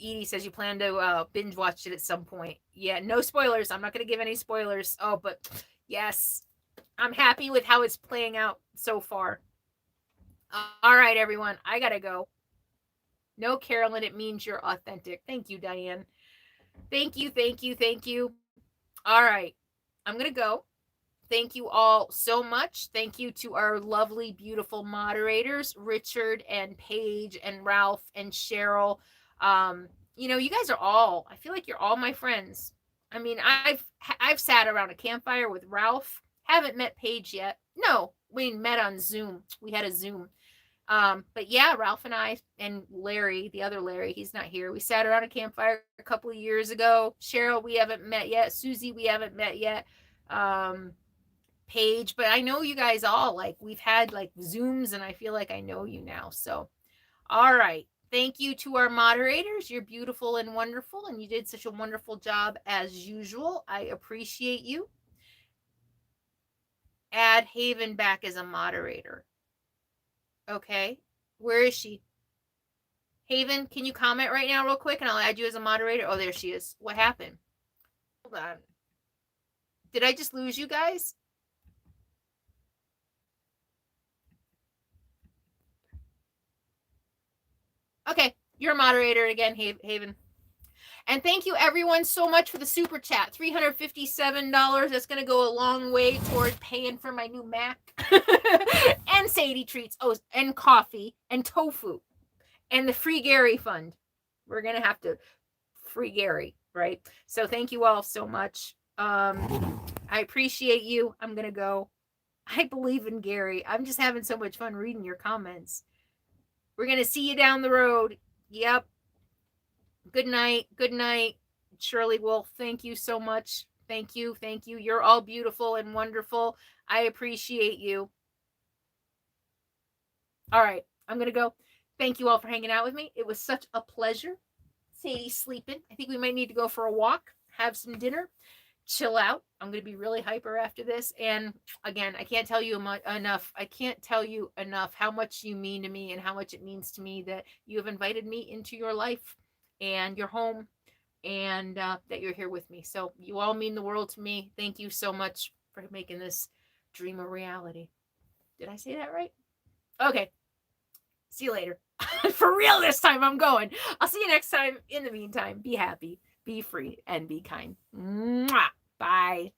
Edie says you plan to binge watch it at some point. Yeah, no spoilers. I'm not going to give any spoilers. Oh, but yes, I'm happy with how it's playing out so far. All right, everyone, I got to go. No, Carolyn, it means you're authentic. Thank you, Diane. Thank you, thank you, thank you. All right, I'm going to go. Thank you all so much. Thank you to our lovely, beautiful moderators, Richard and Paige and Ralph and Cheryl. You guys are all, I feel like you're all my friends. I mean, I've sat around a campfire with Ralph. Haven't met Paige yet. No, we met on Zoom. We had a Zoom. But yeah, Ralph and I and Larry, the other Larry, he's not here. We sat around a campfire a couple of years ago. Cheryl, we haven't met yet. Susie, we haven't met yet. Paige, but I know you guys all, like, we've had like Zooms and I feel like I know you now. So, all right. Thank you to our moderators. You're beautiful and wonderful, and you did such a wonderful job as usual. I appreciate you. Add Haven back as a moderator. Okay. Where is she? Haven, can you comment right now real quick and I'll add you as a moderator? Oh, there she is. What happened? Hold on. Did I just lose you guys? Okay, you're a moderator again, Haven. And thank you everyone so much for the super chat. $357. That's going to go a long way toward paying for my new Mac. And Sadie treats. Oh, and coffee and tofu. And the free Gary fund. We're going to have to free Gary, right? So thank you all so much. I appreciate you. I'm going to go. I believe in Gary. I'm just having so much fun reading your comments. We're going to see you down the road. Yep. Good night. Good night. Shirley Wolf, thank you so much. Thank you. Thank you. You're all beautiful and wonderful. I appreciate you. All right. I'm going to go. Thank you all for hanging out with me. It was such a pleasure. Sadie's sleeping. I think we might need to go for a walk, have some dinner. chill out. I'm going to be really hyper after this. And again, I can't tell you enough. I can't tell you enough how much you mean to me and how much it means to me that you have invited me into your life and your home, and that you're here with me. So you all mean the world to me. Thank you so much for making this dream a reality. Did I say that right? Okay. See you later. For real this time, I'm going. I'll see you next time. In the meantime, be happy, be free, and be kind. Mwah. Bye.